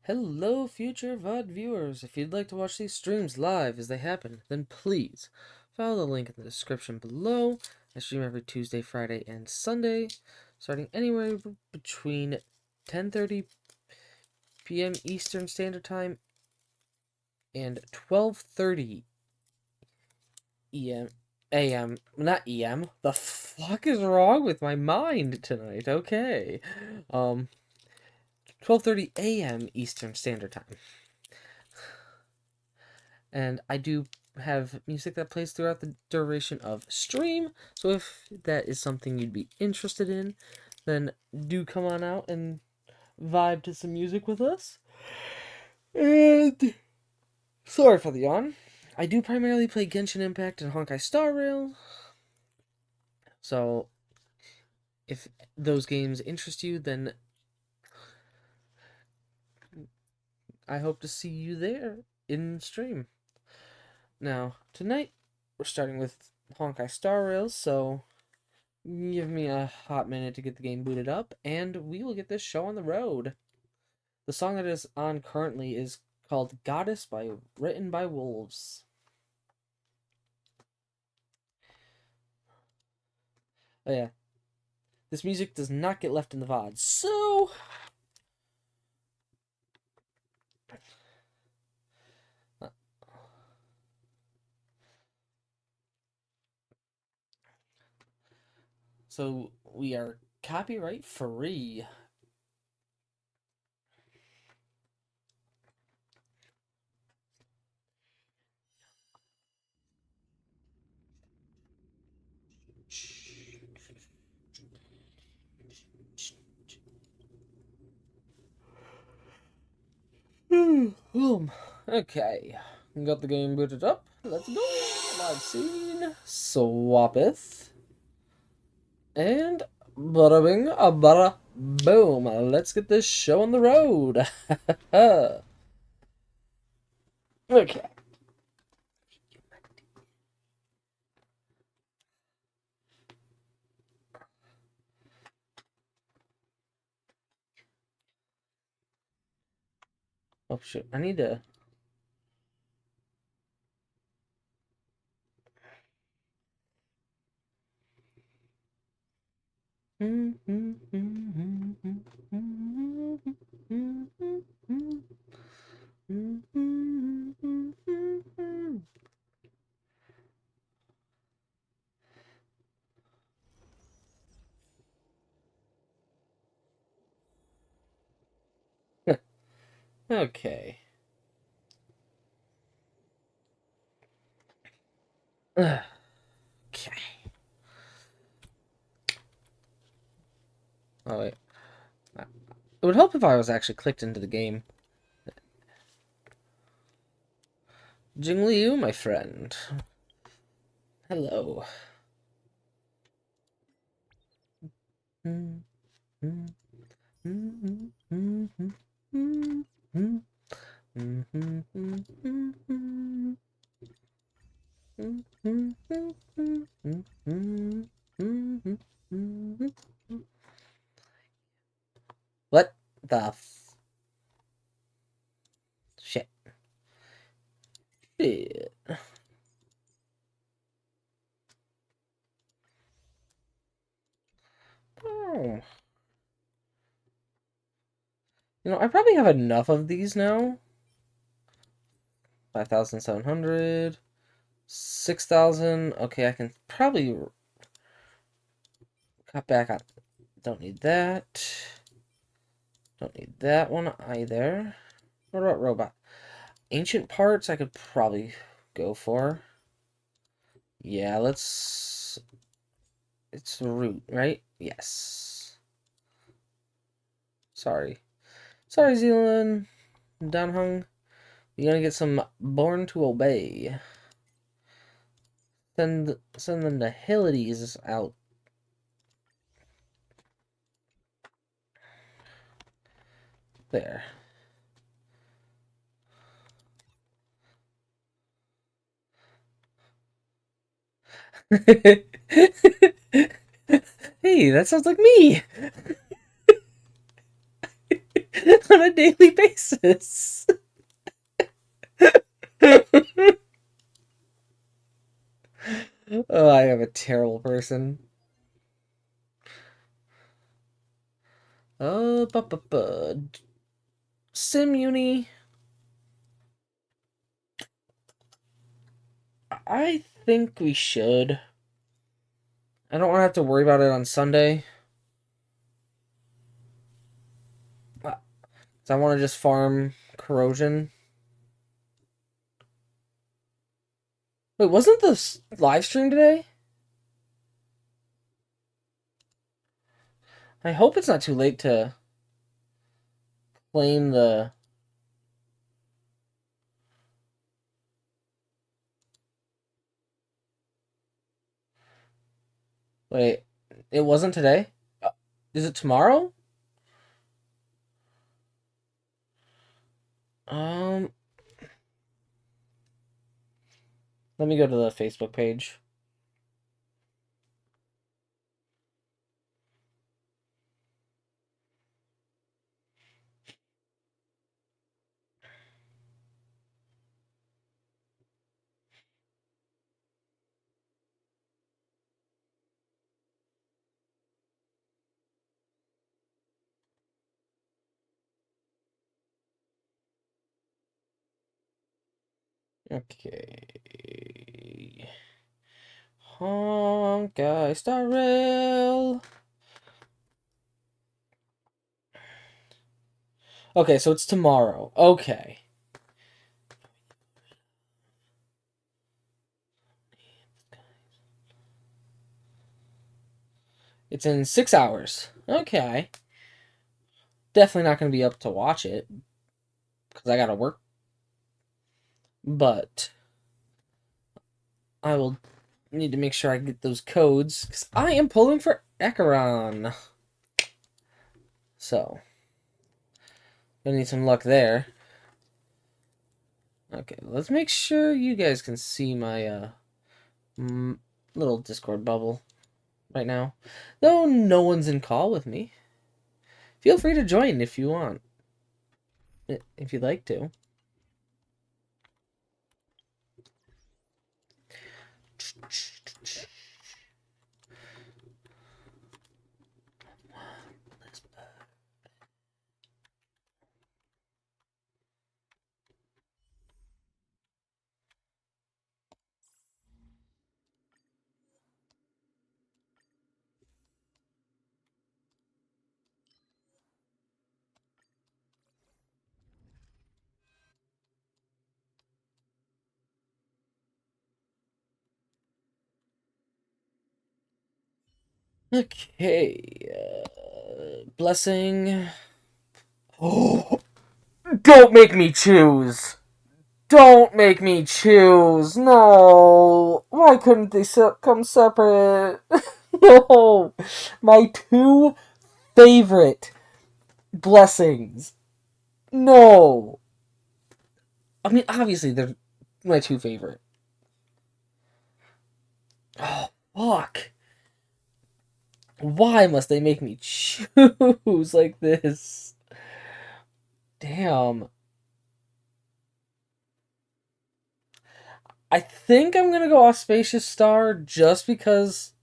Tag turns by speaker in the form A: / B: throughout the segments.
A: Hello, future VOD viewers. If you'd like to watch these streams live as they happen, then please follow the link in the description below. I stream every Tuesday, Friday, and Sunday, starting anywhere between 10:30 p.m. Eastern Standard Time and 12:30 EM AM. Not EM. The fuck is wrong with my mind tonight? Okay. 12:30 a.m. Eastern Standard Time. And I do have music that plays throughout the duration of stream, so if that is something you'd be interested in, then do come on out and vibe to some music with us. And sorry for the yawn. I do primarily play Genshin Impact and Honkai Star Rail, so if those games interest you, then I hope to see you there in stream. Now, tonight, we're starting with Honkai Star Rail, so give me a hot minute to get the game booted up, and we will get this show on the road. The song that is on currently is called Goddess written by Wolves. Oh yeah. This music does not get left in the VOD, so we are copyright free. Okay. Got the game booted up. Let's go. Live scene. Swapeth. And bada bing, a bada boom. Let's get this show on the road. Okay. Oh shit, I need to. Okay. Okay. Oh wait. It would help if I was actually clicked into the game. Jing Liu, my friend. Hello. What the shit? Shit. Oh. I probably have enough of these now. 5,700. 6,000. Okay, I can probably cut back on. Don't need that. Don't need that one either. What about robot? Ancient parts I could probably go for. Yeah, let's... It's root, right? Yes. Sorry. Sorry, Zealand. Downhung. You're gonna get some Born to Obey. Send them the Hillities out. There. Hey, that sounds like me. on a daily basis. Oh, I am a terrible person. Bu, bu, bu. Simuni. I think we should. I don't want to have to worry about it on Sunday. So I want to just farm corrosion. Wait, wasn't the live stream today? I hope it's not too late to claim the... Wait, it wasn't today? Is it tomorrow? Um, Let me go to the Facebook page. Okay. Honkai Star Rail. Okay, so it's tomorrow. Okay. It's in 6 hours. Okay. Definitely not going to be up to watch it because I got to work. But I will need to make sure I get those codes because I am pulling for Acheron. So, gonna need some luck there. Okay, let's make sure you guys can see my little Discord bubble right now. Though no one's in call with me. Feel free to join if you want. If you'd like to. Okay. Blessing. Oh, don't make me choose. Don't make me choose. No. Why couldn't they come separate? No. My two favorite blessings. No. I mean, obviously, they're my two favorite. Oh, fuck. Why must they make me choose like this? Damn. I think I'm gonna go Auspicious Star just because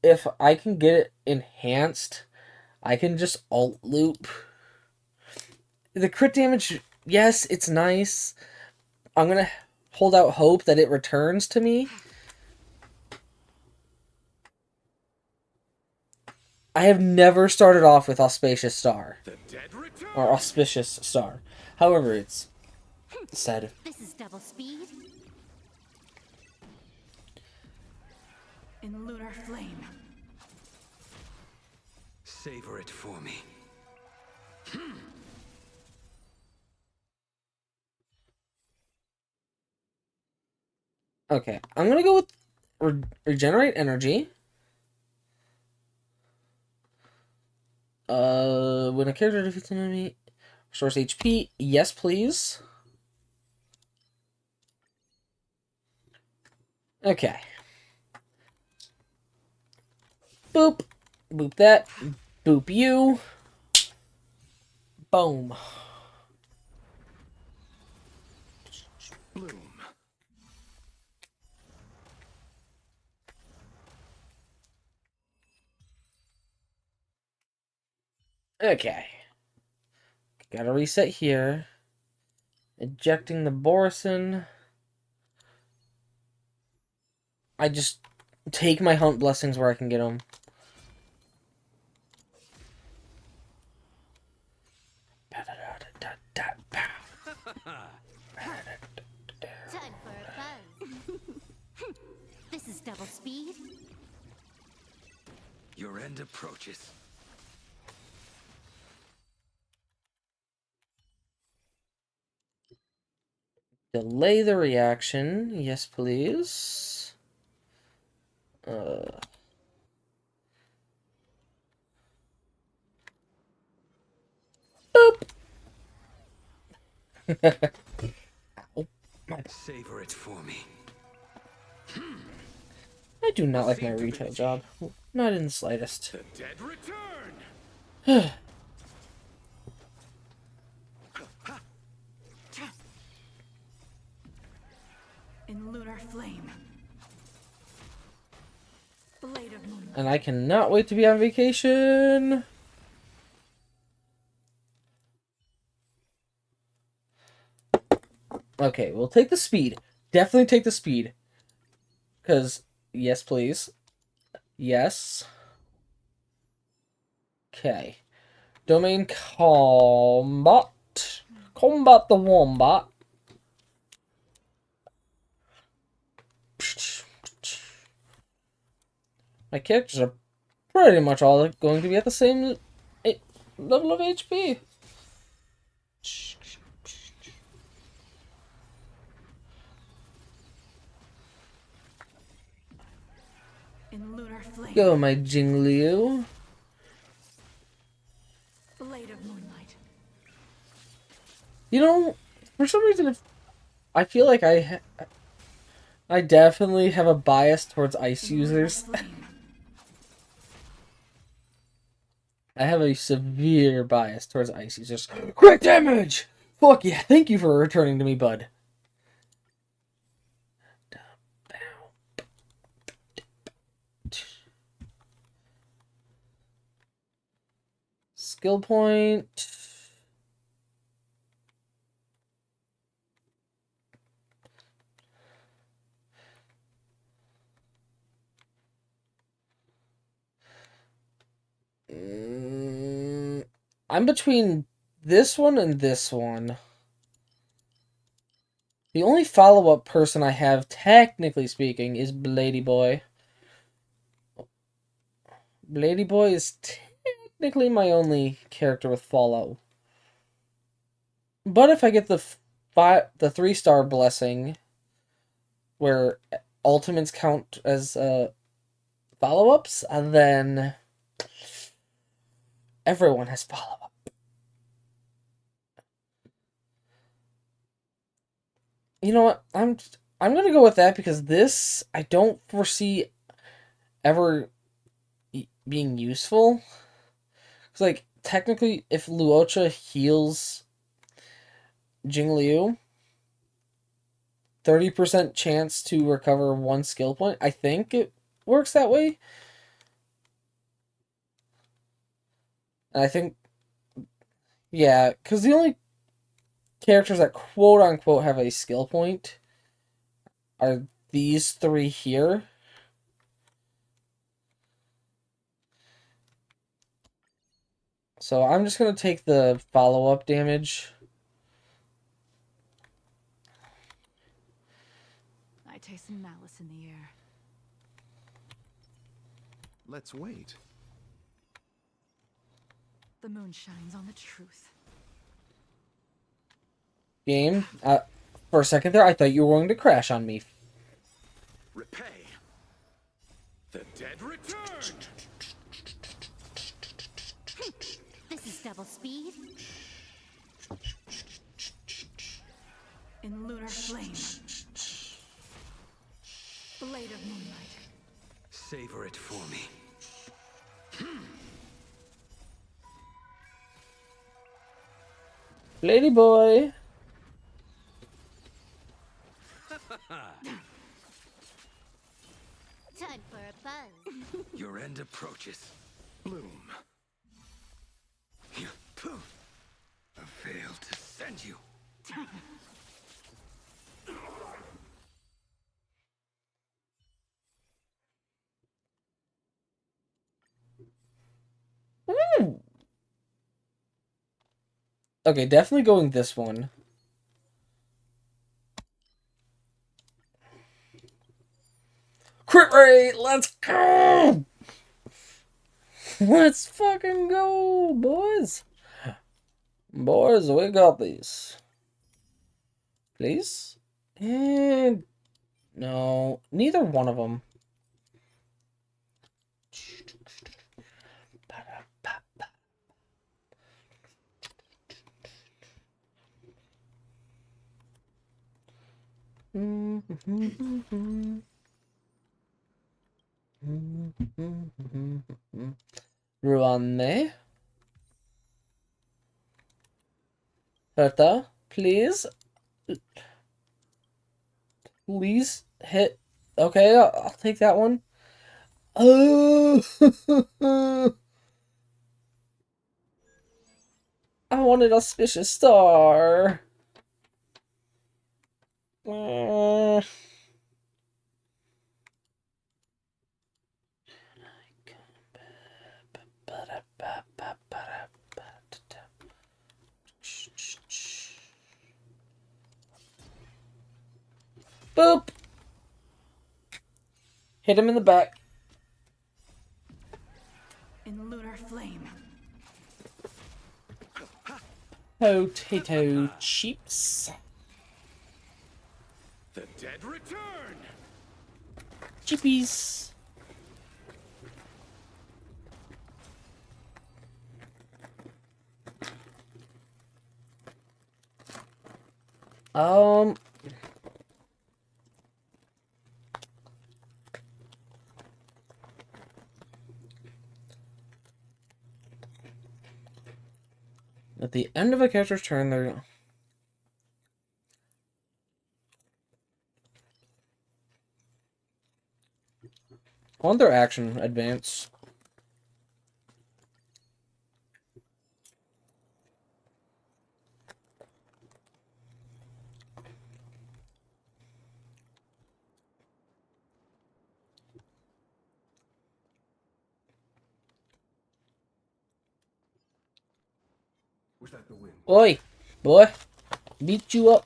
A: if I can get it enhanced, I can just alt loop. The crit damage, yes, it's nice. I'm gonna hold out hope that it returns to me. I have never started off with Auspicious Star. Or Auspicious Star. However, it's said.
B: This is double speed. In lunar flame.
C: Savor it for me.
A: Okay, I'm gonna go with regenerate energy. When a character defeats an enemy, restores HP. Yes, please. Okay. Boop. Boop that. Boop you. Boom.
C: Bloom.
A: Okay. Gotta reset here. Ejecting the Borison. I just take my hunt blessings where I can get them.
B: Time for a buzz. This is double speed.
C: Your end approaches.
A: Delay the reaction. Yes, please. Boop. Ow.
C: Savor it for me.
A: I do not like my retail job. Not in the slightest.
C: The dead return.
B: In lunar flame. Blade of moonlight.
A: And I cannot wait to be on vacation. Okay, we'll take the speed. Definitely take the speed. Because, yes, please. Yes. Okay. Domain combat. Combat the wombat. My characters are pretty much all going to be at the same level of HP.
B: In lunar flame.
A: Go, my Jingliu.
B: Blade of moonlight.
A: You know, for some reason, I feel like I definitely have a bias towards ice
B: In lunar
A: users.
B: flame.
A: I have a severe bias towards ice users. Crit damage! Fuck yeah, thank you for returning to me, bud. Skill point. I'm between this one and this one. The only follow-up person I have, technically speaking, is Blady Boy. Blady Boy is technically my only character with follow. But if I get the 3-star blessing, where ultimates count as follow-ups, and then everyone has follow-up. You know what? I'm gonna go with that because this I don't foresee ever being useful. Cause like technically, if Luocha heals Jingliu, 30% chance to recover 1 skill point. I think it works that way. And I think, yeah, because the only characters that quote unquote have a skill point are these 3 here. So I'm just going to take the follow-up damage.
B: I taste some malice in the air.
D: Let's wait.
B: The moon shines on the truth.
A: Game. For a second there, I thought you were going to crash on me.
C: Repay. The dead return.
B: This is double speed. In lunar flame. Blade of moonlight.
C: Savor it for me.
A: Lady boy.
B: Time for a buzz.
C: Your end approaches. Bloom. I failed to send you.
A: Ooh. Okay, definitely going this one. Crit rate! Let's go! Let's fucking go, boys! Boys, we got these. Please? And... No, neither one of them. Ruane. Herta, please. Please hit. Okay, I'll take that one. Oh! I wanted auspicious star. Boop. Hit him in the back.
D: In lunar flame.
A: Potato chips.
C: The dead return.
A: Chippies. Um. At the end of a character's turn, they're on their action advance.
C: Was that the wind?
A: Oi, boy, beat you up.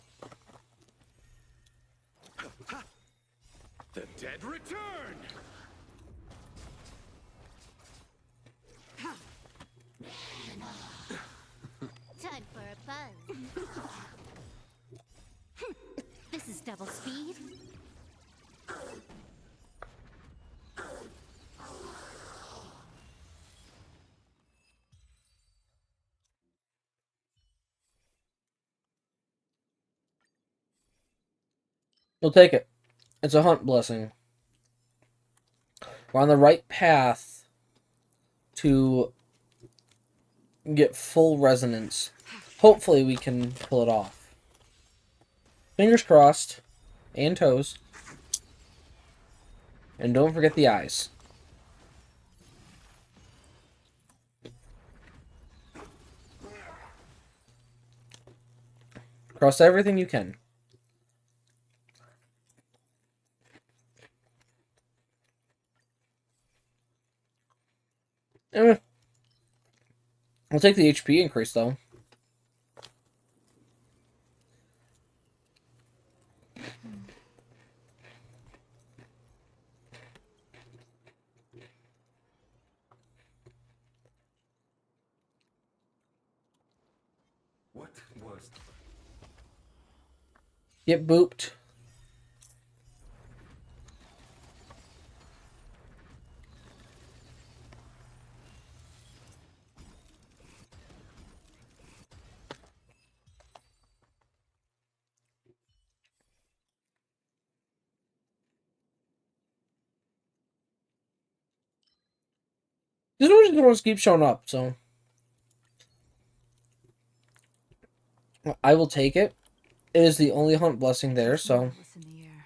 C: The dead return.
B: Time for a buzz. This is double speed.
A: We'll take it. It's a hunt blessing. We're on the right path to get full resonance. Hopefully we can pull it off. Fingers crossed. And toes. And don't forget the eyes. Cross everything you can. Eh. I'll take the HP increase, though.
C: What was?
A: Get booped. These ones keep showing up, so. I will take it. It is the only hunt blessing there,
D: It's
A: so
D: marvelous in the air.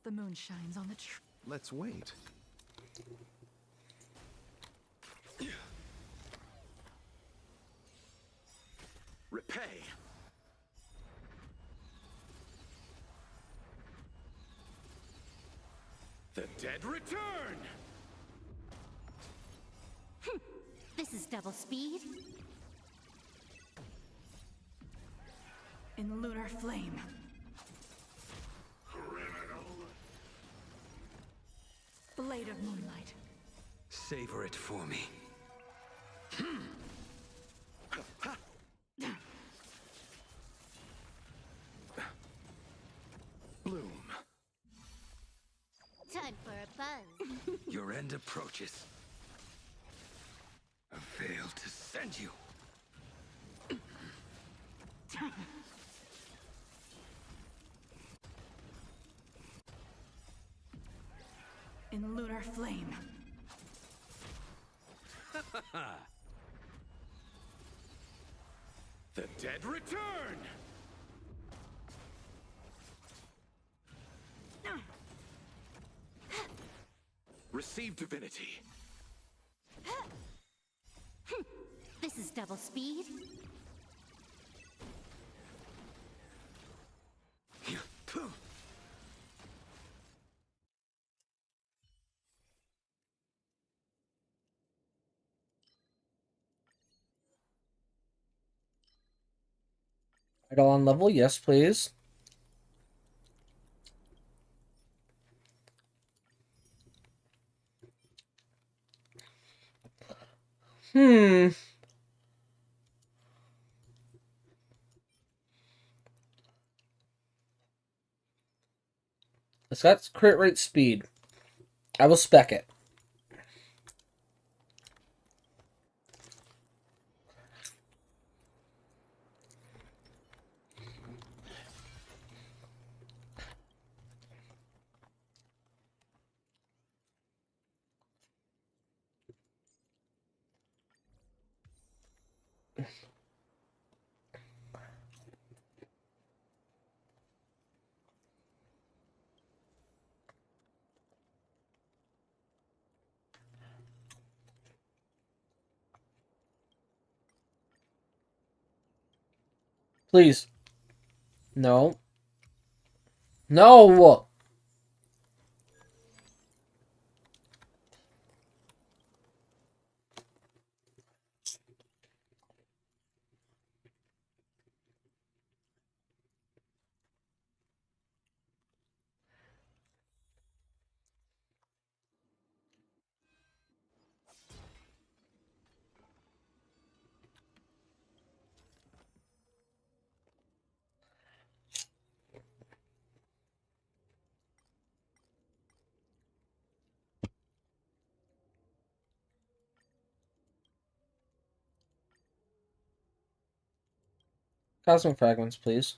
D: The moon shines on the tree.
C: Let's wait. Repay. The dead return.
B: This is double speed.
D: In lunar flame. Blade of moonlight.
C: Savor it for me. Bloom.
B: Time for a buzz.
C: Your end approaches. I failed to send you.
D: In lunar flame.
C: The dead return. Receive divinity.
B: This is double speed.
A: idle on level, yes, please. Hmm. It's got crit rate speed. I will spec it. Please. No. No! Cosmic fragments, please.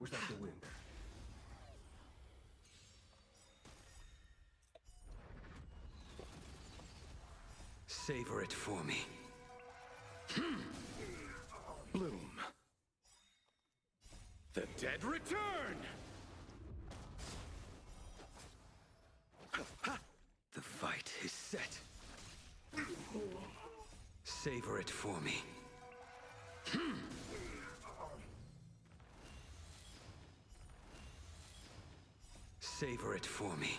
C: Was that the wind? Savor it for me. Bloom. The dead return! The fight is set. Savor it for me. Savor it for me.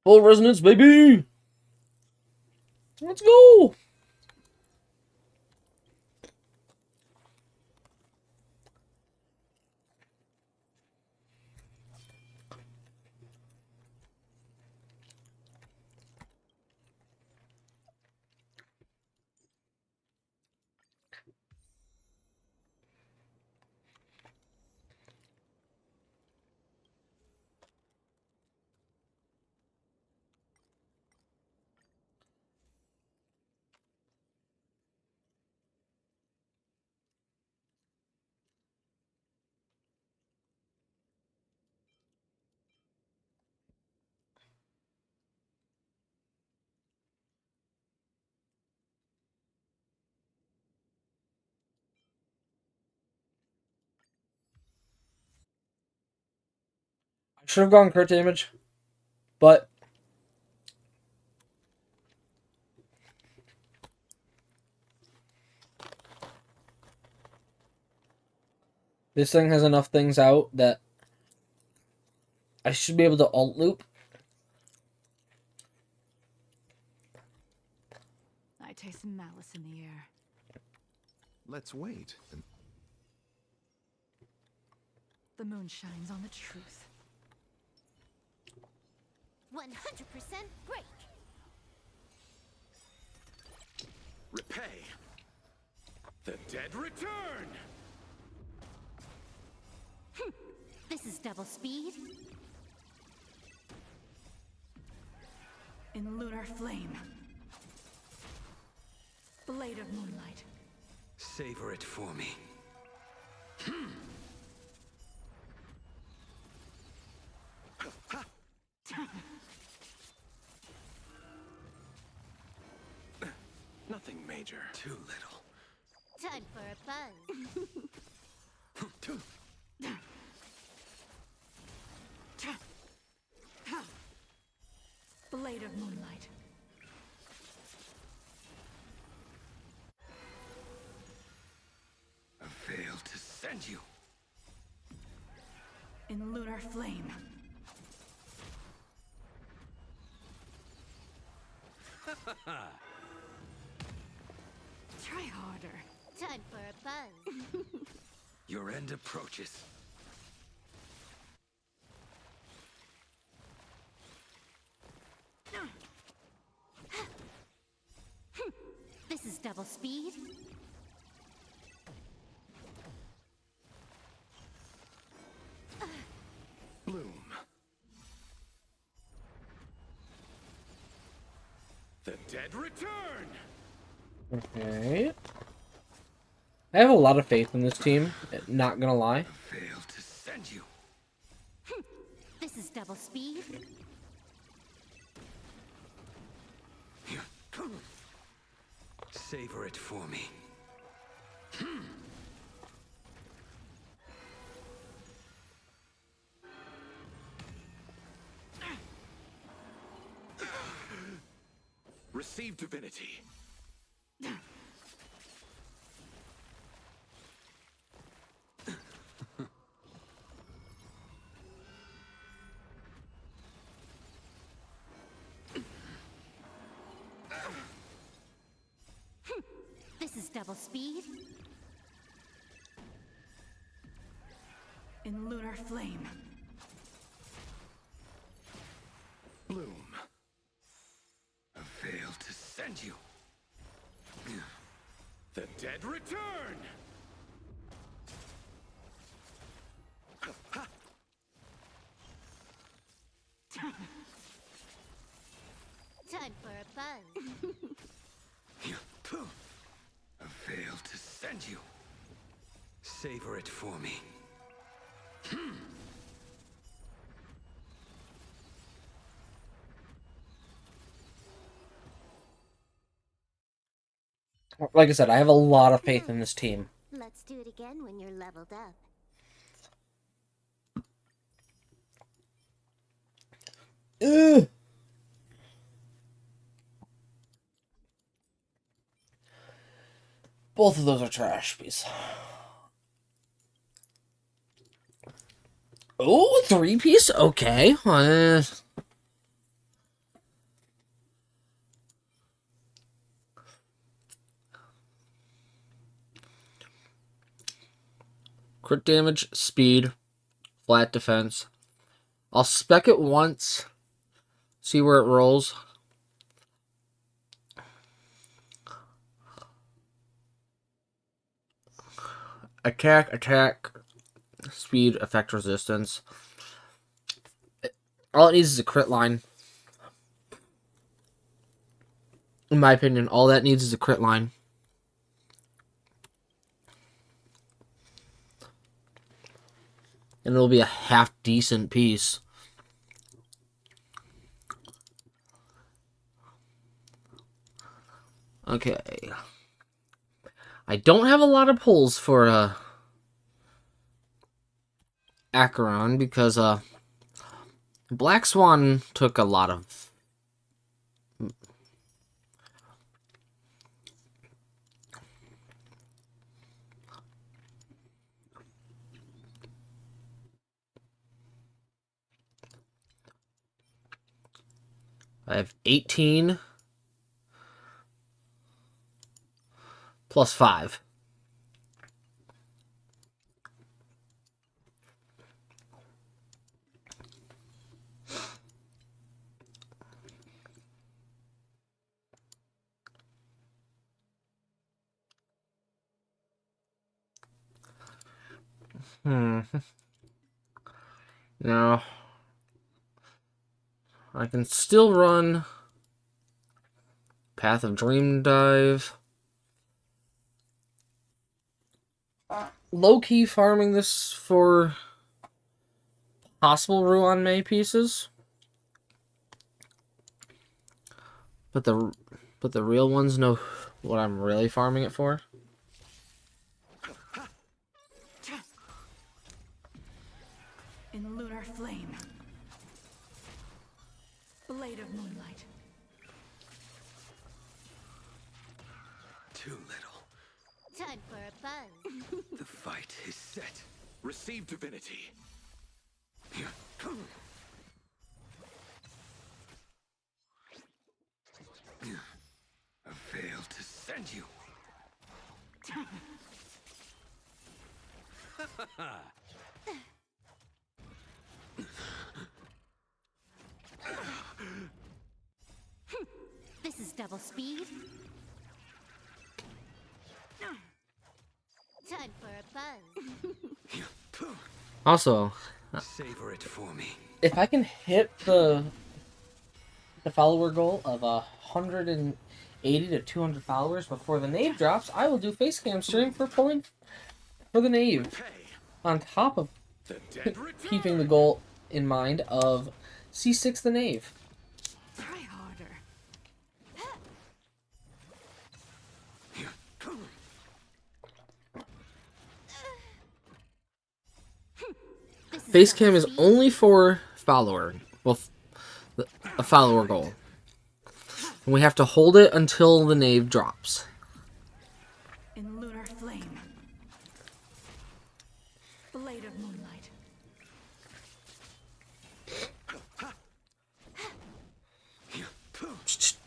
A: Full resonance, baby! Let's go! I should have gone crit damage, but this thing has enough things out that I should be able to alt loop.
D: I taste malice in the air.
E: Let's wait.
D: The moon shines on the truth.
B: 100% break.
C: Repay. The dead return.
B: This is double speed.
D: In lunar flame. Blade of moonlight.
C: Savor it for me. Nothing major. Too little.
B: Time for a buzz.
D: Blade of moonlight.
C: A veil to send you.
D: In lunar flame. Try harder.
B: Time for a buzz.
C: Your end approaches.
B: This is double speed.
C: Bloom. The dead return.
A: Okay. I have a lot of faith in this team, not gonna lie.
C: A veil to send you.
B: This is double speed.
C: Savor it for me. Receive divinity.
B: This is double speed.
D: In lunar flame.
C: Bloom. A veil to send you. The dead return.
B: Time for a buzz.
C: A veil to send you. Savor it for me.
A: Like I said, I have a lot of faith in this team.
B: Let's do it again when you're leveled up.
A: Ugh. Both of those are trash piece. Oh, 3-piece? Okay. Crit damage, speed, flat defense. I'll spec it once. See where it rolls. Attack, speed, effect resistance. All it needs is a crit line. In my opinion, all that needs is a crit line. And it'll be a half decent piece. Okay. I don't have a lot of pulls for Acheron because Black Swan took a lot of... I have 18 plus 5. Now, I can still run Path of Dream Dive. Low-key farming this for possible Ruan May pieces. But the real ones know what I'm really farming it for.
D: In lunar flame. Blade of moonlight.
C: Too little.
B: Time for a buzz.
C: The fight is set. Receive divinity. A veil to send you.
B: This is double speed. Time for a buzz.
A: Also,
C: Savor it for me.
A: if I can hit the follower goal of 180 to 200 followers before the knave drops, I will do face cam stream for pulling for the knave.
C: Pay.
A: On top of
C: The dead return.
A: keeping the goal in mind of C6 the knave.
D: Try harder.
B: This is
A: Face
B: double
A: cam is
B: speed.
A: only for follower. Well, a follower goal. And we have to hold it until the knave drops.
D: In lunar flame. Blade of moonlight.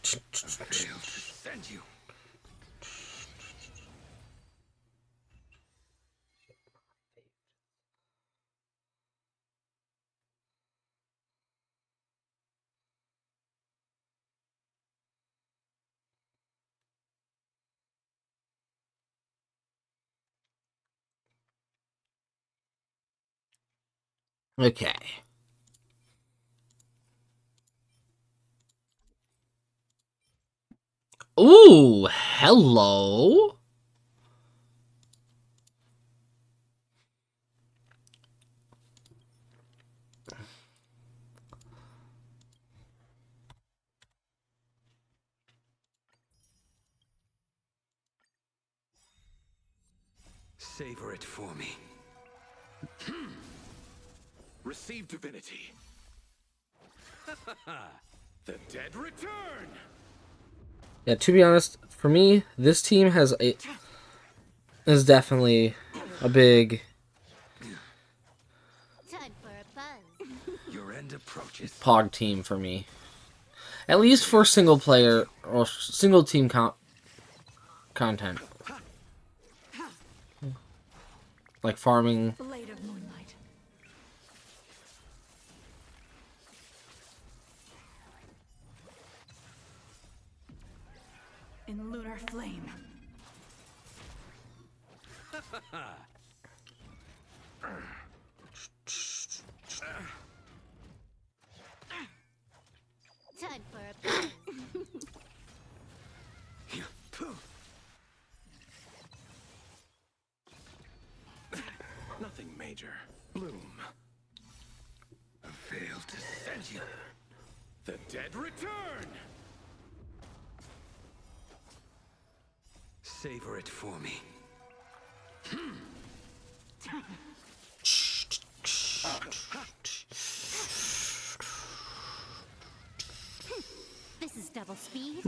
C: A veil to send you.
A: Okay. Ooh, hello.
C: Savor it for me. Receive divinity. The dead return.
A: Yeah, to be honest, for me, this team is definitely a big
B: Time for a buzz.
C: Your end approaches.
A: pog team for me. At least for single player or single team content. Like farming.
D: Blade of moonlight. In lunar flame.
B: Time for a buzz.
C: Nothing major. Bloom. A veil to send you. The dead return. Savor it for me.
B: This is double speed.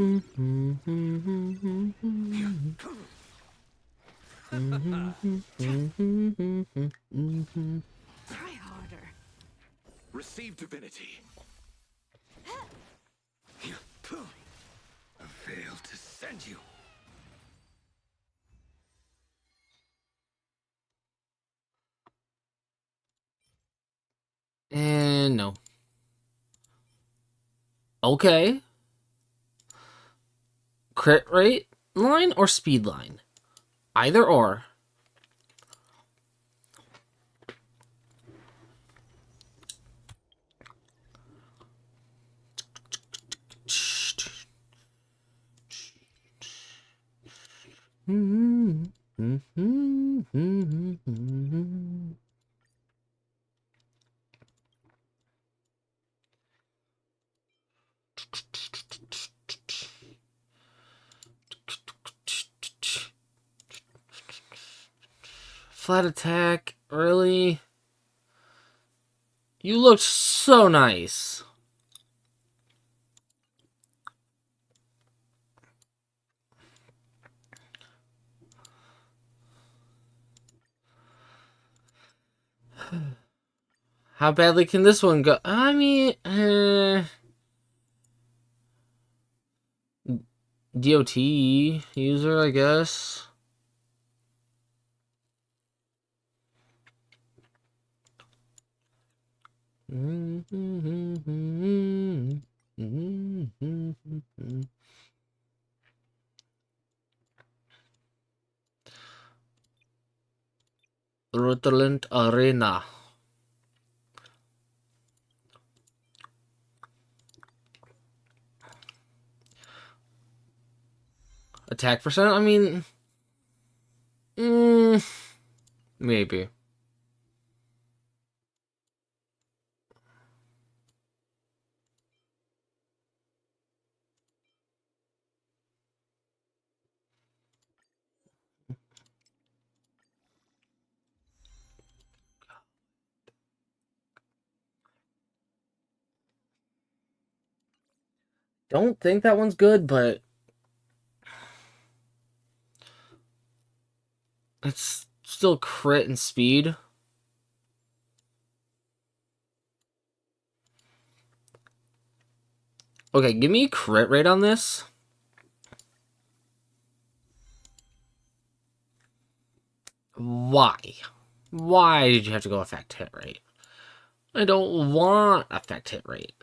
D: Try harder.
C: Receive divinity. A veil to send you.
A: And no. Okay. Crit rate line or speed line? Either or. Flat attack, really? You look so nice. How badly can this one go? I mean, DOT user, I guess. Rutland Arena. Attack percent? I mean, maybe. Don't think that one's good, but it's still crit and speed. Okay, give me a crit rate on this. Why? Why did you have to go effect hit rate? I don't want effect hit rate.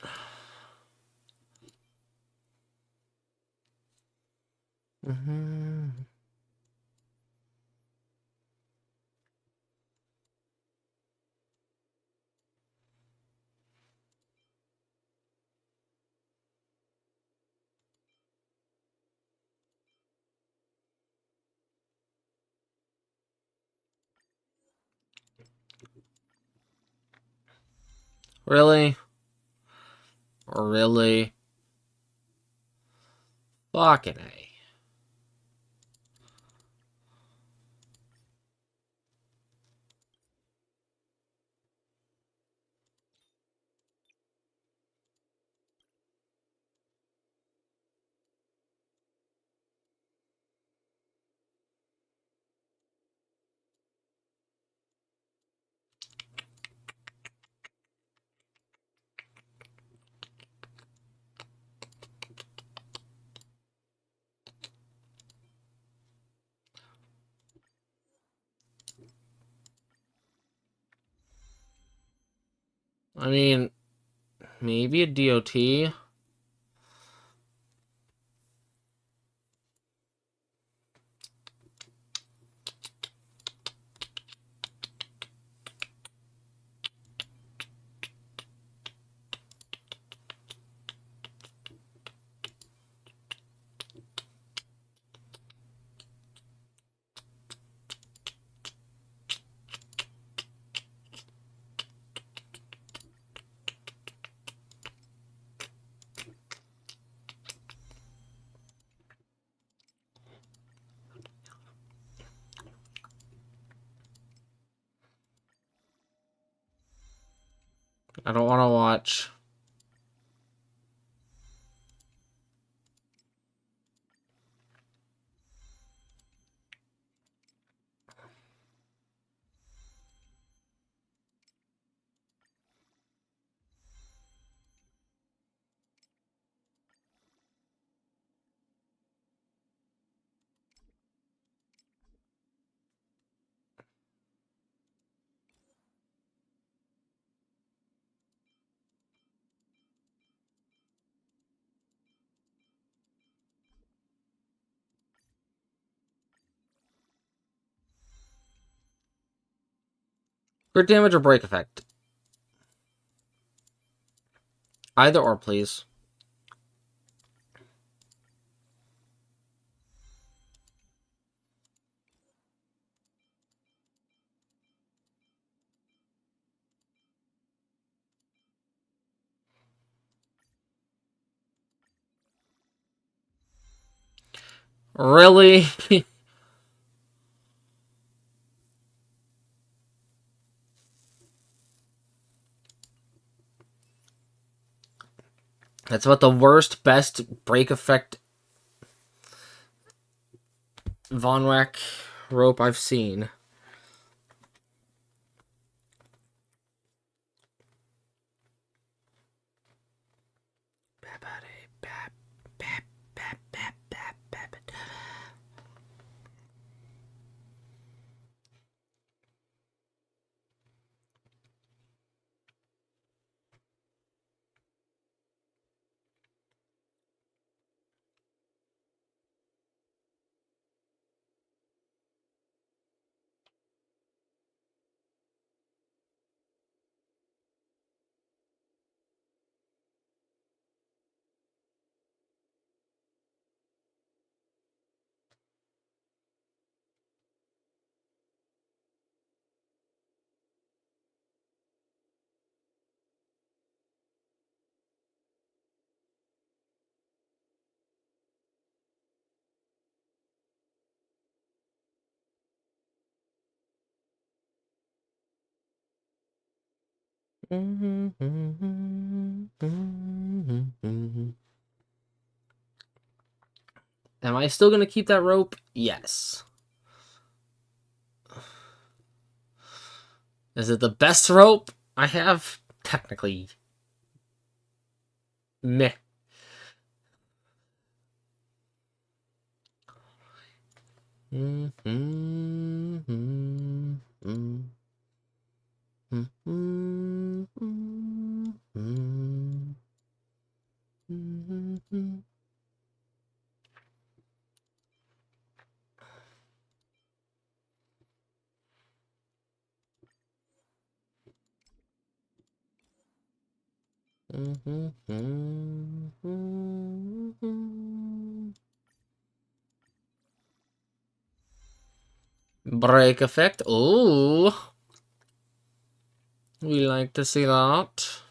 A: Really? Really? Fucking A. I mean, maybe a DOT. I don't want to watch. Crit damage or break effect? Either or, please. Really? That's about the worst, best break effect Von Rack rope I've seen. Am I still gonna keep that rope? Yes. Is it the best rope I have? Technically. Meh. Break effect. Ooh. We like to see that.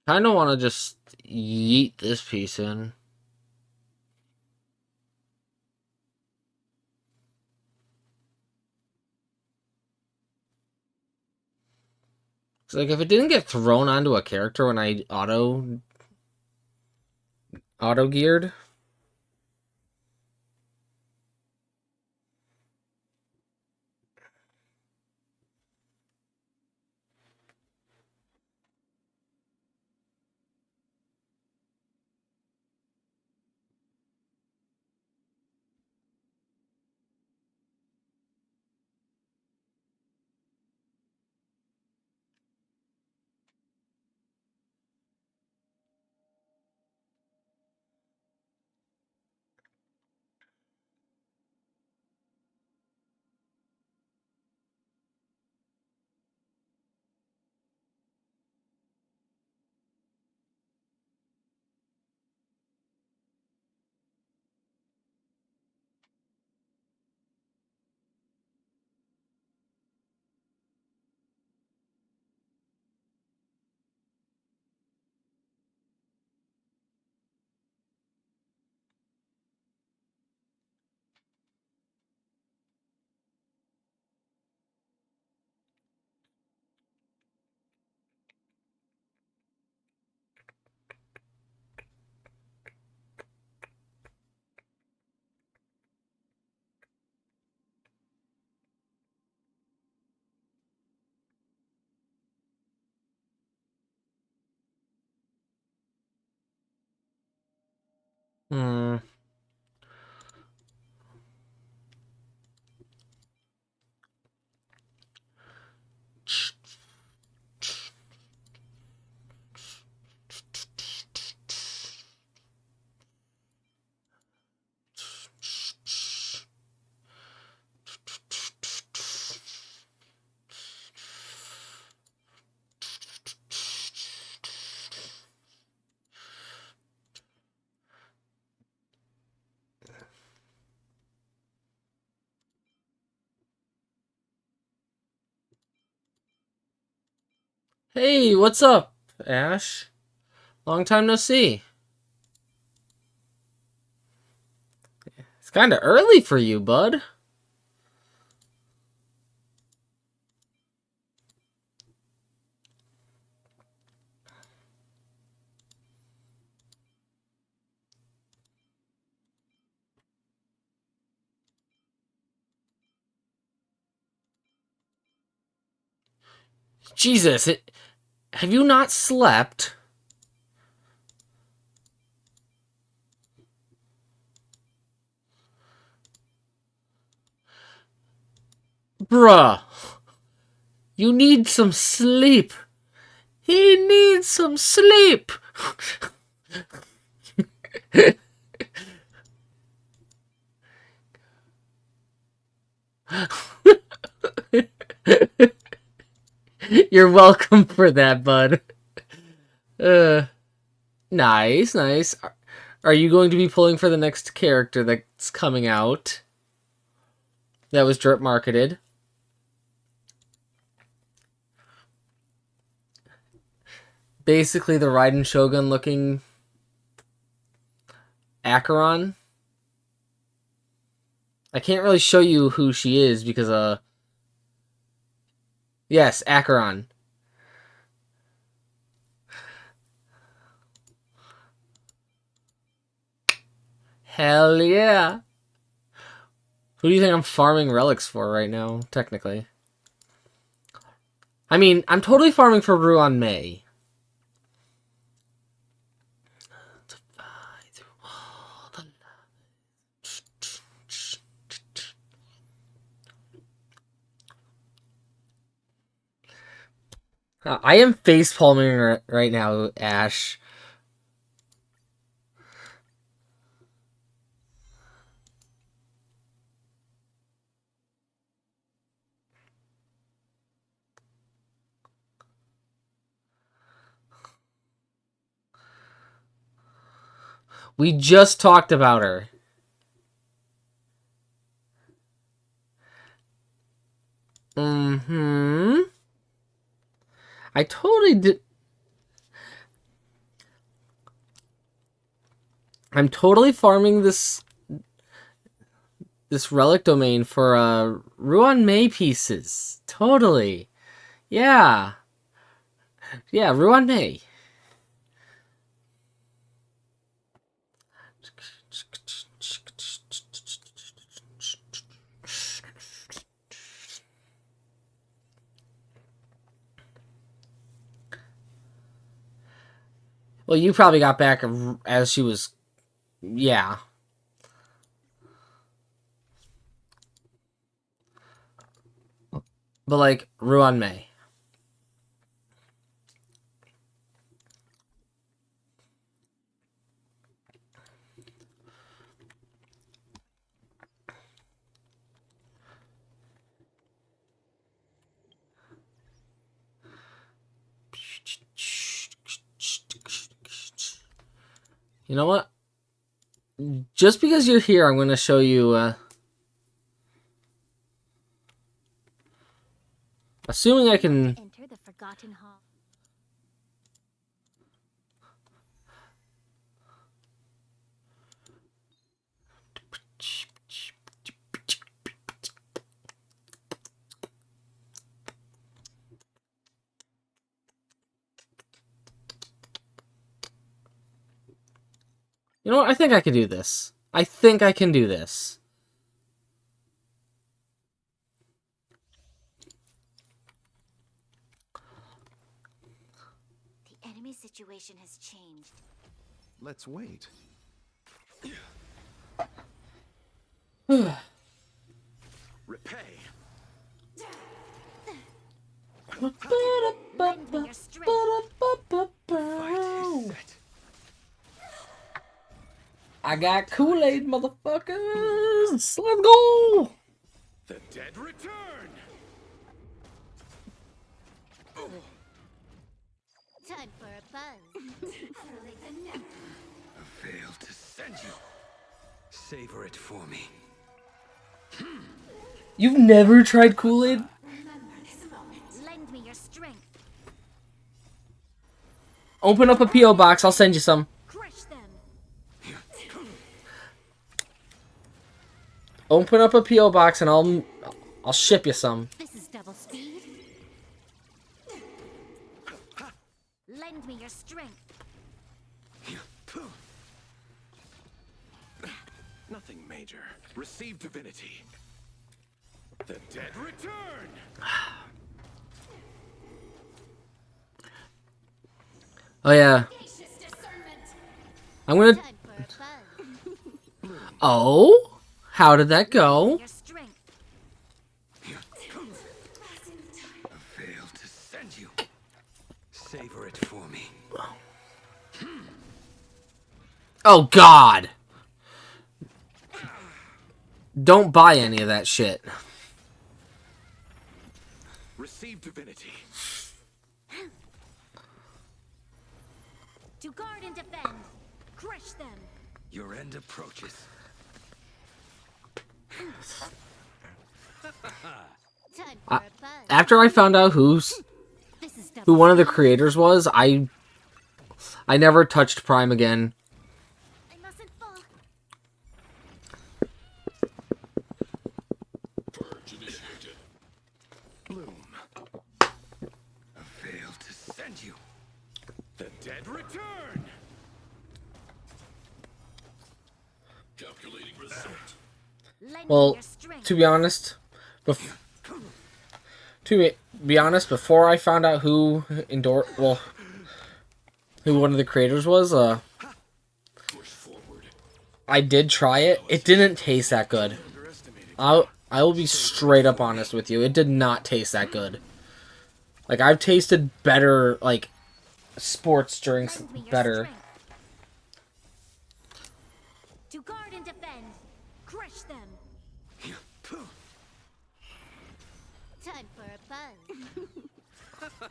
A: Kinda wanna just yeet this piece in. It's like if it didn't get thrown onto a character when I auto geared. Hmm. Hey, what's up, Ash? Long time no see. It's kind of early for you, bud. Jesus, have you not slept? Bruh, you need some sleep. He needs some sleep. You're welcome for that, bud. Uh, nice, nice. Are you going to be pulling for the next character that's coming out? That was drip marketed. Basically, the Raiden Shogun looking Acheron. I can't really show you who she is because, yes, Acheron. Hell yeah. Who do you think I'm farming relics for right now, technically? I mean, I'm totally farming for Ruan Mei. I am face palming right now, Ash. We just talked about her. Mm-hmm. I totally did. I'm totally farming this relic domain for Ruan Mei pieces. Totally. Yeah. Yeah, Ruan Mei. Well, you probably got back as she was. Yeah. But like Ruan Mei. You know what? Just because you're here, I'm going to show you. Assuming I can.
B: Enter the Forgotten Hall.
A: You know what? I think I can do this. I think I can do this.
B: The enemy situation has changed.
E: Let's wait.
C: Repay.
B: Lend me your strength.
C: Fight is set.
A: I got Kool-Aid, motherfuckers! Let's go!
C: The dead return.
B: Time for a buzz.
C: A veil to send you. Savor it for me.
A: You've never tried Kool-Aid?
B: Lend me your strength.
A: Open up a P.O. box, I'll send you some.
B: Crush them.
A: Open up a P.O. box and I'll ship you some.
B: This is double speed. Lend me your strength.
C: Nothing major. Receive divinity. The dead return.
A: Oh yeah. I'm gonna...
B: Time for a buzz.
A: Oh? How did that go?
B: Your strength.
C: A veil to send you. Savor it for me.
A: Oh god! Don't buy any of that shit.
C: Receive divinity.
B: To guard and defend. Crush them.
C: Your end approaches.
B: Time for a buzz.
A: After I found out
B: This is
A: who
B: double
A: one of the creators was, I never touched Prime again.
B: I mustn't fall.
C: Purge initiated. Bloom. A veil to send you. The dead return. Calculating result.
B: Lend me
A: Well,
B: your strength.
A: to be honest, before I found out who who one of the creators was,
C: Push forward.
A: I did try it. It didn't taste that good.
C: Underestimated.
A: I will be straight up honest with you. It did not taste that good. Like, I've tasted better, like, sports drinks
B: Lend me your
A: better.
B: strength. To guard and defend. Crush them. Time for a buzz.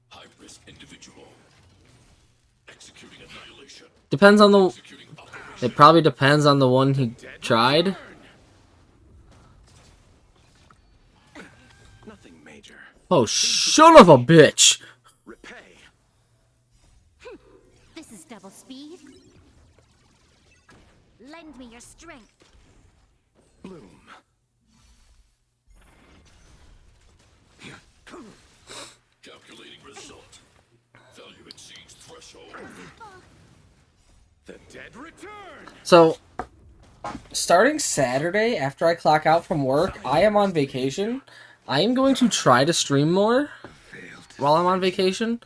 C: High risk individual. Executing annihilation.
A: Depends on the...
C: Executing operation.
A: It probably depends on the one he tried.
C: Nothing major.
A: Oh, son of a bitch!
C: Repay.
B: This is double speed. Lend me your strength.
C: Bloom. Calculating result. Value exceeds threshold. The dead return.
A: So, starting Saturday after I clock out from work, I am on vacation. I am going to try to stream more while I'm on vacation.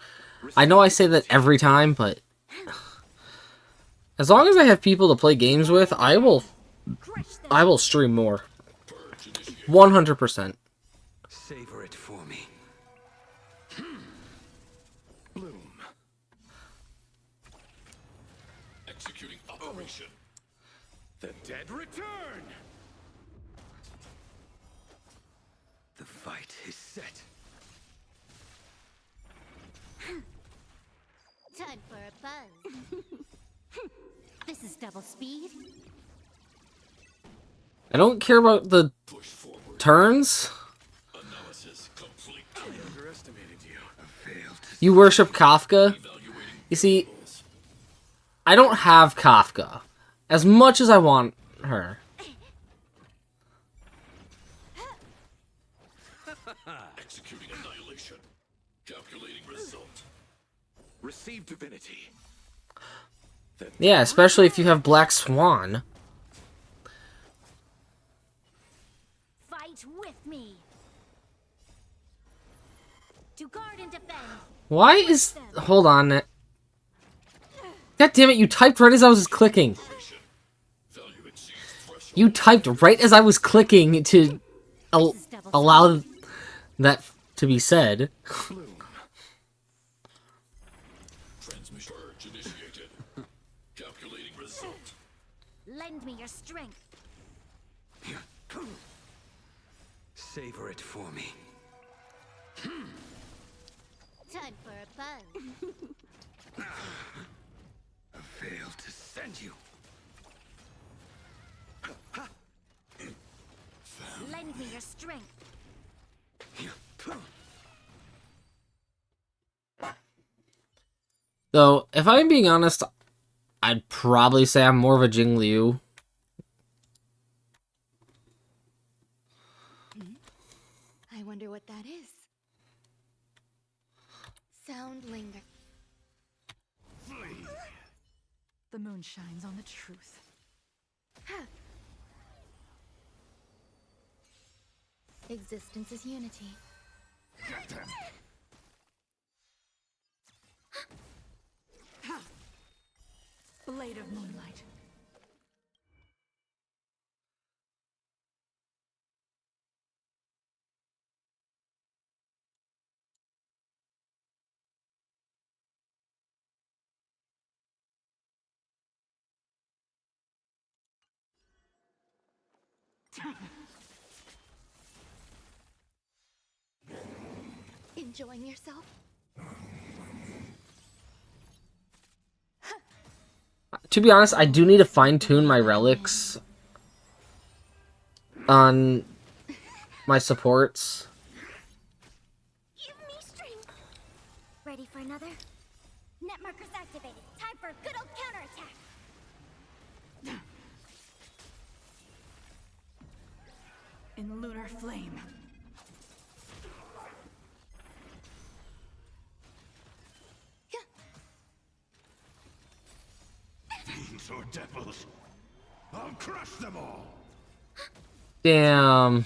A: I know I say that every time, but as long as I have people to play games with, I will stream more. 100%.
C: Savor it for me. Bloom. Executing operation. The dead return. The fight is set.
B: Time for a buzz. This is double speed.
A: I don't care about the
C: Push forward.
A: turns.
C: Analysis complete. I underestimated you. A veil to
A: You worship Kafka.
C: evaluating
A: You see, I don't have Kafka as much as I want her.
C: executing annihilation. Calculating result. Receive divinity.
A: Yeah, especially if you have Black Swan.
B: Fight with me. To guard and defend.
A: Why is... Hold on. God damn it, you typed right as I was clicking. You typed right as I was clicking to allow that to be said.
C: Bloom. Transmission urge initiated. Calculating result.
B: Lend me your strength.
F: Savor it for me.
B: Time for a buzz.
F: I failed to send you.
B: Lend me your strength.
A: Though, if I'm being honest, I'd probably say I'm more of a Jing Liu.
B: I wonder what that is. Sound linger.
D: The moon shines on the truth.
B: Existence is unity.
C: Get them.
D: Blade of moonlight.
B: Enjoying yourself?
A: To be honest, I do need to fine-tune my relics on my supports.
B: Give me strength. Ready for another? Net markers activated. Time for a good old counterattack.
D: In lunar flame.
C: Fiends or devils. I'll crush them all.
A: Damn.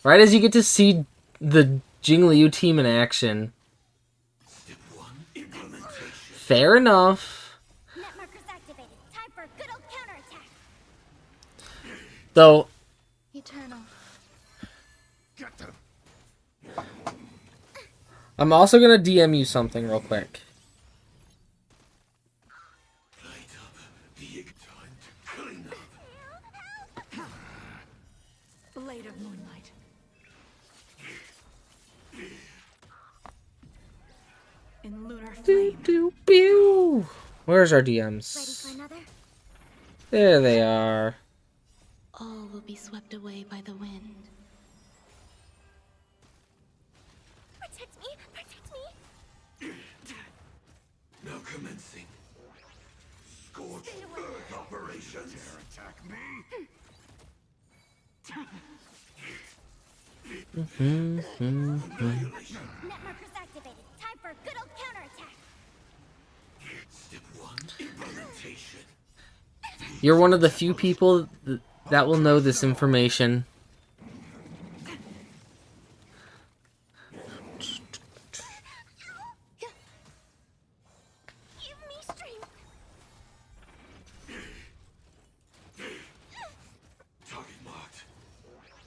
A: Right as you get to see the Jing Liu team in action.
C: Step 1, implementation.
A: Fair enough.
B: Net markers activated. Time for a good old counterattack.
A: Though,
B: Eternal.
C: Get them.
A: I'm also gonna DM you something real quick.
C: Light up the time to clean up.
D: Blade of moonlight. In lunar
A: Pew,
D: flame.
A: pew, pew. Where's our
B: Ready
A: DMs?
B: for another?
A: There they are.
B: All will be swept away by the wind. Protect me! Protect me!
C: Now commencing. Scorched Earth operations. Dare attack me? Annihilation.
B: Net markers activated. Time for a good old counterattack.
C: Step 1, implementation.
A: You're one of the few people that will know this information.
B: Give me strength.
C: Target marked.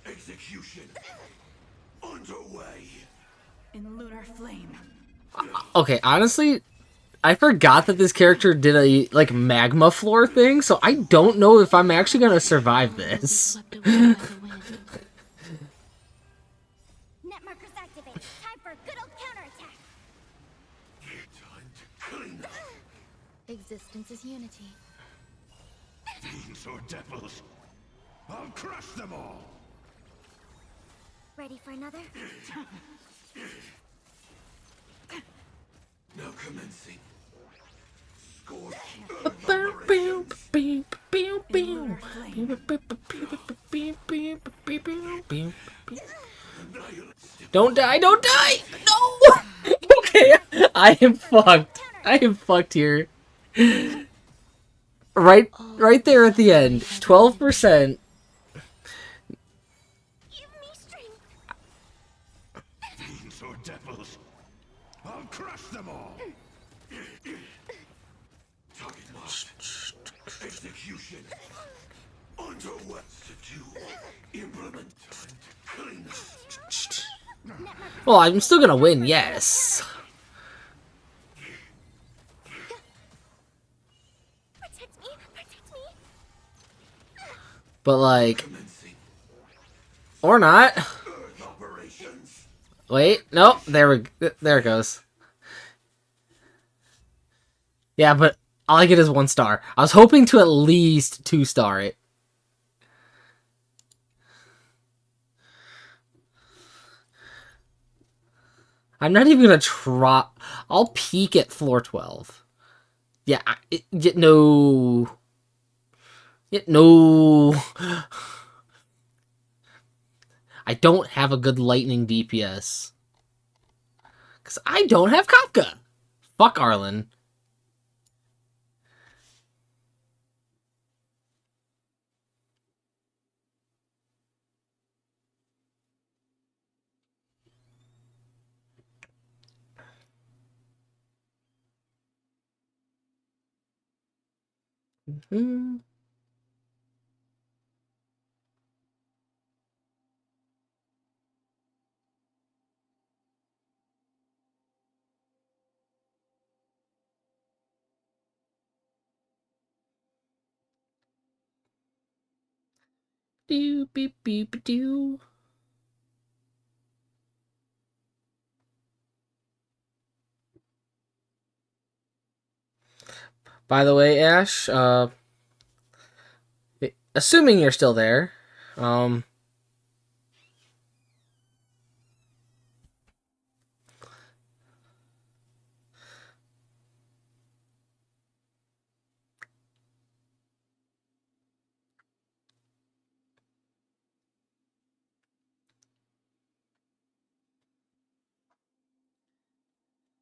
C: Execution. Underway.
D: In lunar flame.
A: Okay, honestly, I forgot that this character did a, like, magma floor thing, so I don't know if I'm actually gonna survive this.
B: Swept away by the wind. Net markers activated. Time for a good old counterattack.
C: Time to clean up.
B: Existence is unity.
C: Fiends or devils. I'll crush them all.
B: Ready for another?
C: Now commencing. Scorched
A: Bow, bow, bow, bow,
D: In
A: bow.
D: lunar flame.
A: Don't die, don't die! No! Okay, I am fucked. I am fucked here. Right there at the end. 12%.
B: Give me strength.
C: Fiends or devils. I'll crush them all. Target marked. Execution. Underway. Subdue. Implement. Clean.
A: Well, I'm still gonna win, yes.
B: Protect me! Protect me!
A: But, like,
C: Commencing.
A: or not.
C: Earth operations.
A: Wait, nope, there it goes. Yeah, but all I get is 1 star. I was hoping to at least 2-star it. I'm not even gonna try. I'll peek at floor 12. Yeah, no. No. I don't have a good lightning DPS. Because I don't have Kafka. Fuck Arlen. Hmm. Do beep beep do. By the way, Ash, assuming you're still there,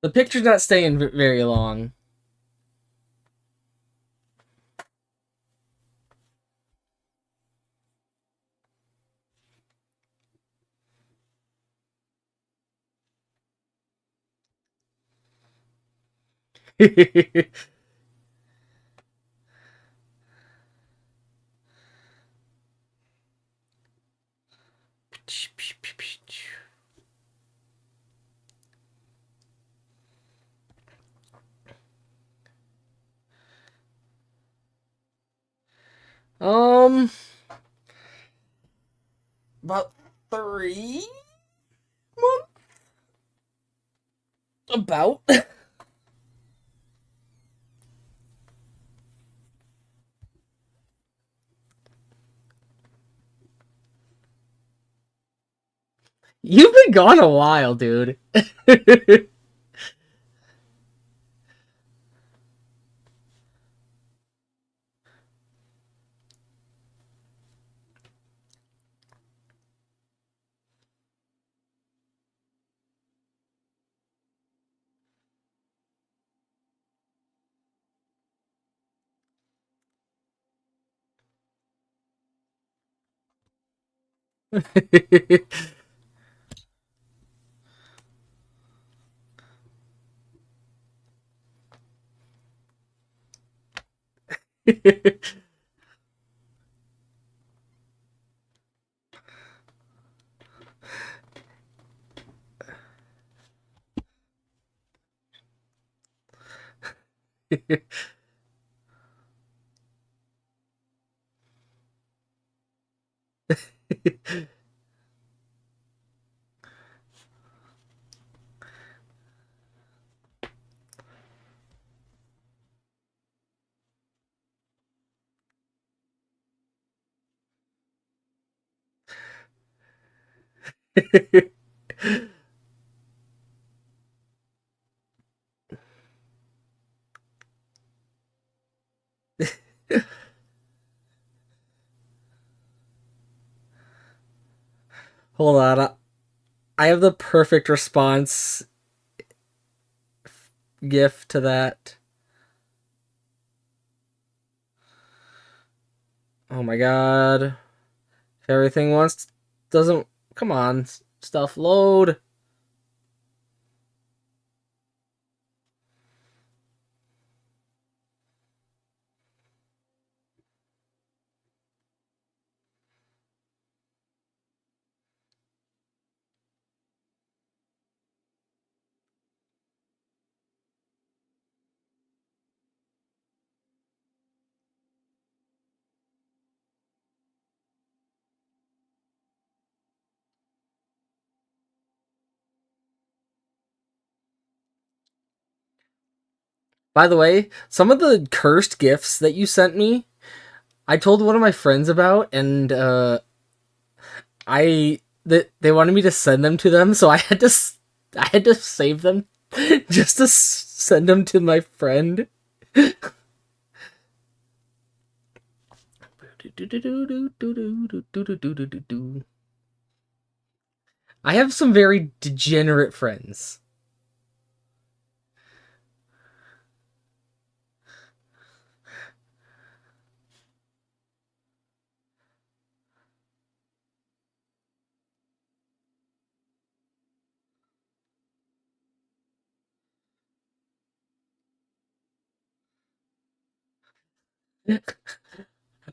A: the picture's not staying very long. Um, about 3 months? About. You've been gone a while, dude. Hold on. I have the perfect response gif to that. Oh my god. If everything wants doesn't come on, stuff load. By the way, some of the cursed gifts that you sent me, I told one of my friends about, and that they wanted me to send them to them, so I had to save them just to send them to my friend. I have some very degenerate friends.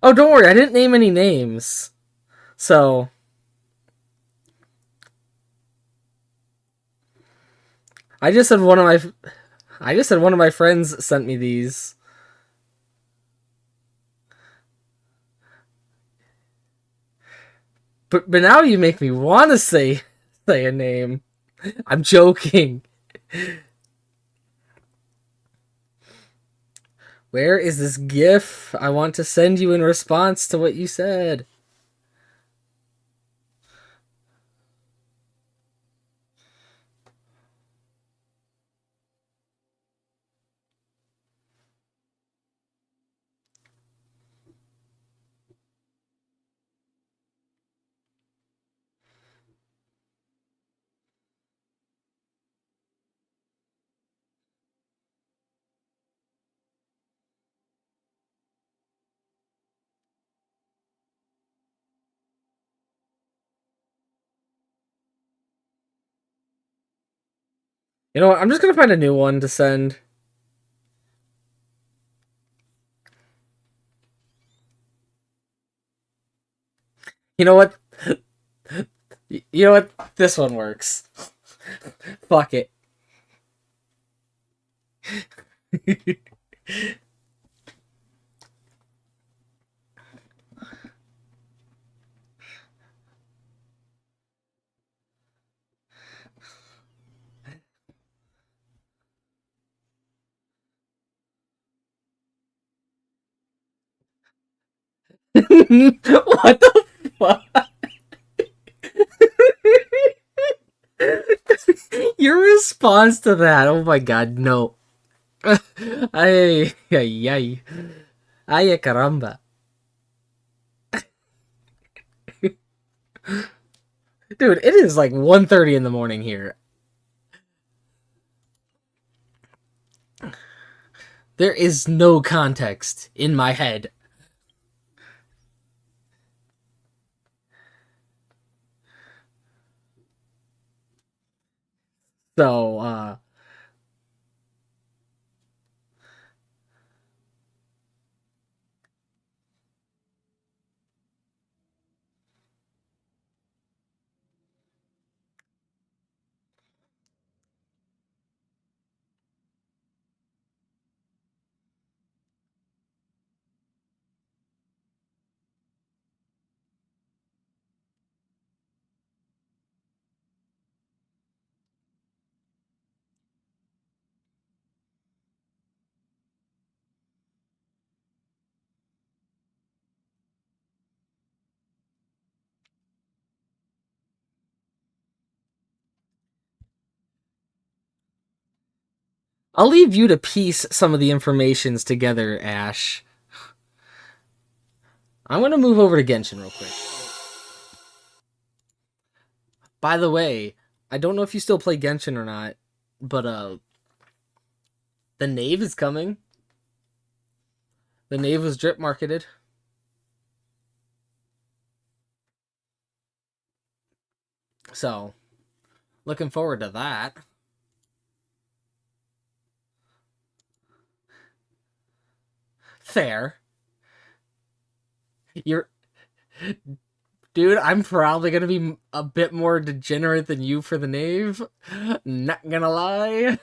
A: Oh, don't worry, I didn't name any names. So, I just said one of my friends sent me these. But now you make me want to say a name. I'm joking. Where is this GIF I want to send you in response to what you said? You know what? I'm just gonna find a new one to send. You know what? You know what? This one works. Fuck it. What the fuck? Your response to that? Oh my god, no. Ay, ay, ay. Ay, caramba. Dude, it is like 1:30 in the morning here. There is no context in my head. So, I'll leave you to piece some of the informations together, Ash. I'm gonna move over to Genshin real quick. By the way, I don't know if you still play Genshin or not, but the Knave is coming. The Knave was drip marketed. So, looking forward to that. Fair. You're Dude, I'm probably gonna be a bit more degenerate than you for the Knave. Not gonna lie.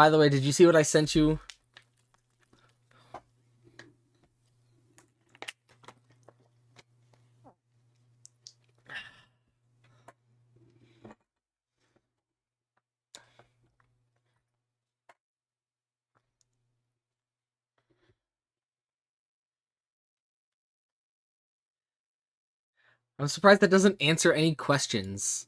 A: By the way, did you see what I sent you? I'm surprised that doesn't answer any questions.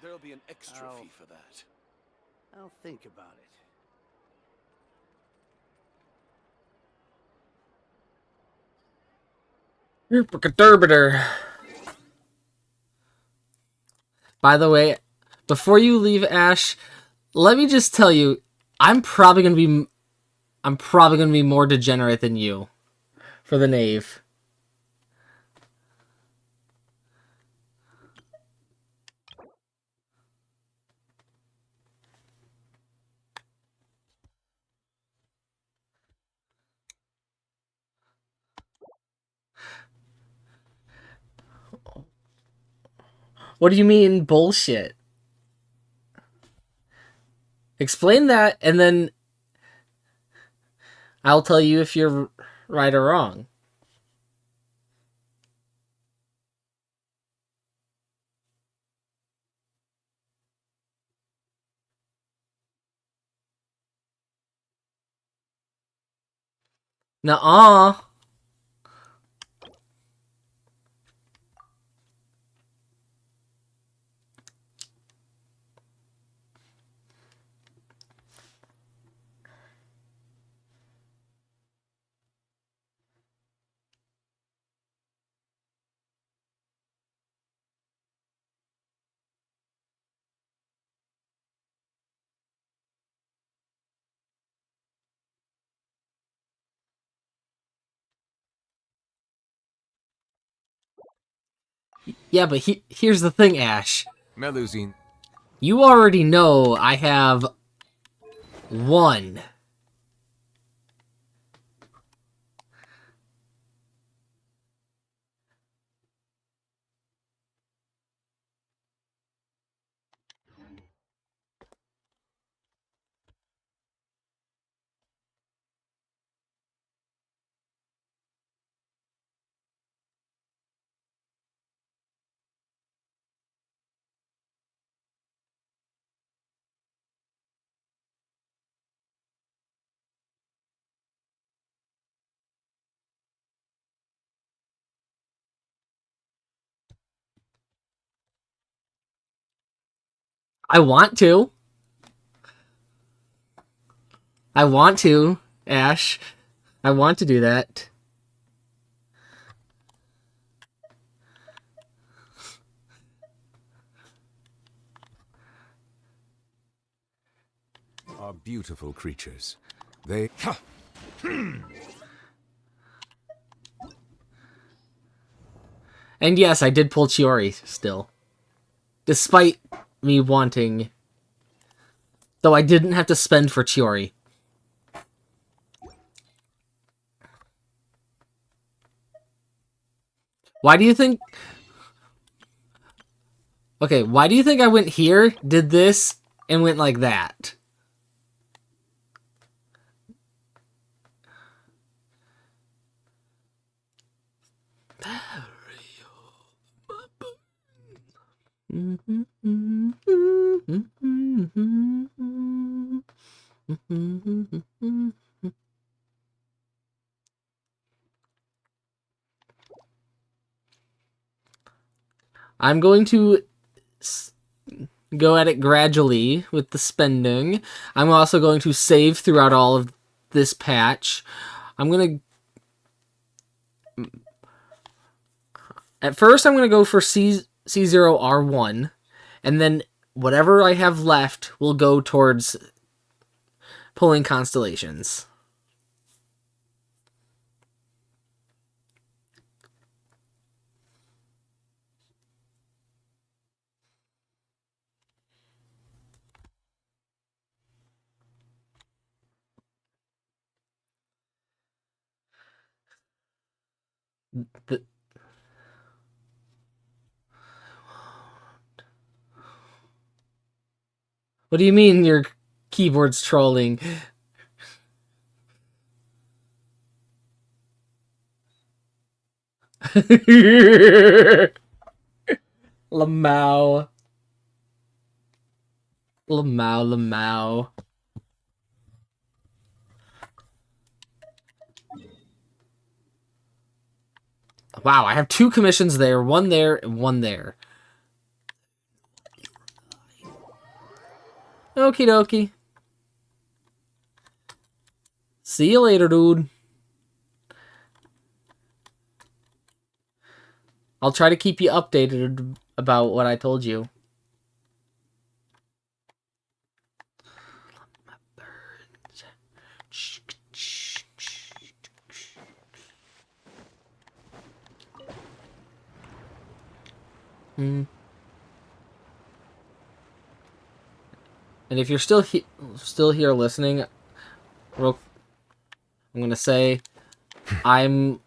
C: There'll be an extra
G: I'll-
C: fee for that.
G: I'll think about it.
A: By the way, before you leave, Ash, let me just tell you, I'm probably gonna be more degenerate than you for the knave. What do you mean bullshit? Explain that, and then I'll tell you if you're right or wrong. Nuh-uh. Yeah, but here's the thing, Ash.
F: Melusine.
A: You already know I have one. I want to. I want to, Ash. I want to do that.
F: Are beautiful creatures. They...
A: And yes, I did pull Chiori still. Despite me wanting. Though I didn't have to spend for Chiori. Why do you think... Okay, why do you think I went here, did this, and went like that? I'm going to go at it gradually with the spending. I'm also going to save throughout all of this patch. I'm going to... At first, I'm going to go for C0R1, and then whatever I have left will go towards pulling constellations. The, what do you mean your keyboard's trolling? Lamau. Lamau. Wow, I have 2 commissions there, 1 there, and 1 there. Okie dokie. See you later, dude. I'll try to keep you updated about what I told you. And if you're still here listening, I'm gonna say I'm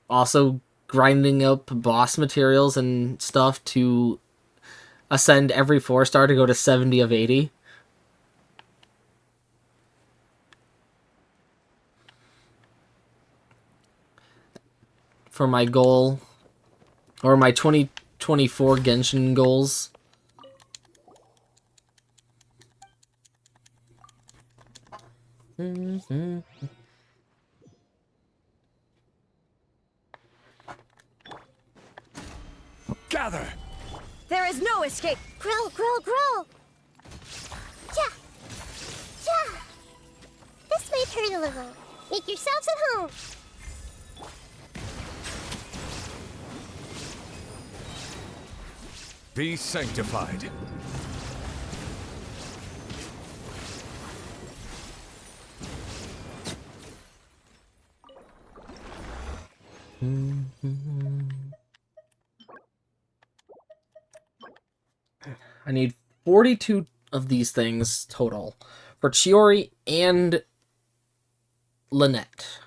A: also grinding up boss materials and stuff to ascend every 4-star to go to 70 of 80. For my goal, or my 2024 Genshin goals.
C: Gather!
B: There is no escape. Grow, grow, grow. Yeah. Yeah. This may hurt a little. Make yourselves at home.
C: Be sanctified.
A: I need 42 of these things total for Chiori and Lynette.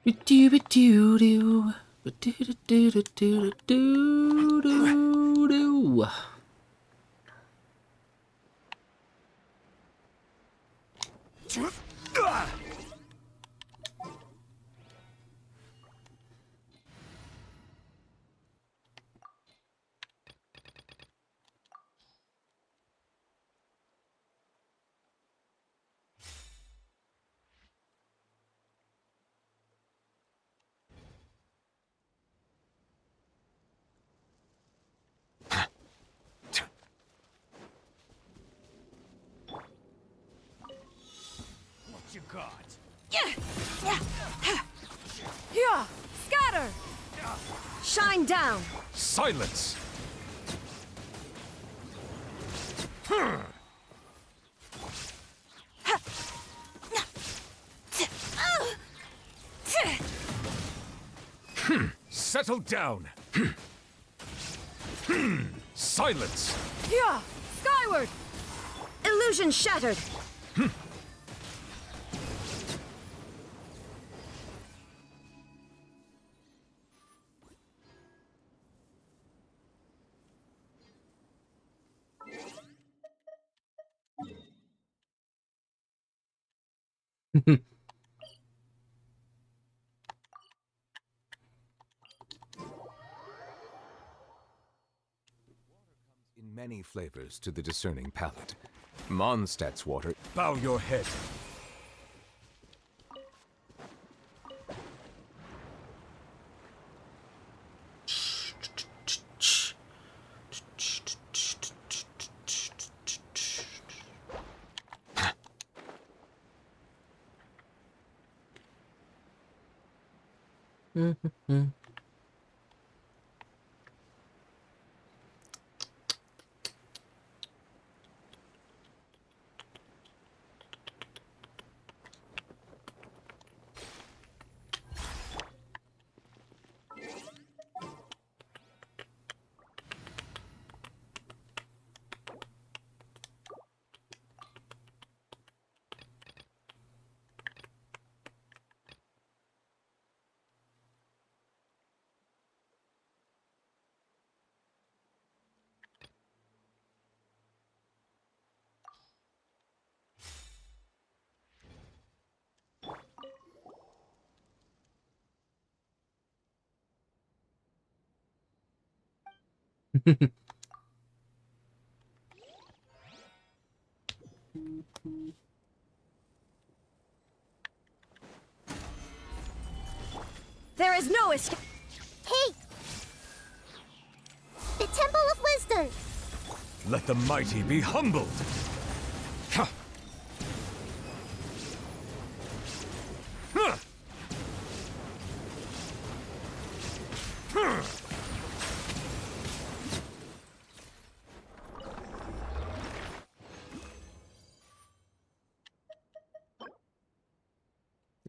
A: Ba-doo-ba-doo-doo. Ba-doo-doo-doo-doo-doo-doo-doo.
C: What you got?
B: Yeah! Scatter! Shine down!
C: Silence! Settle down! Silence!
B: Yeah! Skyward! Illusion shattered!
C: In many flavors to the discerning palate. Mondstadt's water. Bow your head.
B: There is no escape! Hey! The Temple of Wisdom!
C: Let the mighty be humbled! Ha! Ha! Ha!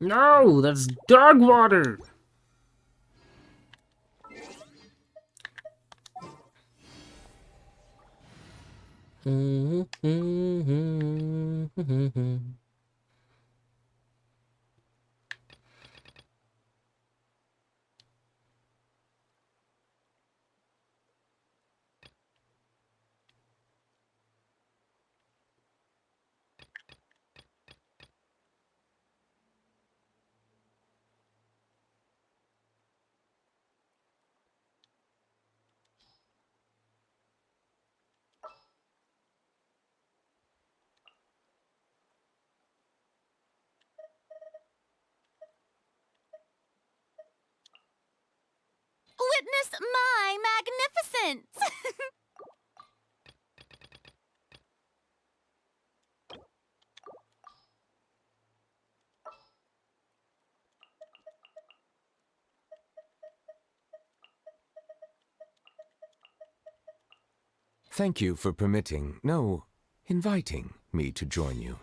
A: No, that's dog water.
B: Witness my magnificence!
C: Thank you for permitting, no, inviting me to join you.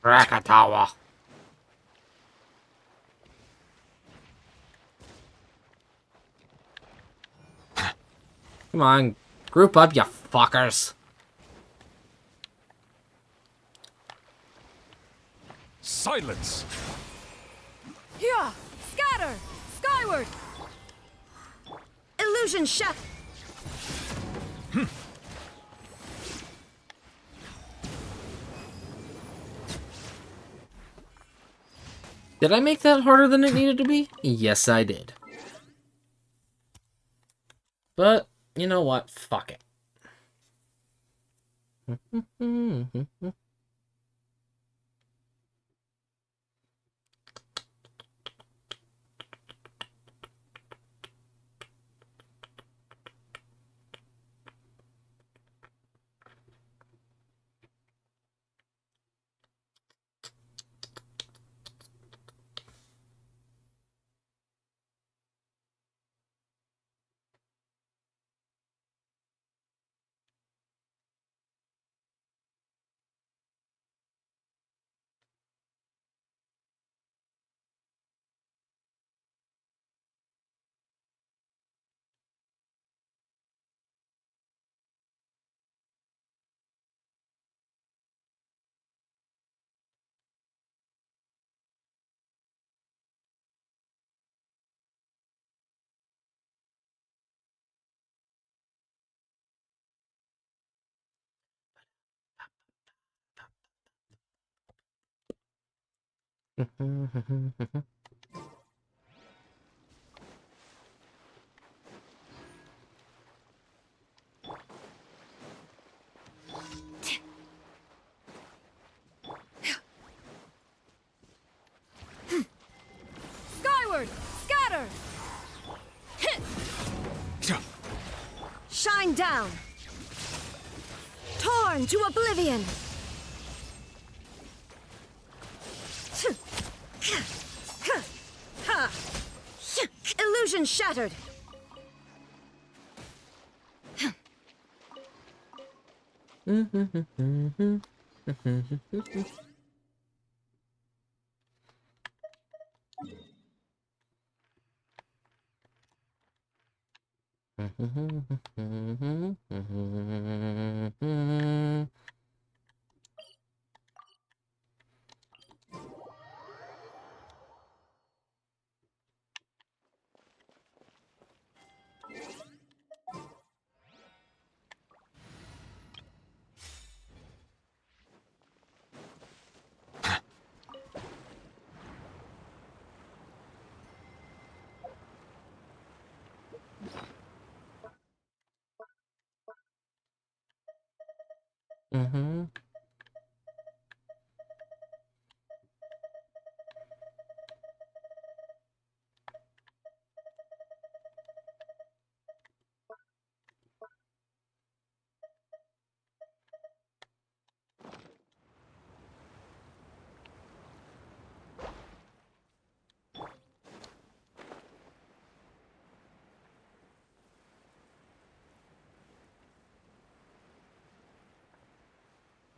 G: Krakatawa. Come on, group up, you fuckers.
C: Silence!
D: Yeah! Scatter! Skyward!
B: Illusion shut.
G: Did I make that harder than it needed to be? Yes, I did. But, you know what? Fuck it.
D: Skyward! Scatter!
B: Shine down. Torn to oblivion. Illusion shattered.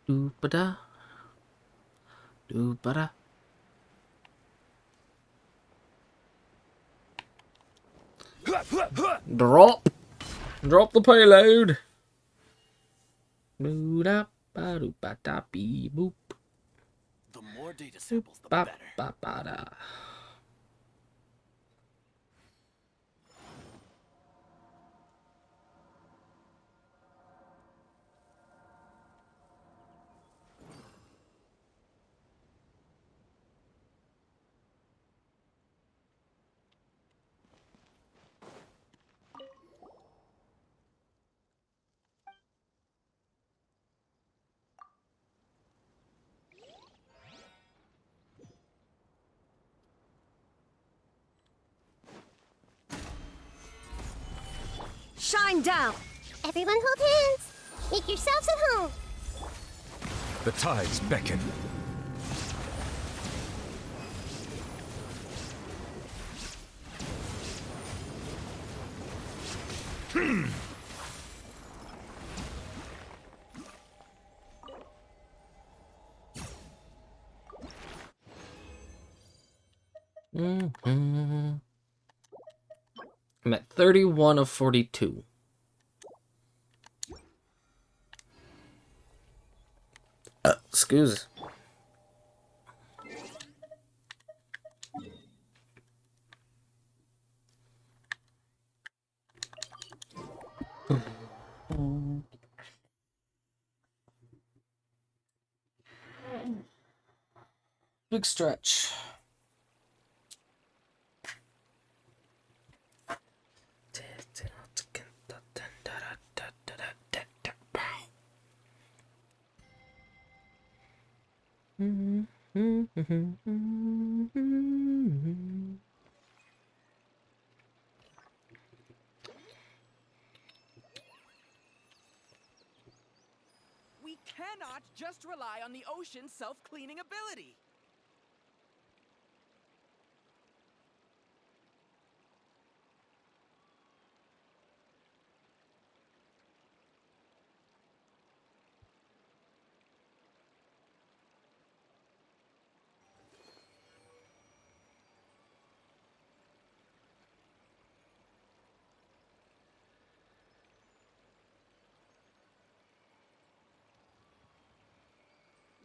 G: Doo-ba-da. Doo-ba-da. Drop. Drop the payload. Doo-da-ba-doo-ba-da-bee-boop.
F: The more data samples, the better.
G: Ba-ba-ba-da.
B: Shine down. Everyone hold hands. Make yourselves at home.
C: The tides beckon.
G: I'm at 31 of 42. Excuse.
A: Big stretch.
H: We cannot just rely on the ocean's self-cleaning ability.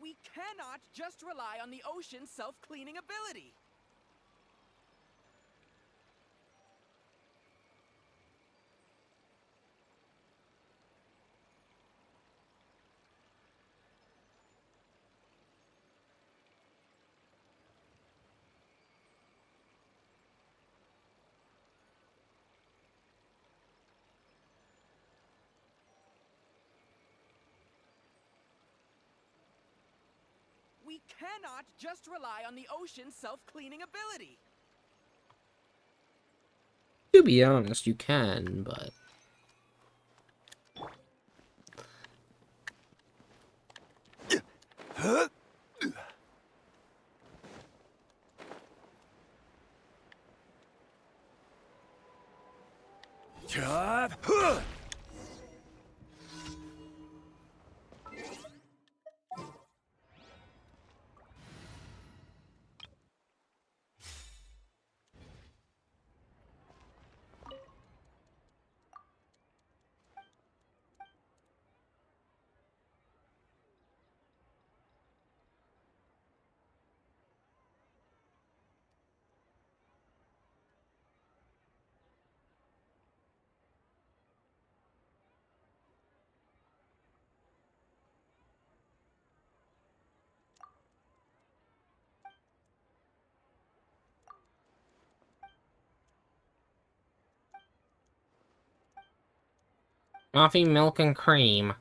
H: We cannot just rely on the ocean's self-cleaning ability. We cannot just rely on the ocean's self-cleaning ability.
G: To be honest, you can, but... Coffee, milk, and cream.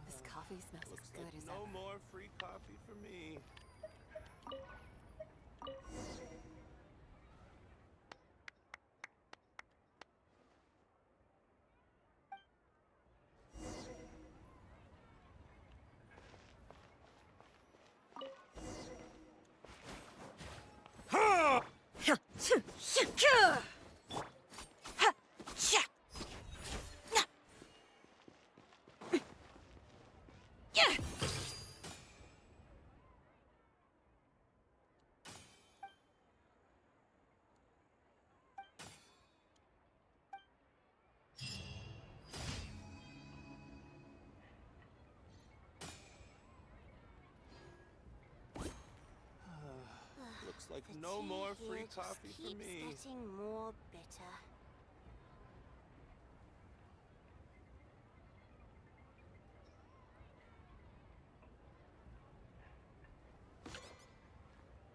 D: This coffee smells as good as
C: No
D: ever.
C: more free coffee for me. Looks like
B: The
C: no
B: tea
C: more
B: here
C: free
B: just
C: coffee for
B: keeps
C: me.
B: getting more bitter.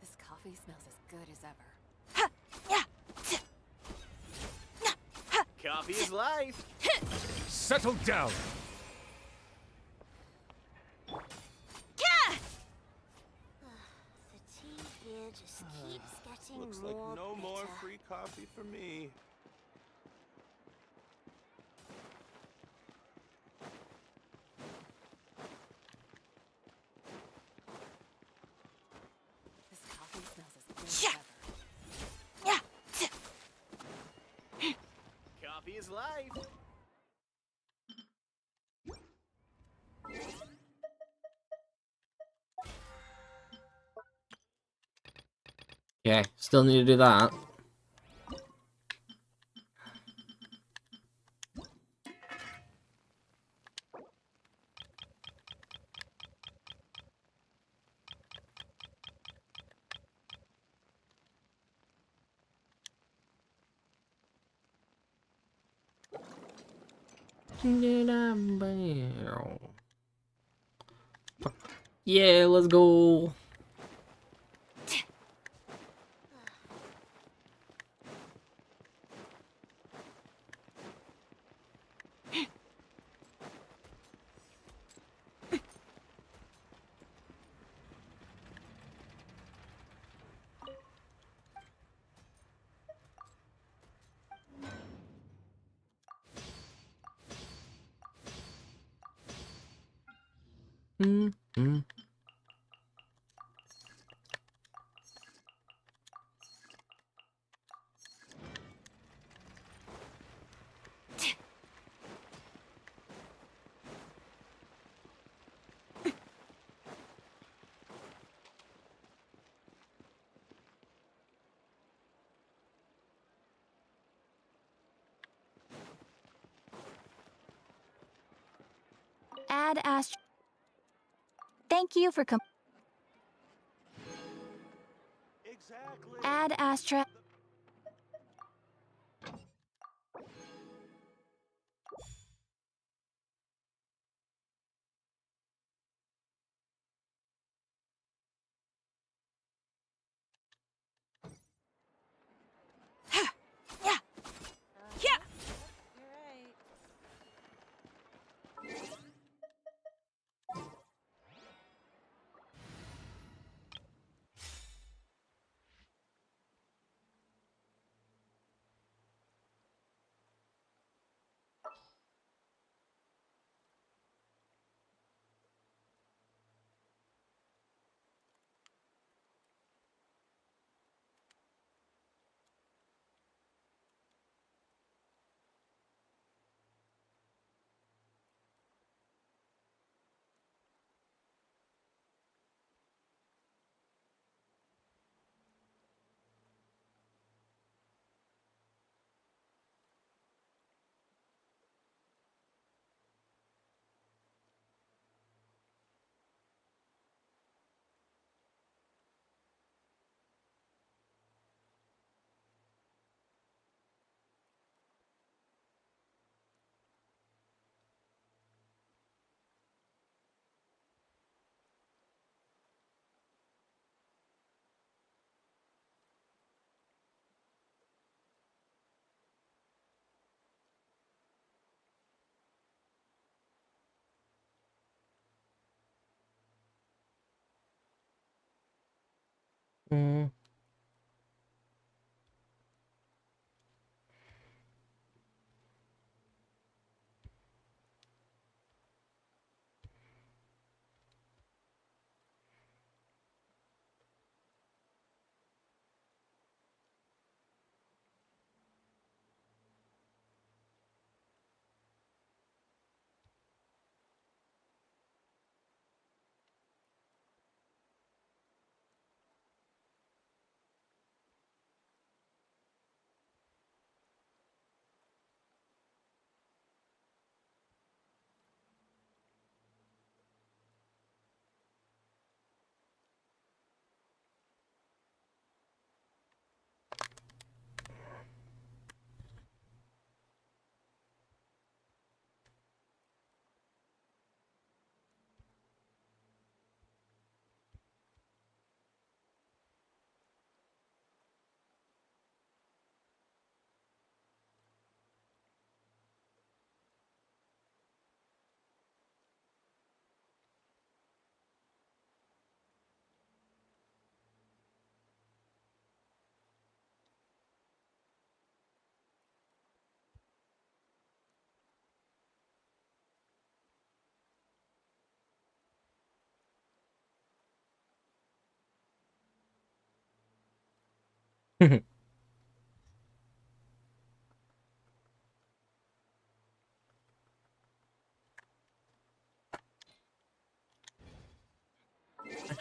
D: This coffee smells as good as ever.
H: Coffee is life.
C: Settle down.
B: The tea here just keeps getting
C: Looks like
B: more
C: no
B: bitter.
C: more free coffee for me.
D: This coffee smells as good as ever.
H: Coffee is life.
G: Okay, still need to do that. Yeah, let's go. Mm-hmm.
B: Add Astra. Thank you for Add Astra.
D: Yeah. Yeah.
G: Mm.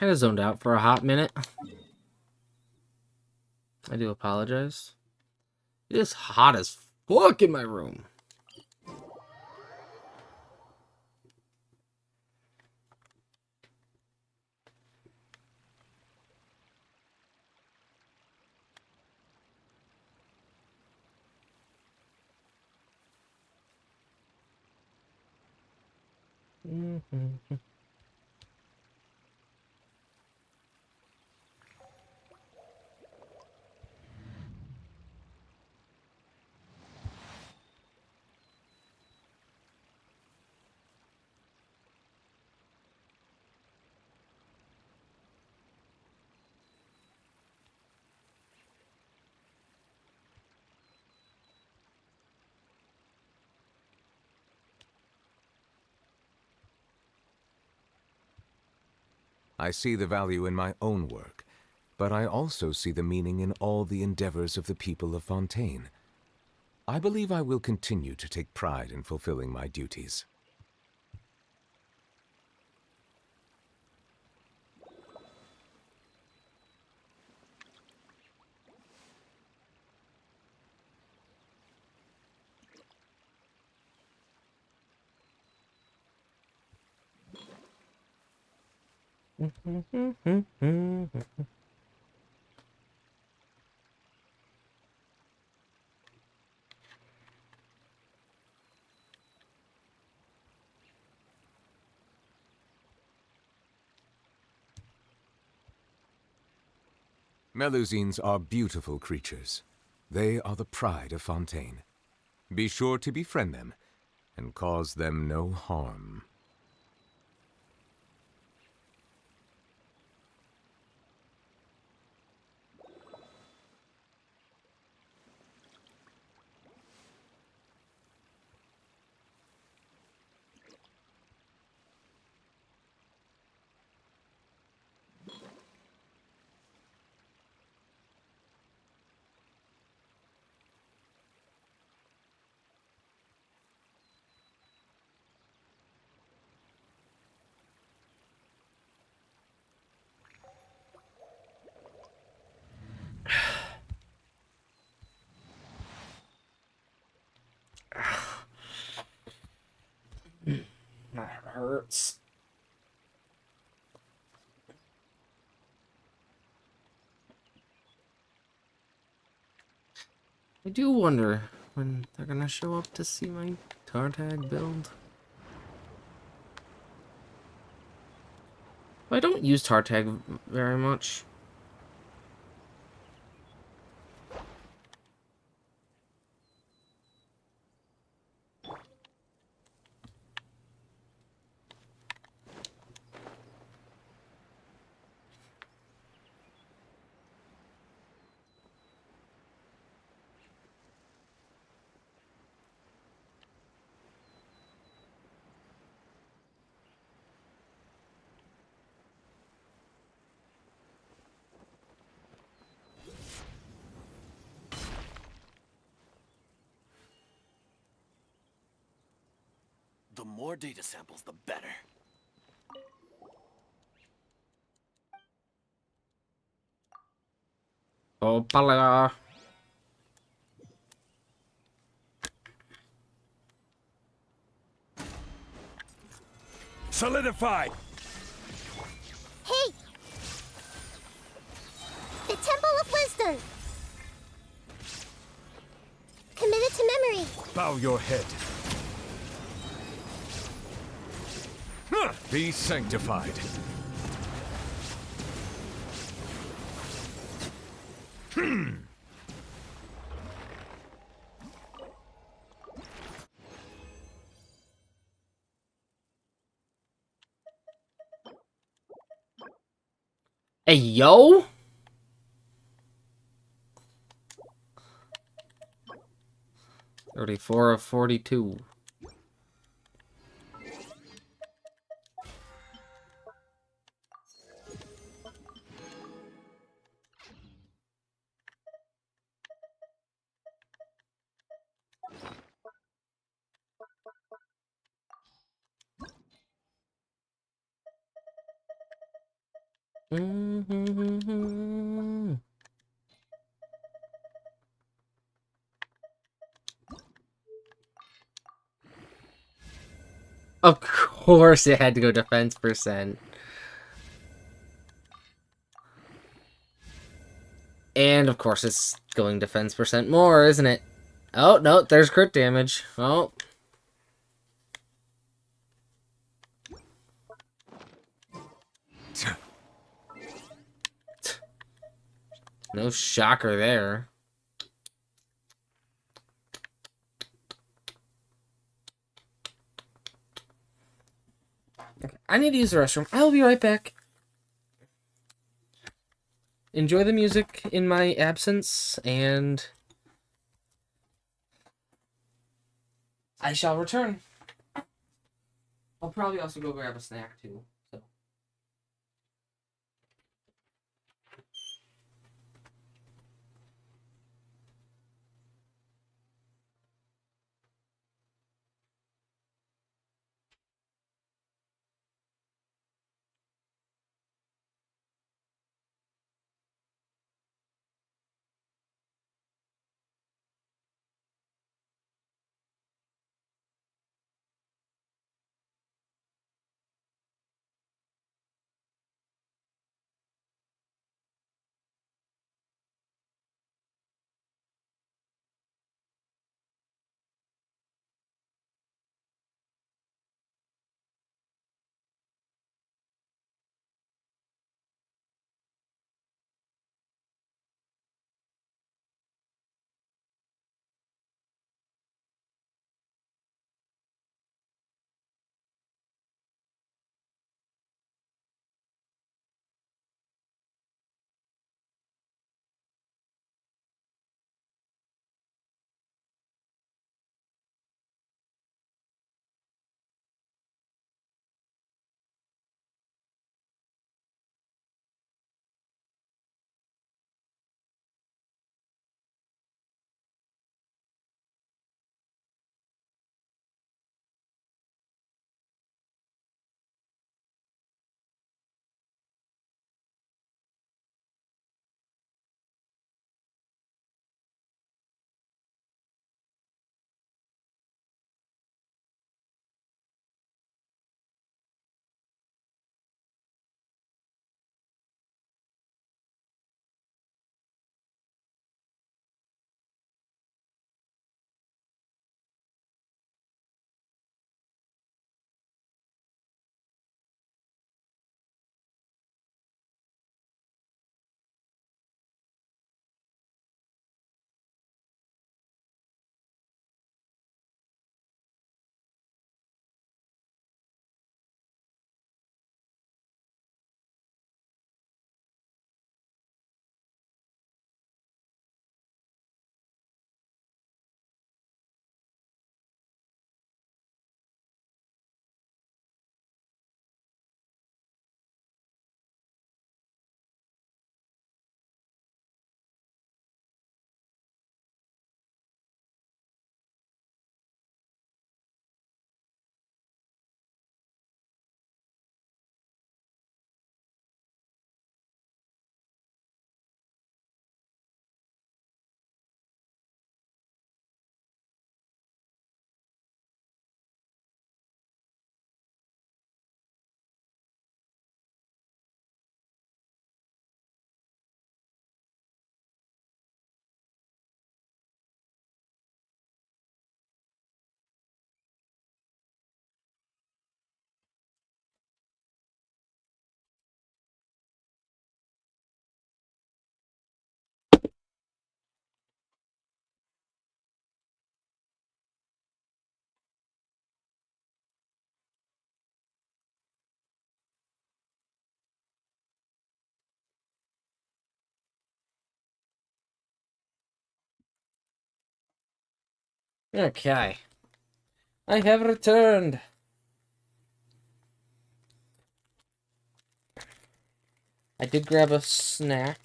G: Kind of zoned out for a hot minute. I do apologize. It is hot as fuck in my room.
E: I see the value in my own work, but I also see the meaning in all the endeavors of the people of Fontaine. I believe I will continue to take pride in fulfilling my duties. Melusines are beautiful creatures. They are the pride of Fontaine. Be sure to befriend them and cause them no harm.
G: That hurts. I do wonder when they're gonna show up to see my Tartag build. I don't use Tartag very much.
F: The more data samples, the better.
G: Opala.
C: Solidify!
B: Hey! The Temple of Wisdom! Committed to memory.
C: Bow your head. Be sanctified.
G: Hey, yo! $34 of 42. Mm-hmm. Of course it had to go defense percent. And of course it's going defense percent more, isn't it? Oh, no, there's crit damage. Oh. No shocker there. I need to use the restroom. I'll be right back. Enjoy the music in my absence, and I shall return. I'll probably also go grab a snack, too. So. Okay. I have returned. I did grab a snack.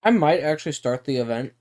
A: I might actually start the event.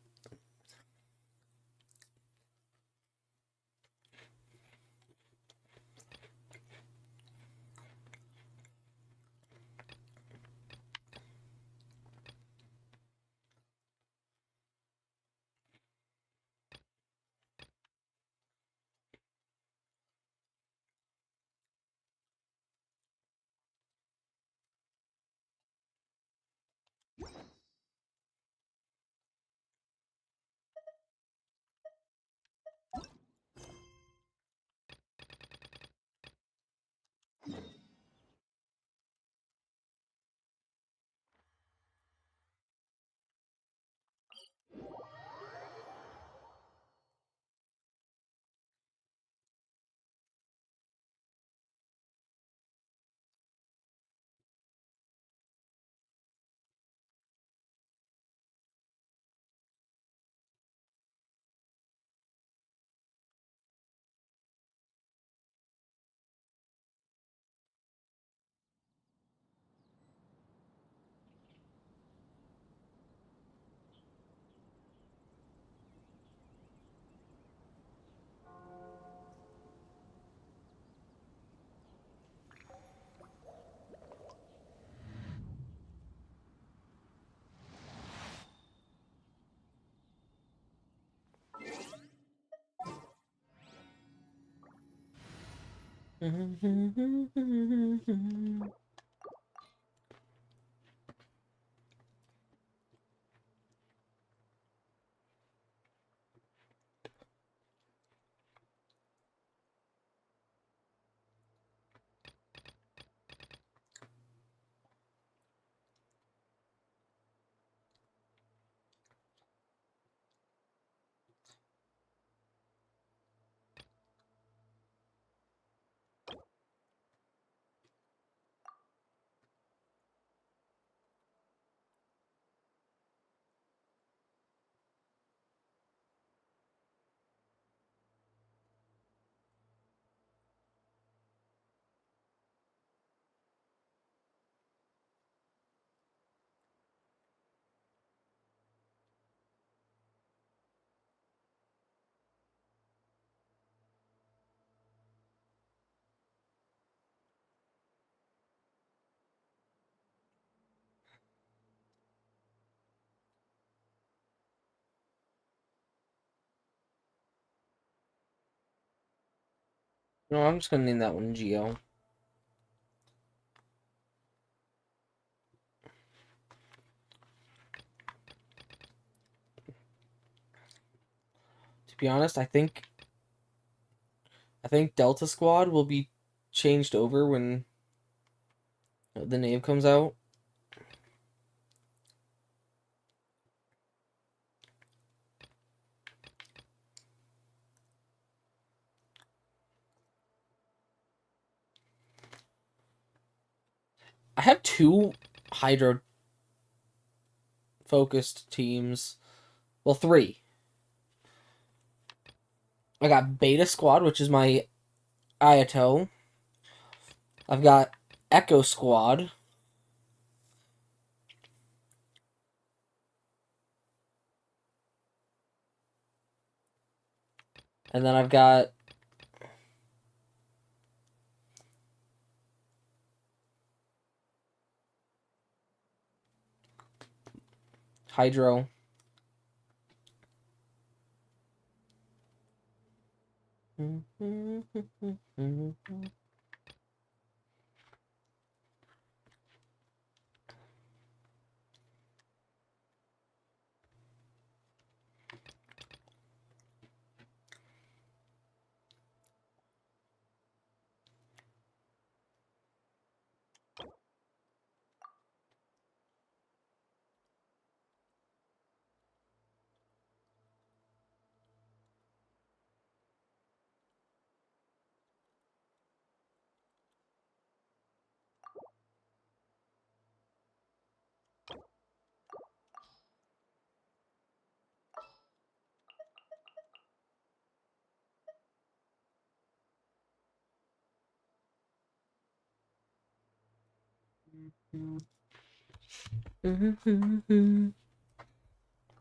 A: No, I'm just gonna name that one Geo. To be honest, I think Delta Squad will be changed over when the name comes out. I have two Hydro focused teams. Well, three. I got Beta Squad, which is my Ayato. I've got Echo Squad. And then I've got Hydro.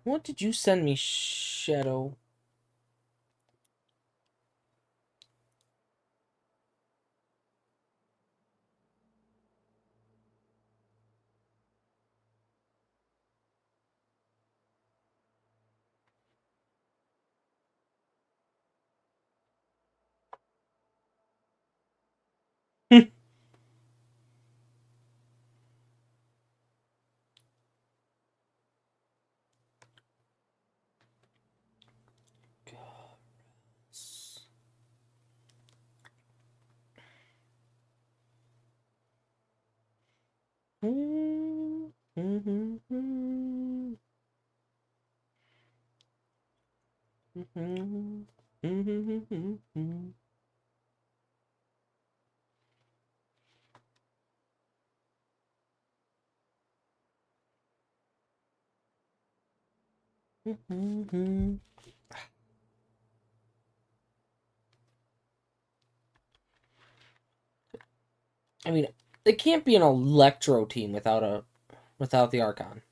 A: What did you send me, Shadow? I mean, it can't be an Electro team without the Archon.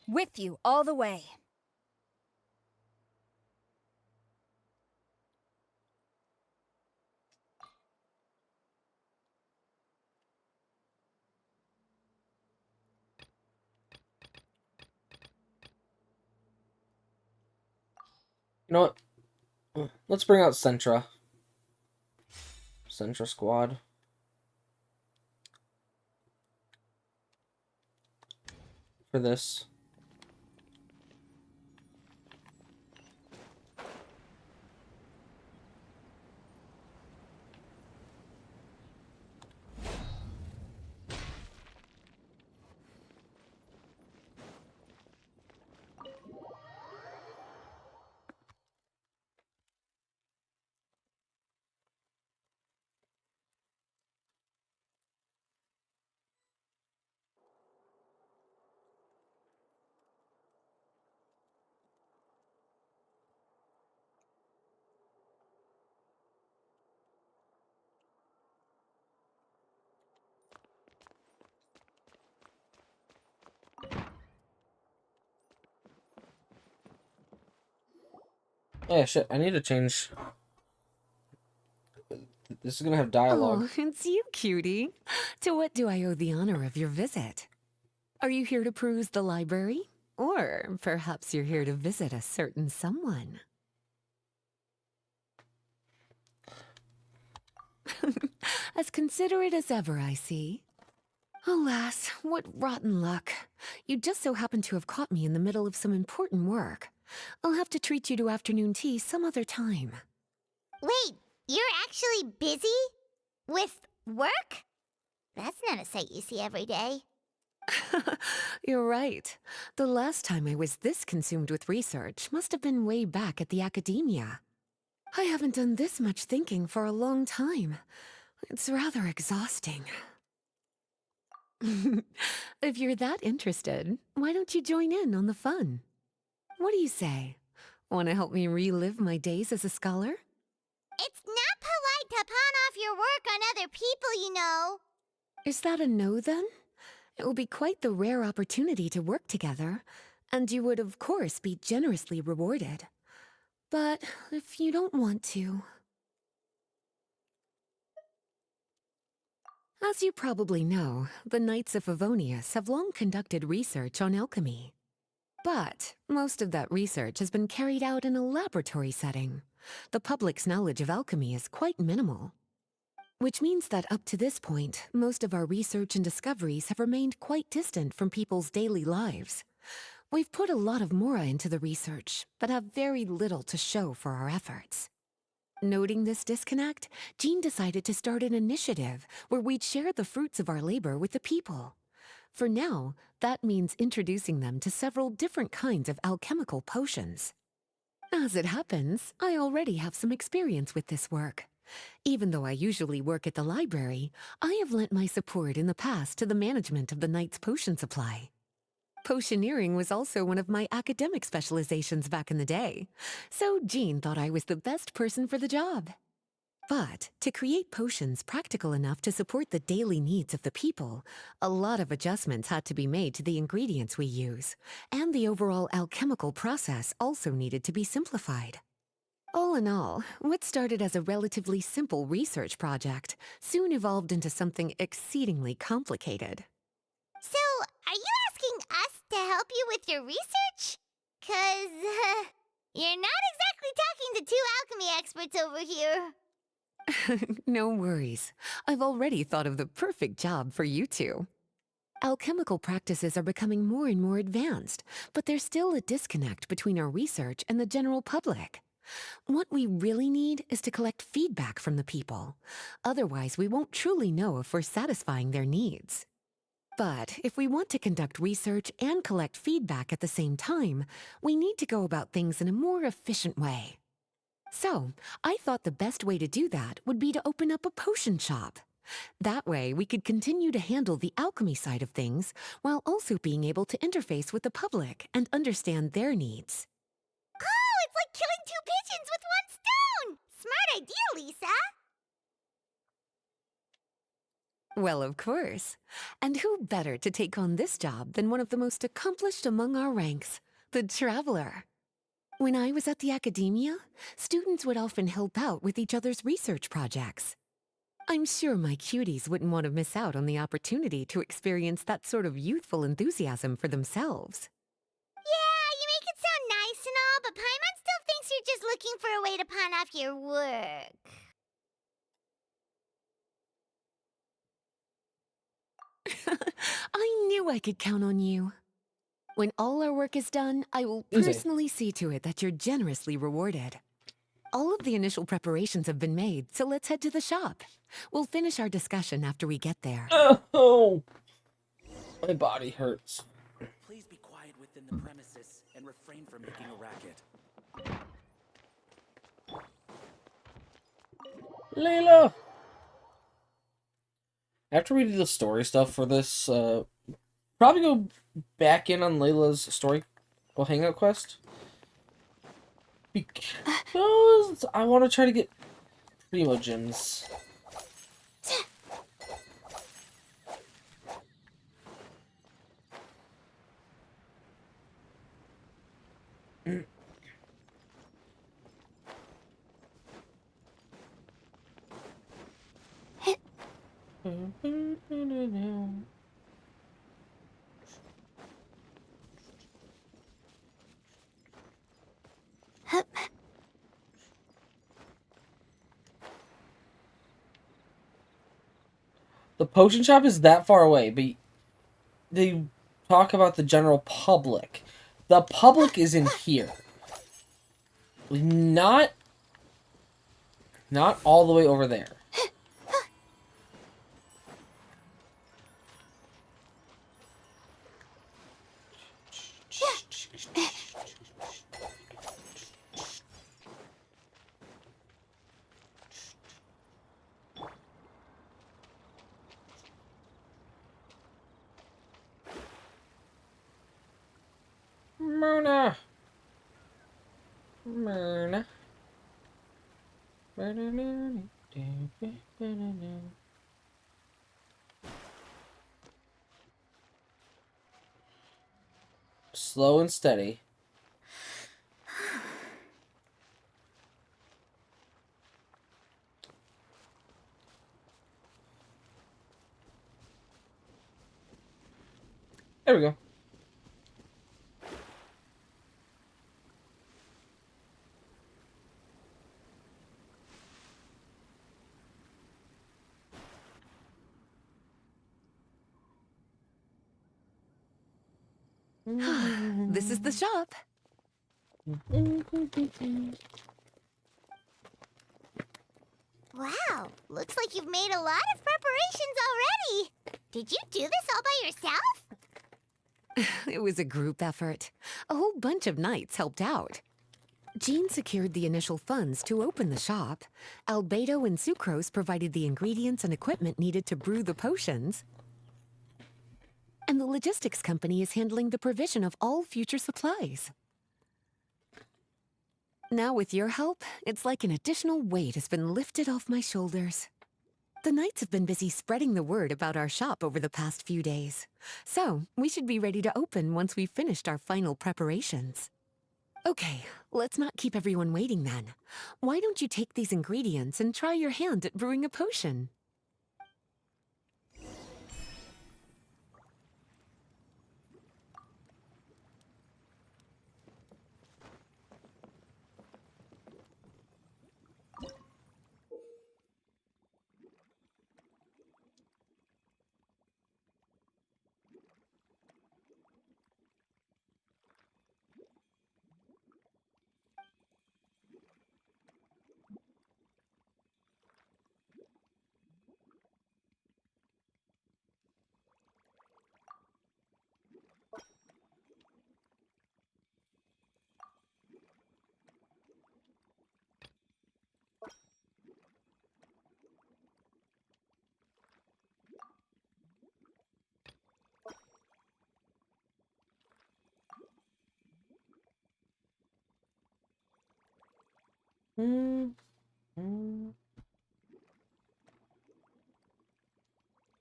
B: With you all the way.
A: You know what? Let's bring out Sentra. Sentra Squad. For this. Oh, yeah, shit. I need to change. This is gonna have dialogue.
D: Oh, it's you, cutie. To what do I owe the honor of your visit? Are you here to peruse the library? Or perhaps you're here to visit a certain someone? As considerate as ever, I see. Alas, what rotten luck. You just so happen to have caught me in the middle of some important work. I'll have to treat you to afternoon tea some other time.
B: Wait, you're actually busy? With work? That's not a sight you see every day.
D: You're right. The last time I was this consumed with research must have been way back at the academia. I haven't done this much thinking for a long time. It's rather exhausting. If you're that interested, why don't you join in on the fun? What do you say? Want to help me relive my days as a scholar?
B: It's not polite to pawn off your work on other people, you know.
D: Is that a no, then? It will be quite the rare opportunity to work together, and you would, of course, be generously rewarded. But if you don't want to... As you probably know, the Knights of Favonius have long conducted research on alchemy. But most of that research has been carried out in a laboratory setting. The public's knowledge of alchemy is quite minimal. Which means that up to this point, most of our research and discoveries have remained quite distant from people's daily lives. We've put a lot of Mora into the research, but have very little to show for our efforts. Noting this disconnect, Jean decided to start an initiative where we'd share the fruits of our labor with the people. For now, that means introducing them to several different kinds of alchemical potions. As it happens, I already have some experience with this work. Even though I usually work at the library, I have lent my support in the past to the management of the Knight's potion supply. Potioneering was also one of my academic specializations back in the day, so Jean thought I was the best person for the job. But to create potions practical enough to support the daily needs of the people, a lot of adjustments had to be made to the ingredients we use, and the overall alchemical process also needed to be simplified. All in all, what started as a relatively simple research project soon evolved into something exceedingly complicated.
B: So, are you asking us to help you with your research? 'Cause, you're not exactly talking to two alchemy experts over here.
D: No worries. I've already thought of the perfect job for you two. Alchemical practices are becoming more and more advanced, but there's still a disconnect between our research and the general public. What we really need is to collect feedback from the people. Otherwise, we won't truly know if we're satisfying their needs. But if we want to conduct research and collect feedback at the same time, we need to go about things in a more efficient way. So, I thought the best way to do that would be to open up a potion shop. That way, we could continue to handle the alchemy side of things while also being able to interface with the public and understand their needs.
B: Oh, it's like killing two pigeons with one stone! Smart idea, Lisa!
D: Well, of course. And who better to take on this job than one of the most accomplished among our ranks, the Traveler? When I was at the academia, students would often help out with each other's research projects. I'm sure my cuties wouldn't want to miss out on the opportunity to experience that sort of youthful enthusiasm for themselves.
B: Yeah, you make it sound nice and all, but Paimon still thinks you're just looking for a way to pawn off your work.
D: I knew I could count on you. When all our work is done, I will
A: Easy.
D: personally see to it that you're generously rewarded. All of the initial preparations have been made, so let's head to the shop. We'll finish our discussion after we get there.
A: Oh, my body hurts.
H: Please be quiet within the premises and refrain from making a racket.
A: Layla! After we do the story stuff for this, probably go back in on Layla's story hangout quest. Because I want to try to get Primo Gems. The potion shop is that far away, but they talk about the general public. The public is in here. Not all the way over there. Myrna. Myrna. Slow and steady. There we go.
D: This is the shop.
B: Wow, looks like you've made a lot of preparations already. Did you do this all by yourself?
D: It was a group effort. A whole bunch of knights helped out. Jean secured the initial funds to open the shop. Albedo and Sucrose provided the ingredients and equipment needed to brew the potions. And the logistics company is handling the provision of all future supplies. Now with your help, it's like an additional weight has been lifted off my shoulders. The knights have been busy spreading the word about our shop over the past few days. So, we should be ready to open once we've finished our final preparations. Okay, let's not keep everyone waiting then. Why don't you take these ingredients and try your hand at brewing a potion?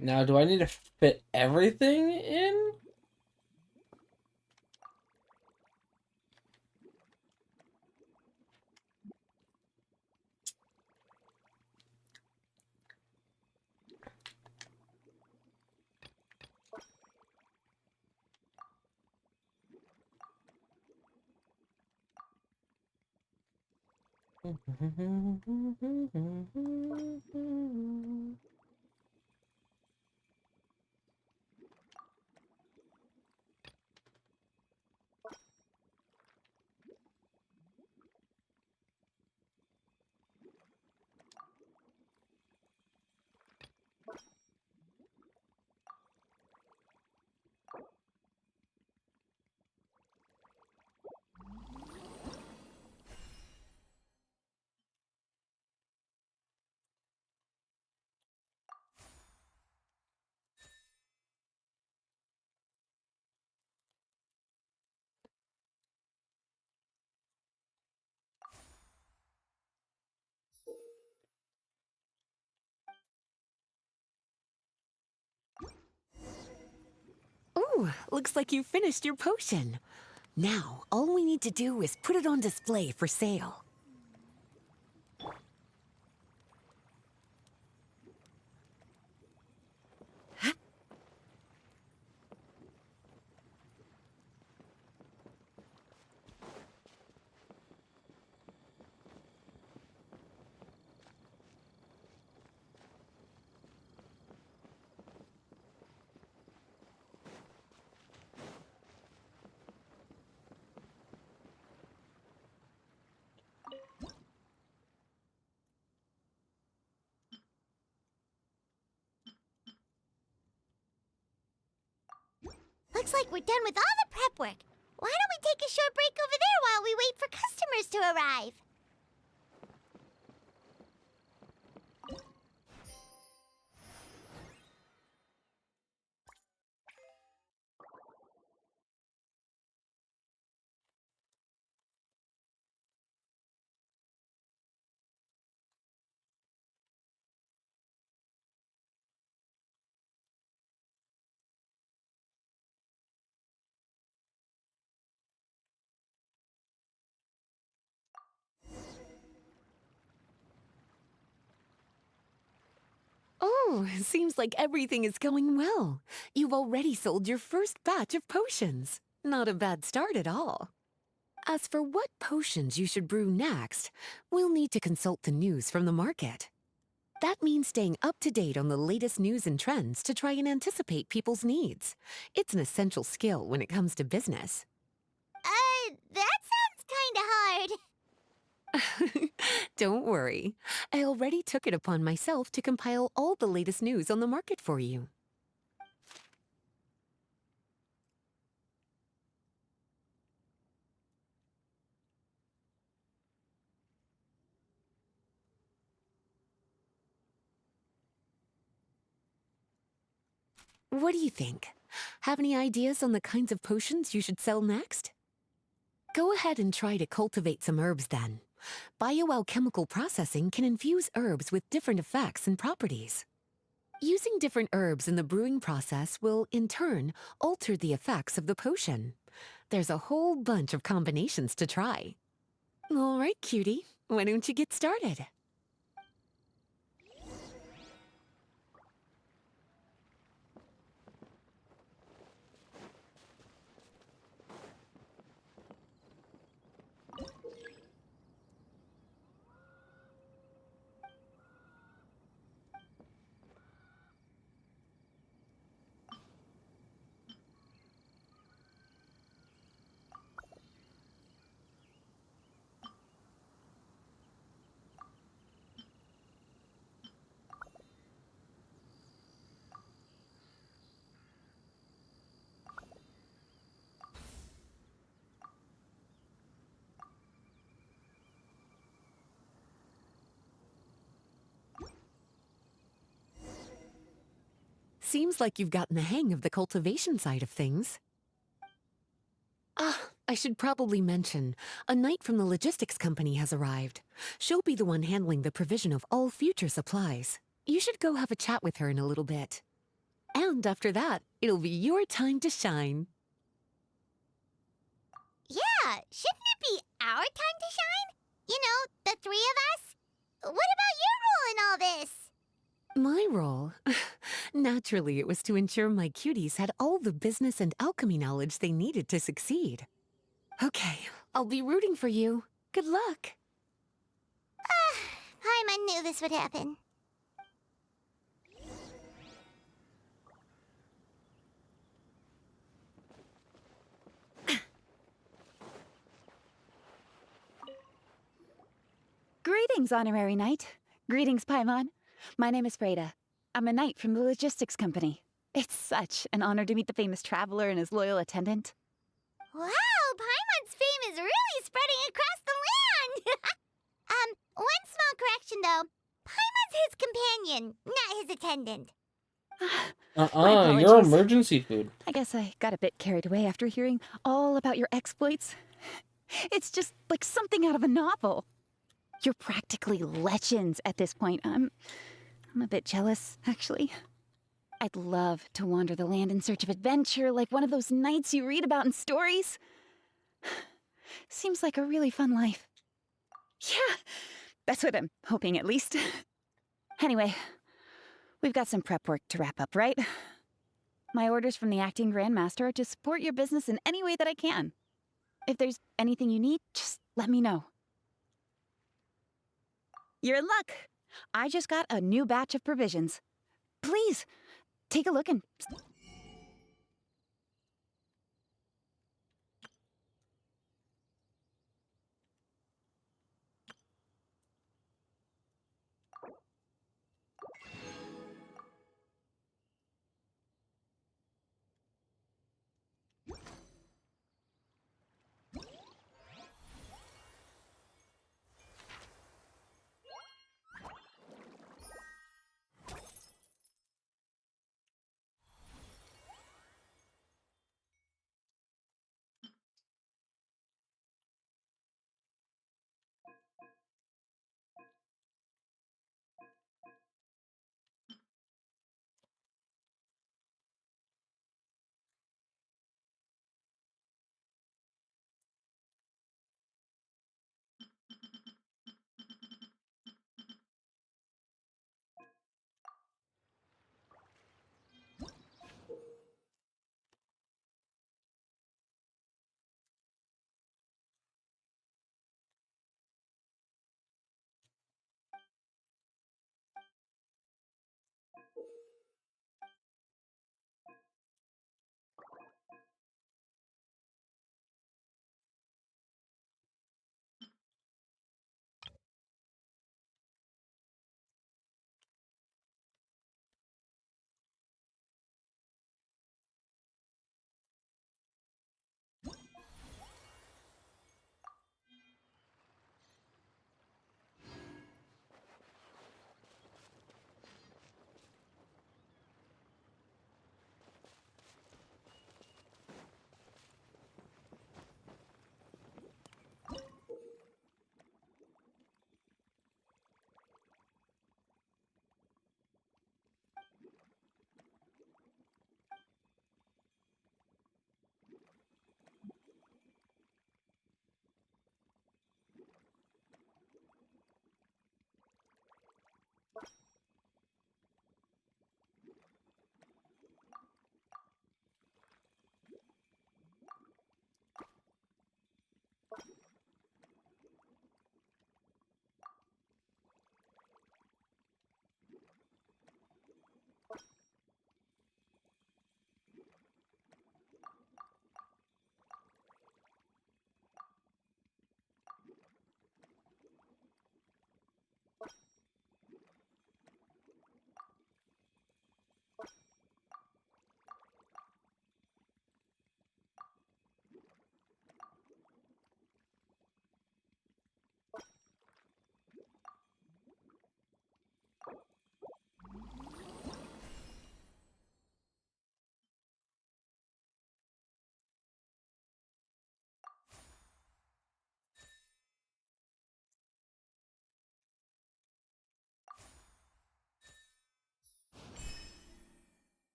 A: Now, do I need to fit everything in?
D: Ooh, looks like you finished your potion. Now, all we need to do is put it on display for sale.
B: Looks like we're done with all the prep work. Why don't we take a short break over there while we wait for customers to arrive?
D: Oh, seems like everything is going well. You've already sold your first batch of potions. Not a bad start at all. As for what potions you should brew next, we'll need to consult the news from the market. That means staying up to date on the latest news and trends to try and anticipate people's needs. It's an essential skill when it comes to business.
B: That sounds kinda hard.
D: Don't worry. I already took it upon myself to compile all the latest news on the market for you. What do you think? Have any ideas on the kinds of potions you should sell next? Go ahead and try to cultivate some herbs then. Bioalchemical processing can infuse herbs with different effects and properties. Using different herbs in the brewing process will, in turn, alter the effects of the potion. There's a whole bunch of combinations to try. All right, cutie, why don't you get started? Seems like you've gotten the hang of the cultivation side of things. Ah, I should probably mention, a knight from the logistics company has arrived. She'll be the one handling the provision of all future supplies. You should go have a chat with her in a little bit. And after that, it'll be your time to shine.
B: Yeah, shouldn't it be our time to shine? You know, the three of us? What about your role in all this?
D: My role? Naturally, it was to ensure my cuties had all the business and alchemy knowledge they needed to succeed. Okay, I'll be rooting for you. Good luck.
B: Paimon knew this would happen.
I: Greetings, Honorary Knight. Greetings, Paimon. My name is Freda. I'm a knight from the logistics company. It's such an honor to meet the famous traveler and his loyal attendant.
B: Wow, Paimon's fame is really spreading across the land! One small correction though. Paimon's his companion, not his attendant.
I: My
A: Your
I: apologies.
A: emergency food.
I: I guess I got a bit carried away after hearing all about your exploits. It's just like something out of a novel. You're practically legends at this point. I'm a bit jealous, actually. I'd love to wander the land in search of adventure like one of those knights you read about in stories. Seems like a really fun life. Yeah, that's what I'm hoping at least. Anyway, we've got some prep work to wrap up, right? My orders from the acting grandmaster are to support your business in any way that I can. If there's anything you need, just let me know. You're in luck. I just got a new batch of provisions. Please, take a look and...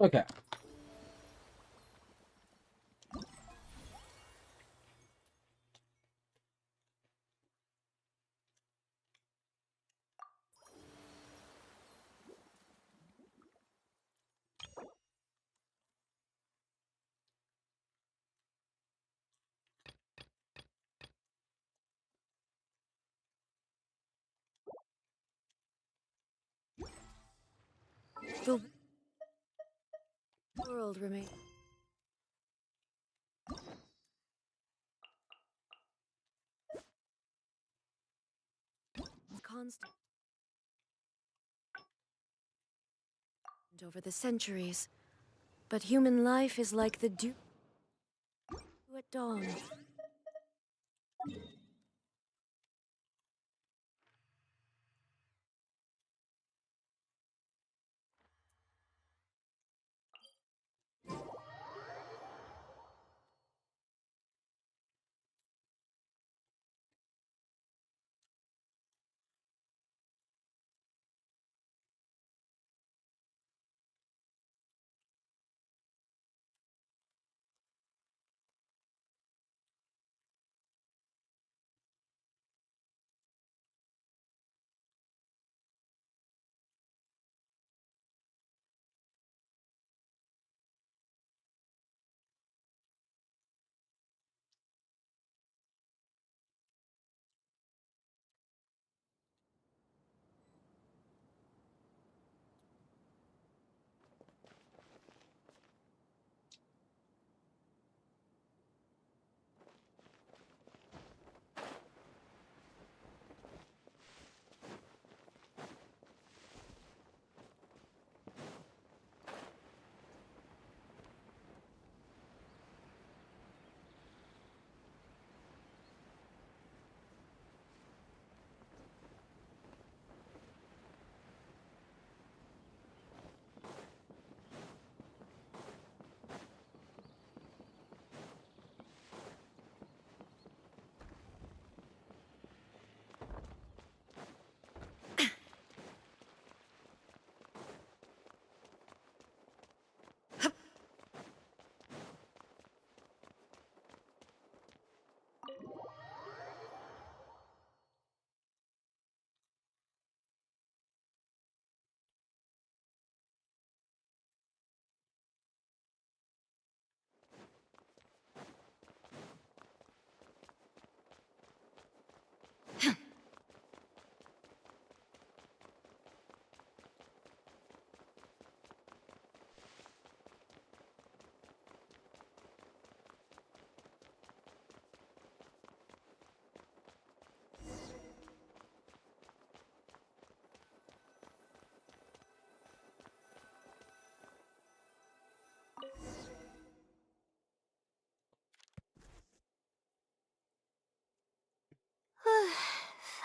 A: Okay.
J: The world remains constant over the centuries, but human life is like the dew at dawn.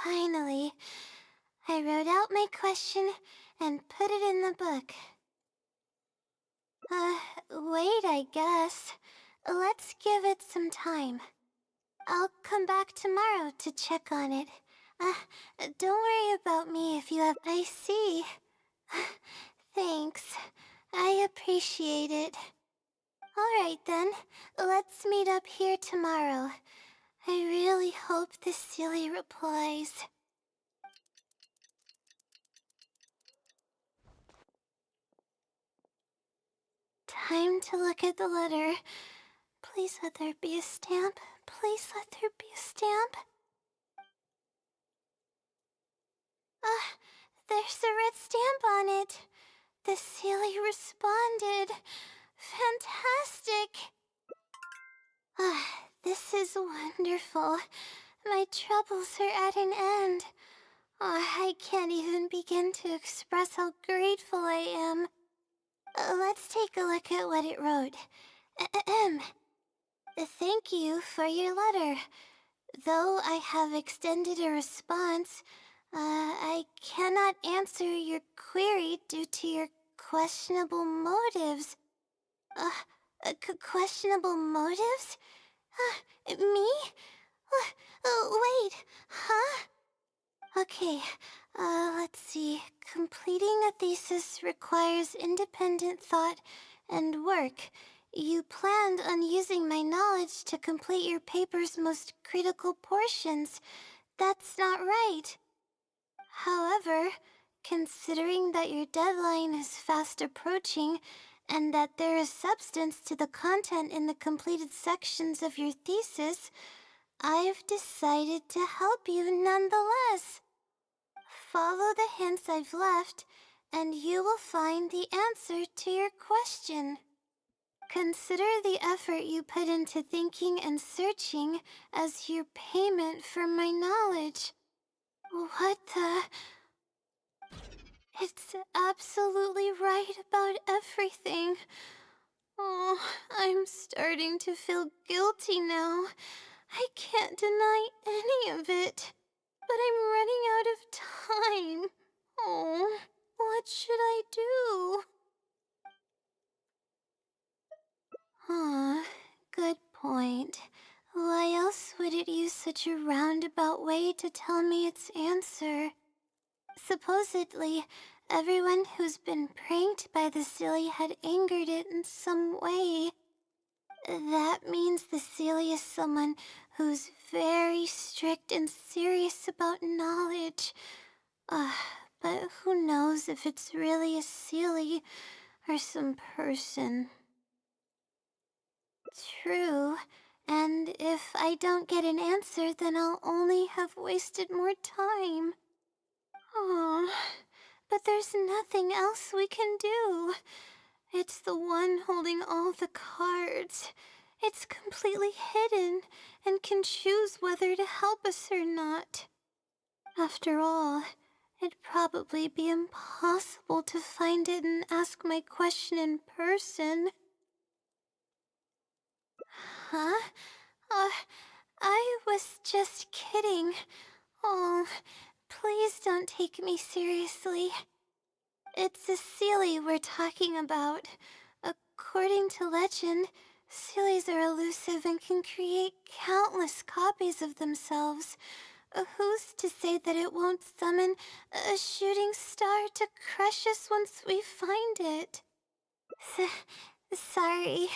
B: Finally, I wrote out my question and put it in the book. Wait, I guess. Let's give it some time. I'll come back tomorrow to check on it. Don't worry about me if you have... I see. Thanks. I appreciate it. Alright then, let's meet up here tomorrow. I really hope the silly replies. Time to look at the letter. Please let there be a stamp. Please let there be a stamp. There's a red stamp on it. The silly responded. Fantastic. This is wonderful. My troubles are at an end. I can't even begin to express how grateful I am. Let's take a look at what it wrote. Ahem. Thank you for your letter. Though I have extended a response, I cannot answer your query due to your questionable motives. Questionable motives? Me? Wait, huh? Okay, let's see. Completing a thesis requires independent thought and work. You planned on using my knowledge to complete your paper's most critical portions. That's not right. However, considering that your deadline is fast approaching, and that there is substance to the content in the completed sections of your thesis, I've decided to help you nonetheless. Follow the hints I've left, and you will find the answer to your question. Consider the effort you put into thinking and searching as your payment for my knowledge. What the... It's absolutely right about everything. Oh, I'm starting to feel guilty now. I can't deny any of it. But I'm running out of time. Oh, what should I do? Huh, good point. Why else would it use such a roundabout way to tell me its answer? Supposedly, everyone who's been pranked by the silly had angered it in some way. That means the silly is someone who's very strict and serious about knowledge. But who knows if it's really a silly or some person. True, and if I don't get an answer, then I'll only have wasted more time. Oh, but there's nothing else we can do. It's the one holding all the cards. It's completely hidden and can choose whether to help us or not. After all, it'd probably be impossible to find it and ask my question in person. Huh? I was just kidding. Oh, please don't take me seriously. It's a Seelie we're talking about. According to legend, Seelies are elusive and can create countless copies of themselves. Who's to say that it won't summon a shooting star to crush us once we find it? Sorry,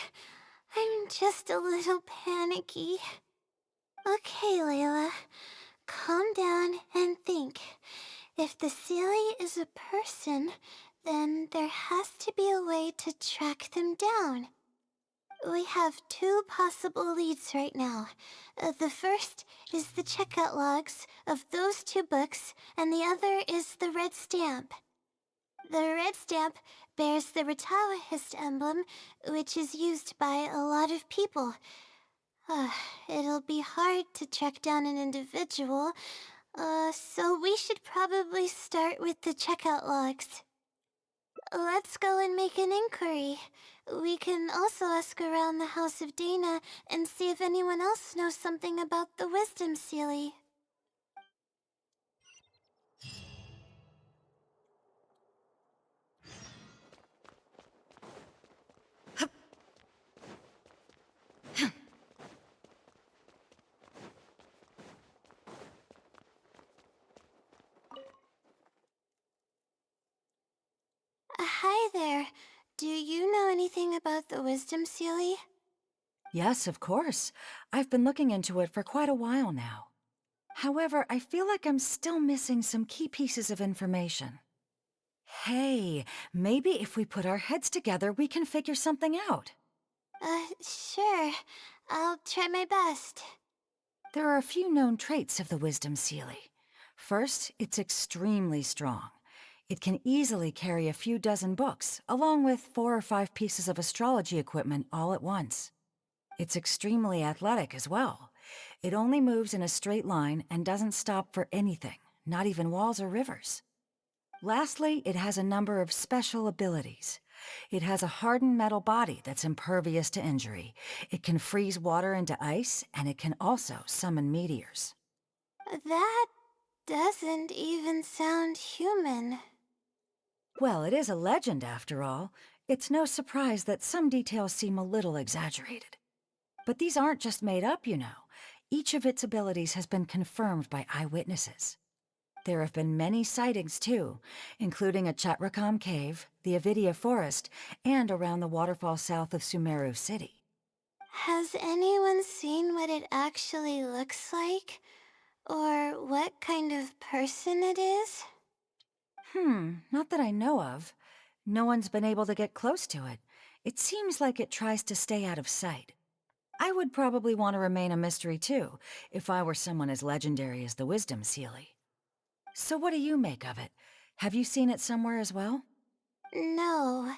B: I'm just a little panicky. Okay, Layla, calm down and think. If the Seelie is a person, then there has to be a way to track them down. We have two possible leads right now. The first is the checkout logs of those two books, and the other is the red stamp. The red stamp bears the Retawahist emblem, which is used by a lot of people. It'll be hard to track down an individual, so we should probably start with the checkout logs. Let's go and make an inquiry. We can also ask around the House of Dana and see if anyone else knows something about the Wisdom Seelie. Hi there. Do you know anything about the Wisdom Seelie?
K: Yes, of course. I've been looking into it for quite a while now. However, I feel like I'm still missing some key pieces of information. Hey, maybe if we put our heads together, we can figure something out.
B: Sure. I'll try my best.
K: There are a few known traits of the Wisdom Seelie. First, it's extremely strong. It can easily carry a few dozen books, along with 4 or 5 pieces of astrology equipment all at once. It's extremely athletic as well. It only moves in a straight line and doesn't stop for anything, not even walls or rivers. Lastly, it has a number of special abilities. It has a hardened metal body that's impervious to injury. It can freeze water into ice, and it can also summon meteors.
B: That doesn't even sound human.
K: Well, it is a legend after all. It's no surprise that some details seem a little exaggerated. But these aren't just made up, you know. Each of its abilities has been confirmed by eyewitnesses. There have been many sightings, too, including at Chatrakam Cave, the Avidia Forest, and around the waterfall south of Sumeru City.
B: Has anyone seen what it actually looks like? Or what kind of person it is?
K: Not that I know of. No one's been able to get close to it. It seems like it tries to stay out of sight. I would probably want to remain a mystery, too, if I were someone as legendary as the Wisdom Sealy. So what do you make of it? Have you seen it somewhere as well?
B: No.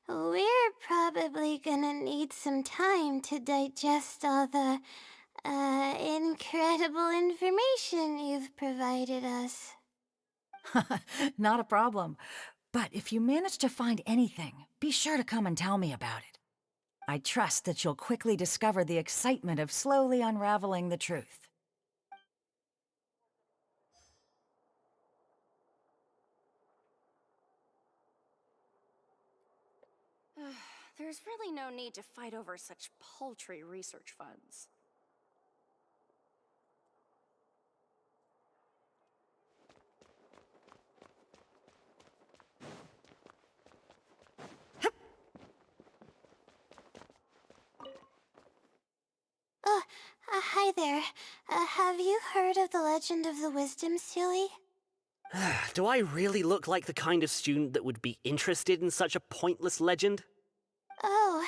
B: We're probably gonna need some time to digest all the, incredible information you've provided us.
K: Not a problem. But if you manage to find anything, be sure to come and tell me about it. I trust that you'll quickly discover the excitement of slowly unraveling the truth.
J: There's really no need to fight over such paltry research funds.
B: Hi there. Have you heard of the legend of the Wisdom Sealy?
L: Do I really look like the kind of student that would be interested in such a pointless legend?
B: Oh,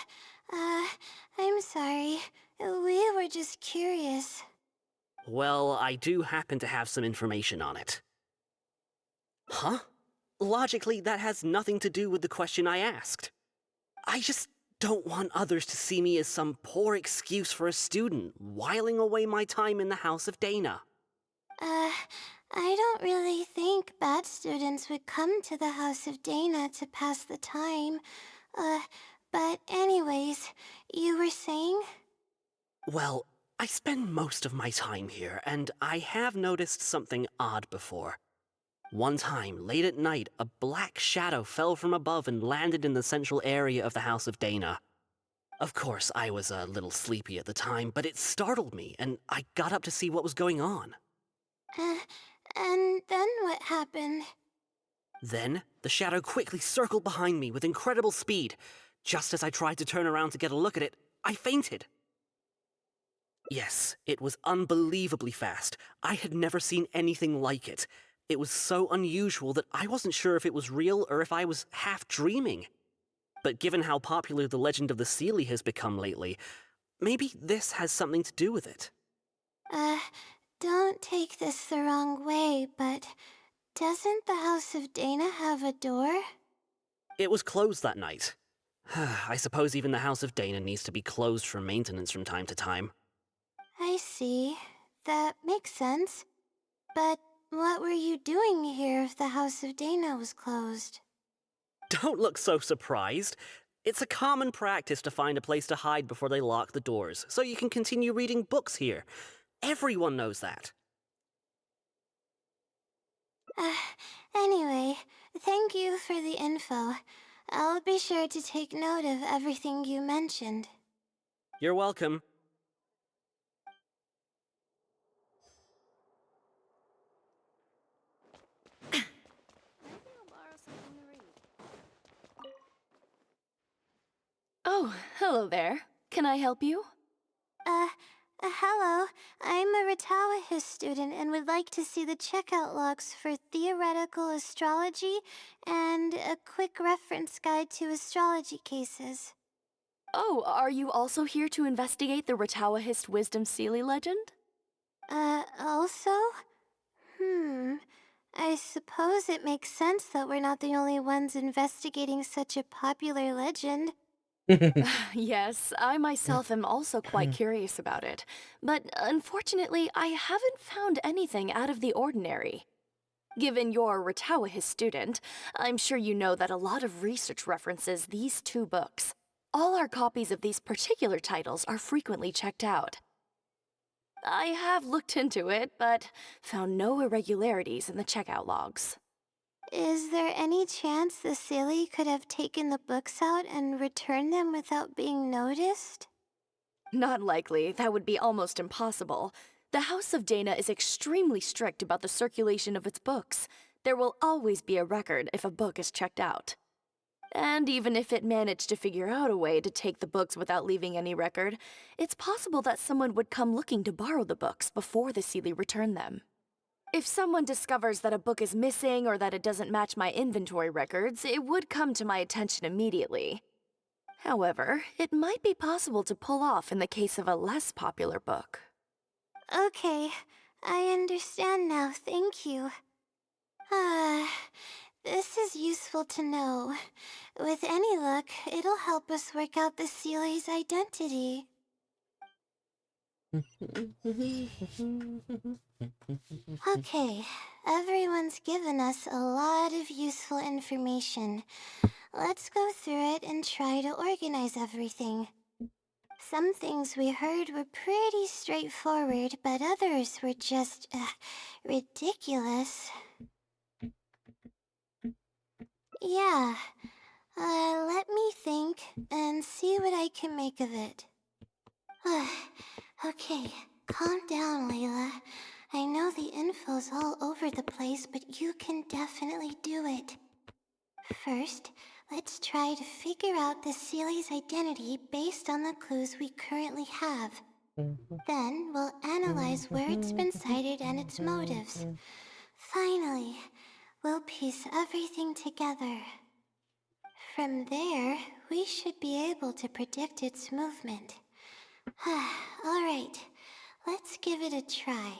B: I'm sorry. We were just curious.
L: Well, I do happen to have some information on it. Huh? Logically, that has nothing to do with the question I asked. I just don't want others to see me as some poor excuse for a student whiling away my time in the House of Dana.
B: I don't really think bad students would come to the House of Dana to pass the time. But anyways, you were saying?
L: Well, I spend most of my time here, and I have noticed something odd before. One time, late at night, a black shadow fell from above and landed in the central area of the House of Dana. Of course, I was a little sleepy at the time, but it startled me, and I got up to see what was going on.
B: And then what happened?
L: Then, the shadow quickly circled behind me with incredible speed. Just as I tried to turn around to get a look at it, I fainted. Yes, it was unbelievably fast. I had never seen anything like it. It was so unusual that I wasn't sure if it was real or if I was half dreaming. But given how popular the legend of the Sealy has become lately, maybe this has something to do with it.
B: Don't take this the wrong way, but doesn't the House of Dana have a door?
L: It was closed that night. I suppose even the House of Dana needs to be closed for maintenance from time to time.
B: I see. That makes sense. But what were you doing here if the House of Dana was closed?
L: Don't look so surprised. It's a common practice to find a place to hide before they lock the doors, so you can continue reading books here. Everyone knows that.
B: Anyway, thank you for the info. I'll be sure to take note of everything you mentioned.
L: You're welcome.
J: Oh, hello there. Can I help you?
B: Hello. I'm a Ratawahis student and would like to see the checkout logs for theoretical astrology and a quick reference guide to astrology cases.
J: Oh, are you also here to investigate the Ratawahist Wisdom Sealy legend?
B: Also? I suppose it makes sense that we're not the only ones investigating such a popular legend.
J: Yes, I myself am also quite curious about it, but unfortunately I haven't found anything out of the ordinary. Given you're a Ratawahis student, I'm sure you know that a lot of research references these two books. All our copies of these particular titles are frequently checked out. I have looked into it, but found no irregularities in the checkout logs.
B: Is there any chance the Sealy could have taken the books out and returned them without being noticed?
J: Not likely. That would be almost impossible. The House of Dana is extremely strict about the circulation of its books. There will always be a record if a book is checked out. And even if it managed to figure out a way to take the books without leaving any record, it's possible that someone would come looking to borrow the books before the Seelie returned them. If someone discovers that a book is missing or that it doesn't match my inventory records, it would come to my attention immediately. However, it might be possible to pull off in the case of a less popular book.
B: Okay, I understand now, thank you. This is useful to know. With any luck, it'll help us work out the Seelie's identity. Okay, everyone's given us a lot of useful information. Let's go through it and try to organize everything. Some things we heard were pretty straightforward, but others were just, ridiculous. Yeah, let me think and see what I can make of it. Okay, calm down, Layla. I know the info's all over the place, but you can definitely do it. First, let's try to figure out the Seelie's identity based on the clues we currently have. Then, we'll analyze where it's been sighted and its motives. Finally, we'll piece everything together. From there, we should be able to predict its movement. Alright, let's give it a try.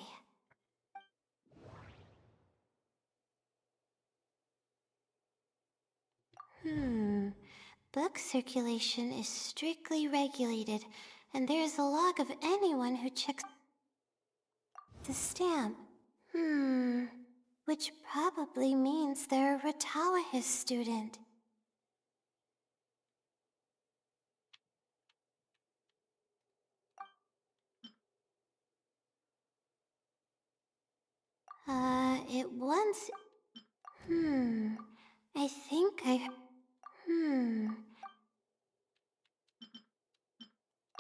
B: Book circulation is strictly regulated, and there is a log of anyone who checks the stamp. Which probably means they're a Ratawahis student. It once... I think I...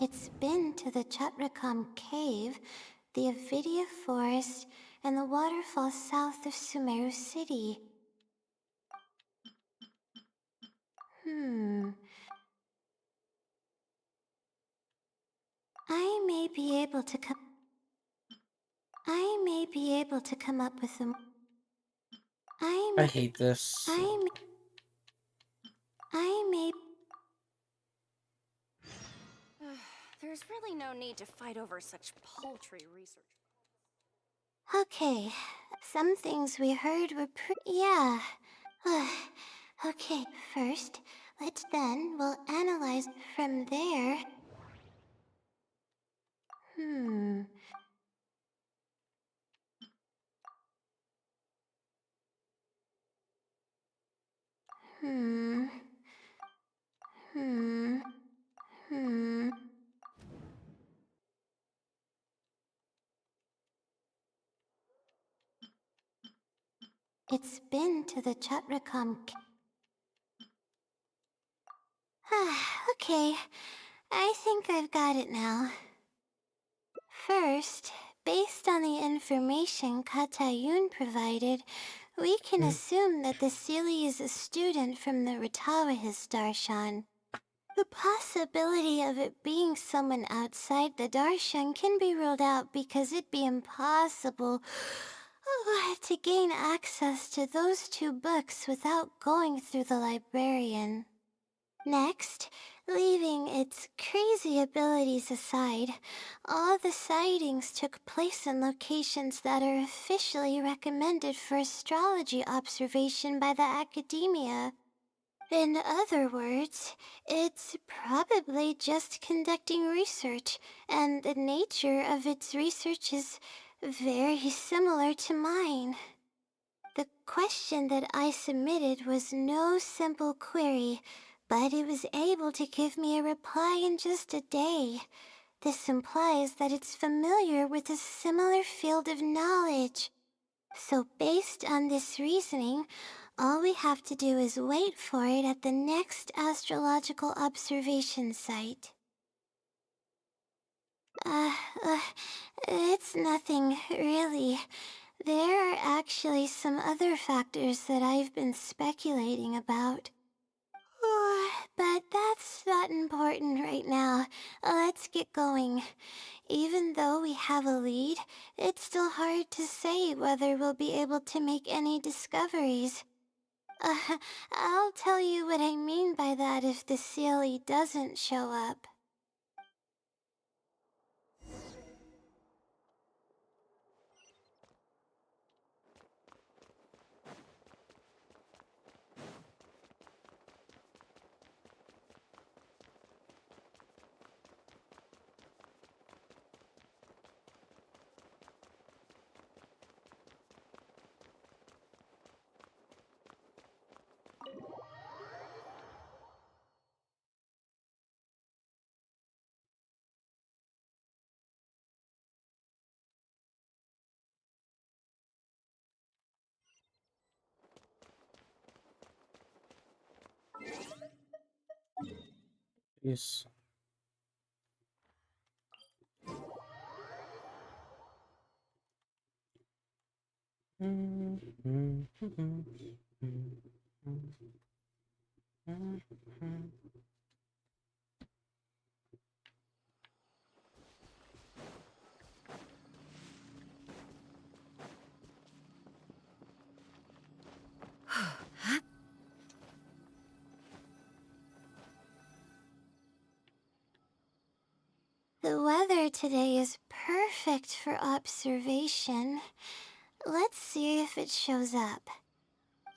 B: It's been to the Chatrakam Cave, the Avidia Forest, and the waterfall south of Sumeru City. I may be able to come up with them.
A: I hate this.
B: I may...
J: There's really no need to fight over such paltry research.
B: Okay, some things we heard were yeah. Okay, first, we'll analyze from there. It's been to the Chatrakam. Okay, I think I've got it now. First, based on the information Katayun provided, we can assume that the Seelie is a student from the Ratawahis Darshan. The possibility of it being someone outside the Darshan can be ruled out because it'd be impossible to gain access to those two books without going through the librarian. Next, leaving its crazy abilities aside, all the sightings took place in locations that are officially recommended for astrology observation by the academia. In other words, it's probably just conducting research, and the nature of its research is very similar to mine. The question that I submitted was no simple query, but it was able to give me a reply in just a day. This implies that it's familiar with a similar field of knowledge. So based on this reasoning, all we have to do is wait for it at the next astrological observation site. Uh, uh, it's nothing, really. There are actually some other factors that I've been speculating about. But that's not important right now. Let's get going. Even though we have a lead, it's still hard to say whether we'll be able to make any discoveries. I'll tell you what I mean by that if the Sealy doesn't show up.
A: Yes.
B: The weather today is perfect for observation. Let's see if it shows up.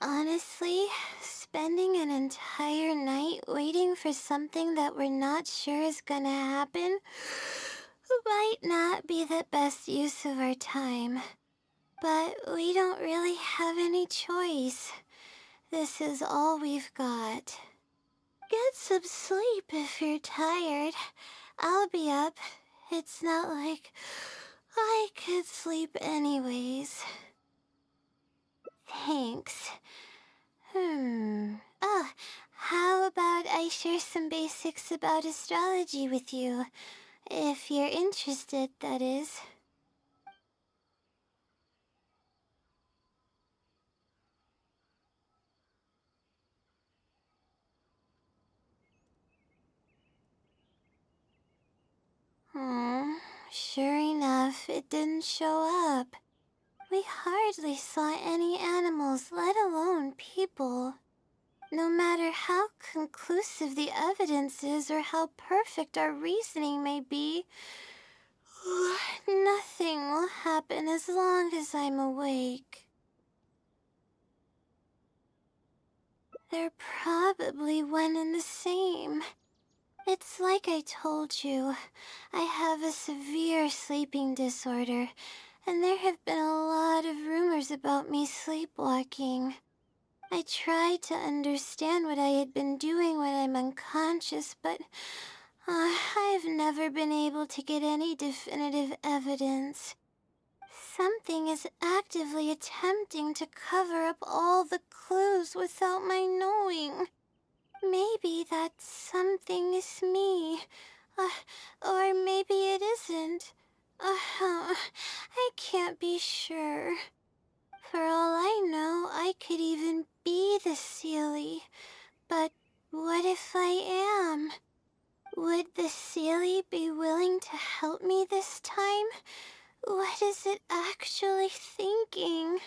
B: Honestly, spending an entire night waiting for something that we're not sure is gonna happen might not be the best use of our time. But we don't really have any choice. This is all we've got. Get some sleep if you're tired. I'll be up. It's not like I could sleep anyways. Thanks. Oh, how about I share some basics about astrology with you? If you're interested, that is. Hmm, sure enough, it didn't show up. We hardly saw any animals, let alone people. No matter how conclusive the evidence is or how perfect our reasoning may be, nothing will happen as long as I'm awake. They're probably one and the same. It's like I told you, I have a severe sleeping disorder, and there have been a lot of rumors about me sleepwalking. I tried to understand what I had been doing when I'm unconscious, but I've never been able to get any definitive evidence. Something is actively attempting to cover up all the clues without my knowing. Maybe that something is me. Or maybe it isn't. I can't be sure. For all I know, I could even be the Sealy. But what if I am? Would the Sealy be willing to help me this time? What is it actually thinking?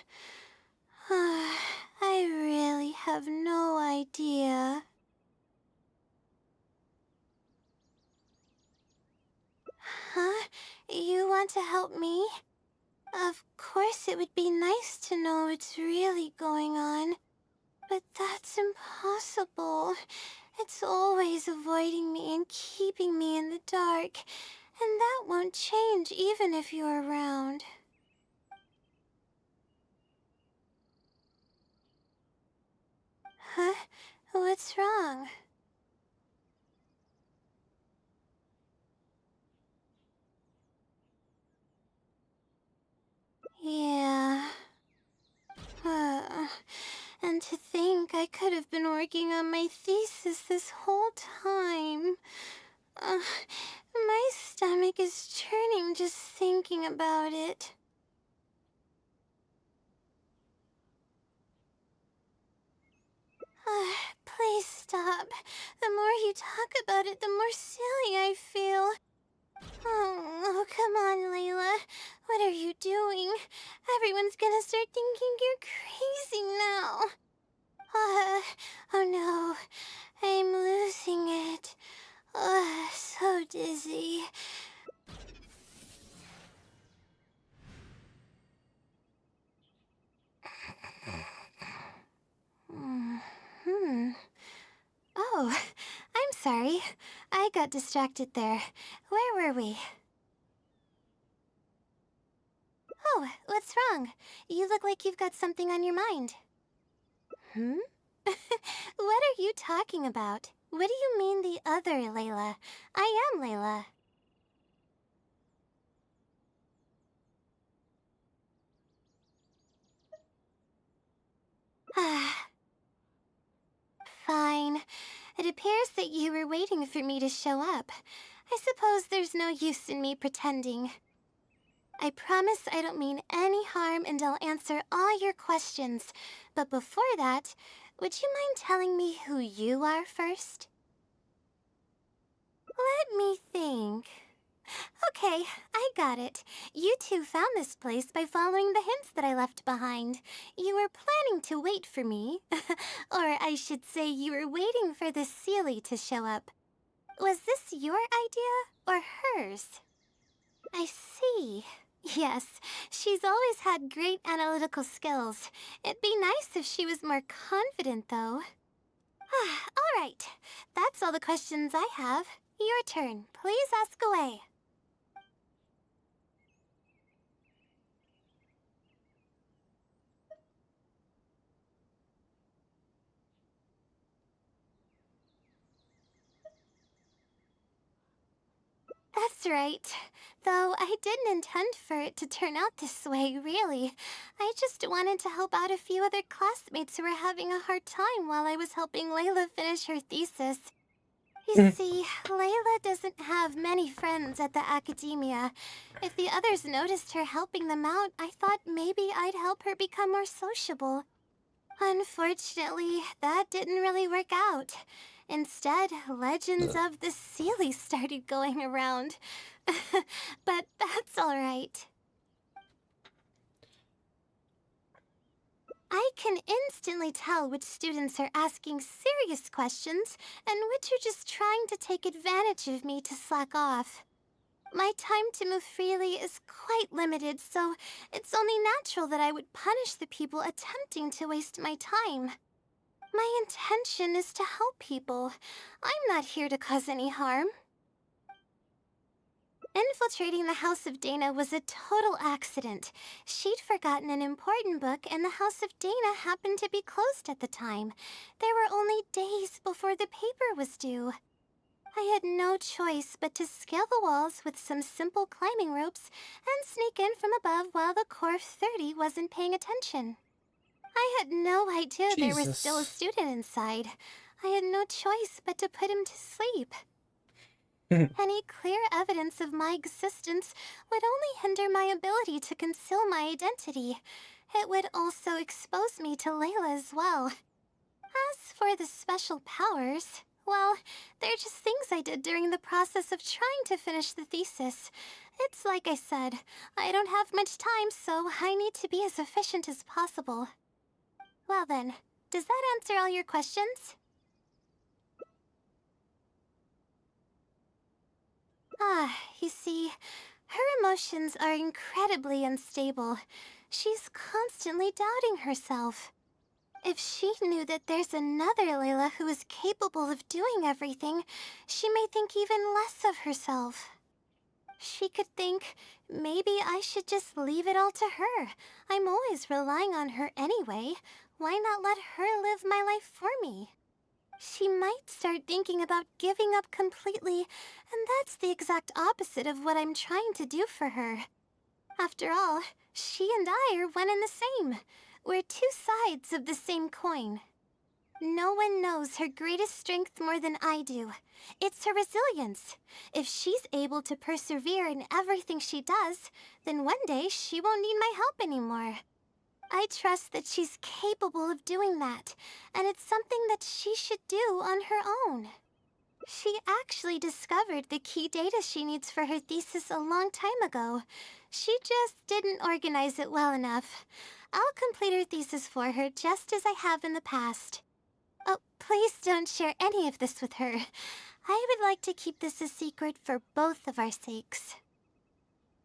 B: I really have no idea. Huh? You want to help me? Of course it would be nice to know what's really going on. But that's impossible. It's always avoiding me and keeping me in the dark. And that won't change even if you're around. Huh? What's wrong? Yeah. And to think I could have been working on my thesis this whole time. My stomach is churning thinking about it. Please stop. The more you talk about it, the more silly I feel. Oh, come on, Layla. What are you doing? Everyone's gonna start thinking you're crazy now. Oh no. I'm losing it. So dizzy. Oh, I'm sorry. I got distracted there. Where were we? Oh, what's wrong? You look like you've got something on your mind. Hmm? What are you talking about? What do you mean the other Layla? I am Layla. Fine. It appears that you were waiting for me to show up. I suppose there's no use in me pretending. I promise I don't mean any harm and I'll answer all your questions. But before that, would you mind telling me who you are first? Let me think. Okay, I got it. You two found this place by following the hints that I left behind. You were planning to wait for me. Or I should say you were waiting for the Seelie to show up. Was this your idea or hers? I see. Yes, she's always had great analytical skills. It'd be nice if she was more confident, though. All right, that's all the questions I have. Your turn. Please ask away. That's right. Though I didn't intend for it to turn out this way, really. I just wanted to help out a few other classmates who were having a hard time while I was helping Layla finish her thesis. You see, Layla doesn't have many friends at the academia. If the others noticed her helping them out, I thought maybe I'd help her become more sociable. Unfortunately, that didn't really work out. Instead, legends of the Seelie started going around. But that's alright. I can instantly tell which students are asking serious questions and which are just trying to take advantage of me to slack off. My time to move freely is quite limited, so it's only natural that I would punish the people attempting to waste my time. My intention is to help people. I'm not here to cause any harm. Infiltrating the House of Dana was a total accident. She'd forgotten an important book, and the House of Dana happened to be closed at the time. There were only days before the paper was due. I had no choice but to scale the walls with some simple climbing ropes and sneak in from above while the Core 30 wasn't paying attention. I had no idea there was still a student inside. I had no choice but to put him to sleep. Any clear evidence of my existence would only hinder my ability to conceal my identity. It would also expose me to Layla as well. As for the special powers, well, they're just things I did during the process of trying to finish the thesis. It's like I said, I don't have much time, so I need to be as efficient as possible. Well then, does that answer all your questions? You see, her emotions are incredibly unstable. She's constantly doubting herself. If she knew that there's another Layla who is capable of doing everything, she may think even less of herself. She could think, maybe I should just leave it all to her. I'm always relying on her anyway. Why not let her live my life for me? She might start thinking about giving up completely, and that's the exact opposite of what I'm trying to do for her. After all, she and I are one and the same. We're two sides of the same coin. No one knows her greatest strength more than I do. It's her resilience. If she's able to persevere in everything she does, then one day she won't need my help anymore. I trust that she's capable of doing that, and it's something that she should do on her own. She actually discovered the key data she needs for her thesis a long time ago. She just didn't organize it well enough. I'll complete her thesis for her just as I have in the past. Oh, please don't share any of this with her. I would like to keep this a secret for both of our sakes.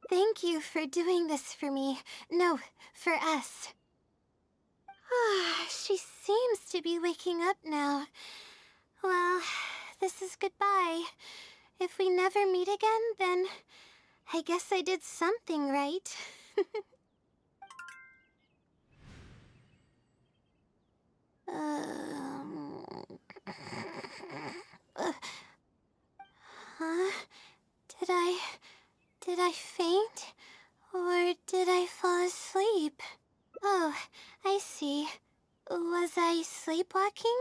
B: Thank you for doing this for me. No, for us. She seems to be waking up now. Well, this is goodbye. If we never meet again, then I guess I did something right. um... Huh? Did I faint? Or did I fall asleep? Oh, I see. Was I sleepwalking?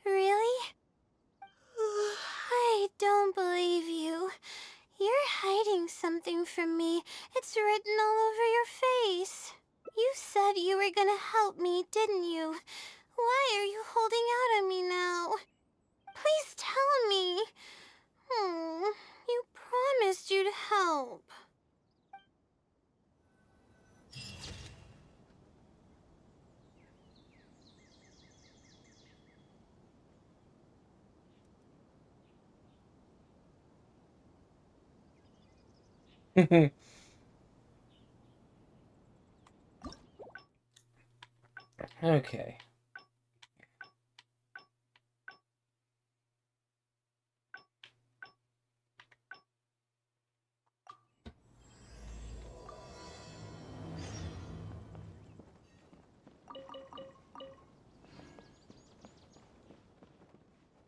B: Really? I don't believe you. You're hiding something from me. It's written all over your face. You said you were gonna help me, didn't you? Why are you holding out on me now? Please tell me. You promised you'd help.
A: Okay.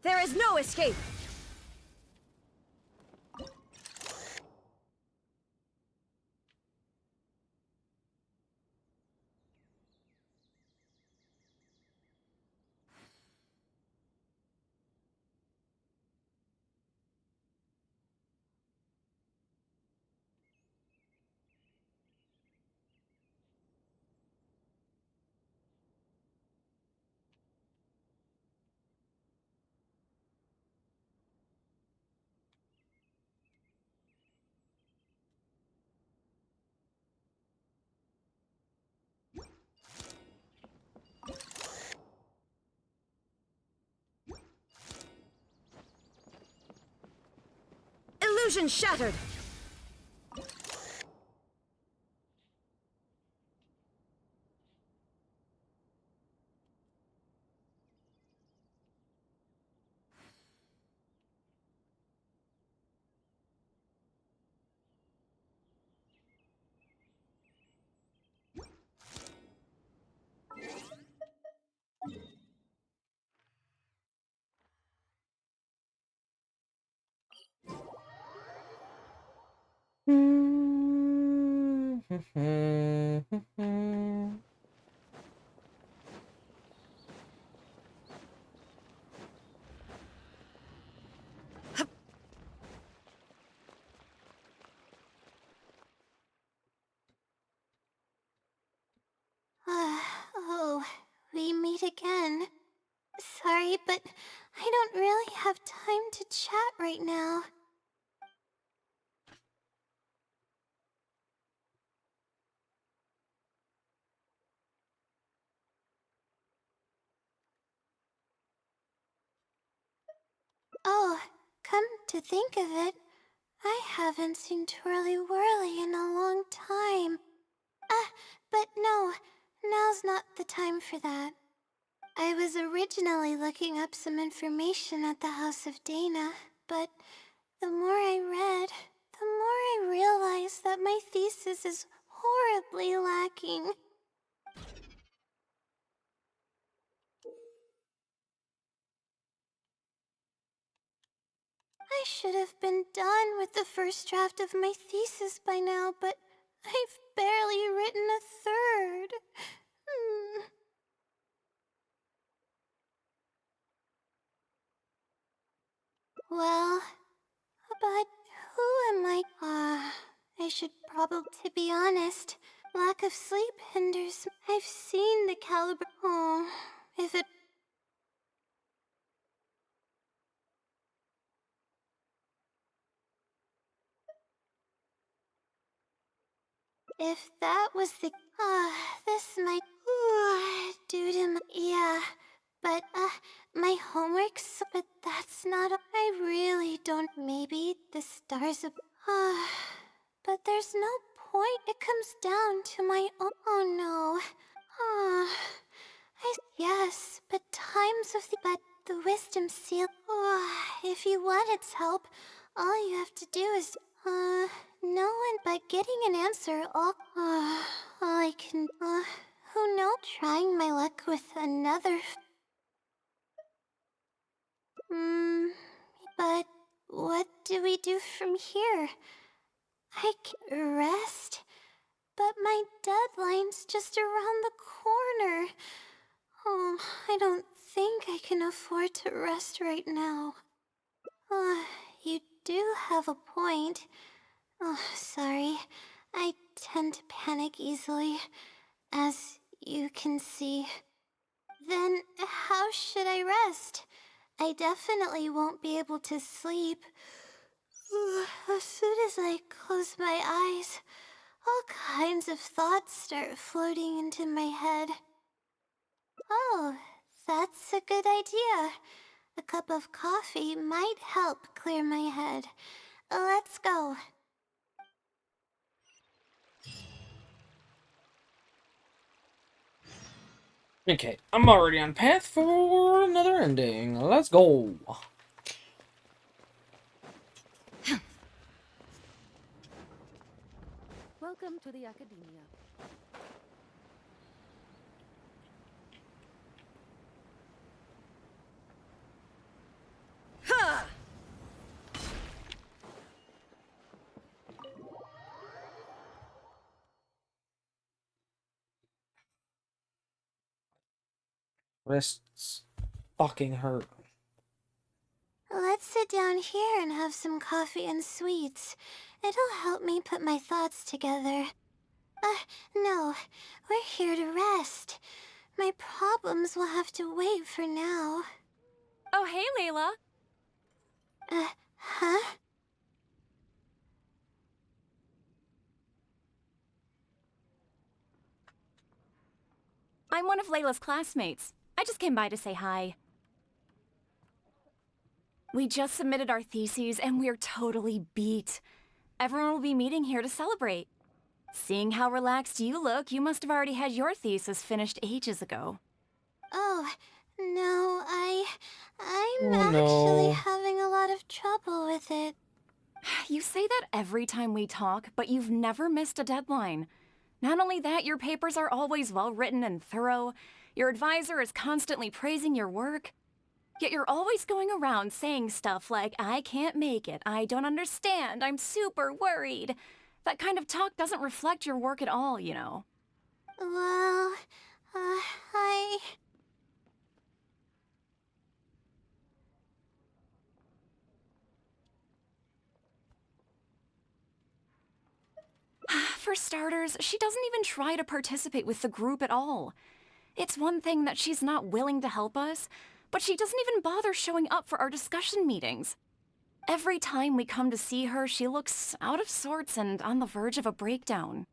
K: There is no escape! Illusion shattered!
B: Oh, we meet again. Sorry, but I don't really have time to chat right now. Oh, come to think of it, I haven't seen Twirly Whirly in a long time. But no, now's not the time for that. I was originally looking up some information at the House of Dana, but the more I read, the more I realized that my thesis is horribly lacking. I should have been done with the first draft of my thesis by now, but I've barely written a third. I should probably, to be honest, lack of sleep hinders. I've seen the caliber. Oh, if it. If that was the. This might. Due to my. Yeah. But, my homework's. But that's not. I really don't. Maybe the stars of. But there's no point. It comes down to my own. Oh no. Yes, but times of the. But the wisdom seal. If you want its help, all you have to do is. No one. But getting an answer, all I can. Who knows? Trying my luck with another. But what do we do from here? I can rest, but my deadline's just around the corner. Oh, I don't think I can afford to rest right now. You do have a point. Oh, sorry. I tend to panic easily, as you can see. Then how should I rest? I definitely won't be able to sleep. As soon as I close my eyes, all kinds of thoughts start floating into my head. Oh, that's a good idea. A cup of coffee might help clear my head. Let's go.
A: Okay, I'm already on path for another ending. Let's go.
I: Welcome to the Academia.
A: Wrists fucking hurt.
B: Let's sit down here and have some coffee and sweets. It'll help me put my thoughts together. No. We're here to rest. My problems will have to wait for now.
J: Oh, hey, Layla.
B: Huh?
M: I'm one of Layla's classmates. I just came by to say hi. We just submitted our theses and we're totally beat. Everyone will be meeting here to celebrate. Seeing how relaxed you look, you must have already had your thesis finished ages ago.
B: Oh, no, I'm
A: Oh
B: actually
A: no.
B: having a lot of trouble with it.
M: You say that every time we talk, but you've never missed a deadline. Not only that, your papers are always well written and thorough. Your advisor is constantly praising your work. Yet you're always going around saying stuff like, I can't make it, I don't understand, I'm super worried. That kind of talk doesn't reflect your work at all, you know.
B: Well, I...
M: For starters, she doesn't even try to participate with the group at all. It's one thing that she's not willing to help us, but she doesn't even bother showing up for our discussion meetings. Every time we come to see her, she looks out of sorts and on the verge of a breakdown.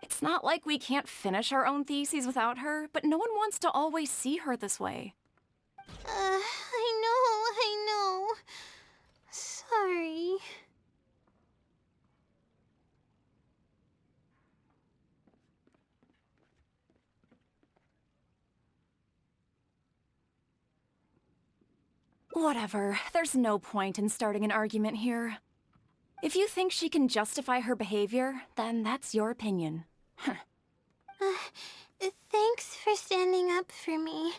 M: It's not like we can't finish our own theses without her, but no one wants to always see her this way.
B: I know. Sorry.
M: Whatever, there's no point in starting an argument here. If you think she can justify her behavior, then that's your opinion.
B: Thanks for standing up for me.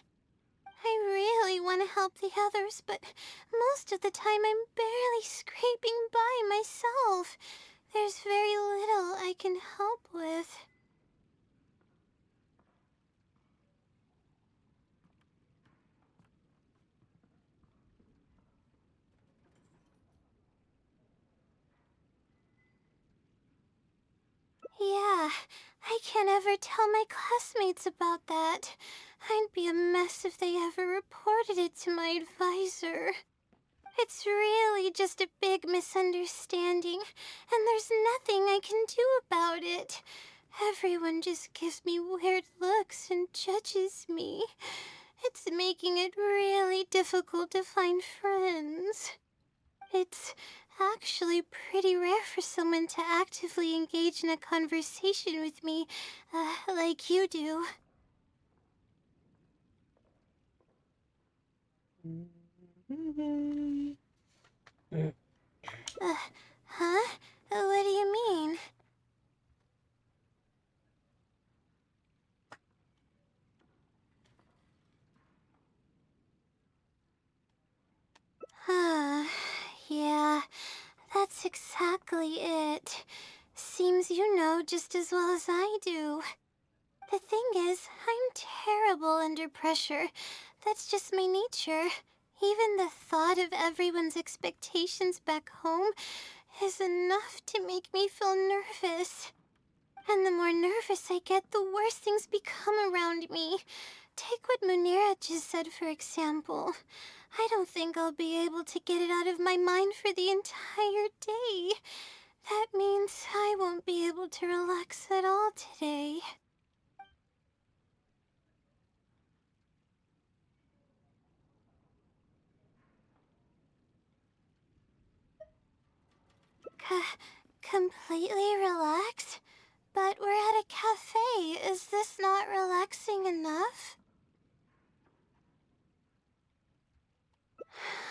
B: I really want to help the others, but most of the time I'm barely scraping by myself. There's very little I can help with. Yeah, I can't ever tell my classmates about that. I'd be a mess if they ever reported it to my advisor. It's really just a big misunderstanding, and there's nothing I can do about it. Everyone just gives me weird looks and judges me. It's making it really difficult to find friends. It's actually pretty rare for someone to actively engage in a conversation with me, like you do. Huh? What do you mean? Yeah, that's exactly it. Seems you know just as well as I do. The thing is, I'm terrible under pressure. That's just my nature. Even the thought of everyone's expectations back home is enough to make me feel nervous. And the more nervous I get, the worse things become around me. Take what Munira just said, for example. I don't think I'll be able to get it out of my mind for the entire day. That means I won't be able to relax at all today. Completely relax? But we're at a cafe. Is this not relaxing enough?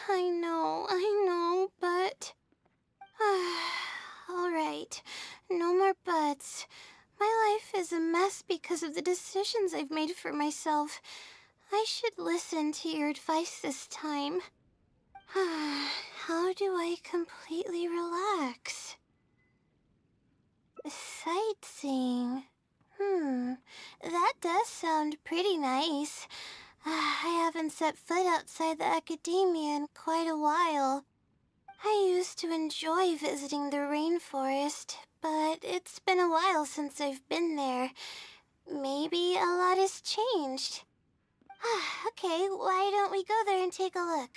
B: I know, but... Alright, no more buts. My life is a mess because of the decisions I've made for myself. I should listen to your advice this time. How do I completely relax? Sightseeing. That does sound pretty nice. I haven't set foot outside the academia in quite a while. I used to enjoy visiting the rainforest, but it's been a while since I've been there. Maybe a lot has changed. Okay, why don't we go there and take a look?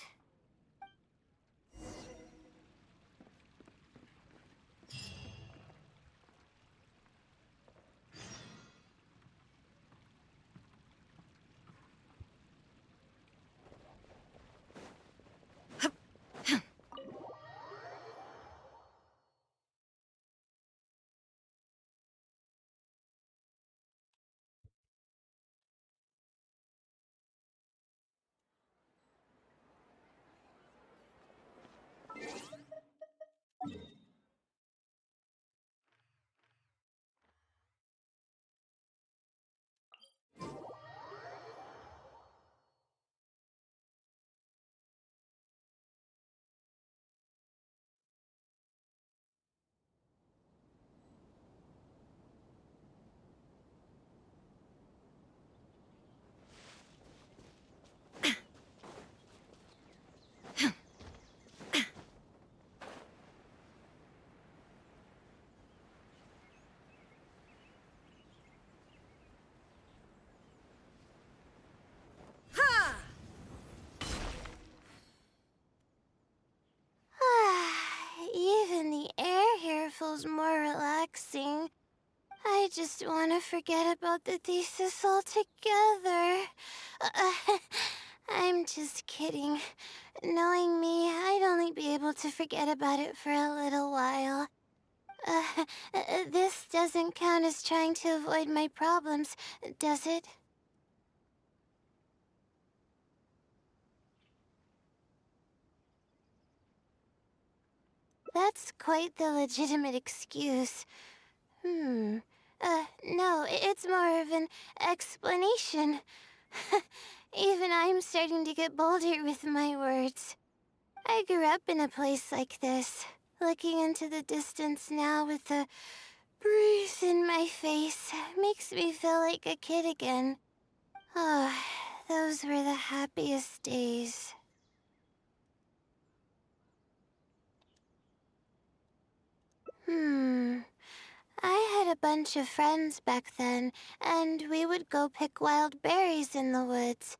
B: Even the air here feels more relaxing. I just want to forget about the thesis altogether. I'm just kidding. Knowing me, I'd only be able to forget about it for a little while. This doesn't count as trying to avoid my problems, does it? That's quite the legitimate excuse. No, it's more of an explanation. Even I'm starting to get bolder with my words. I grew up in a place like this, looking into the distance now with the breeze in my face makes me feel like a kid again. Oh, those were the happiest days. I had a bunch of friends back then, and we would go pick wild berries in the woods.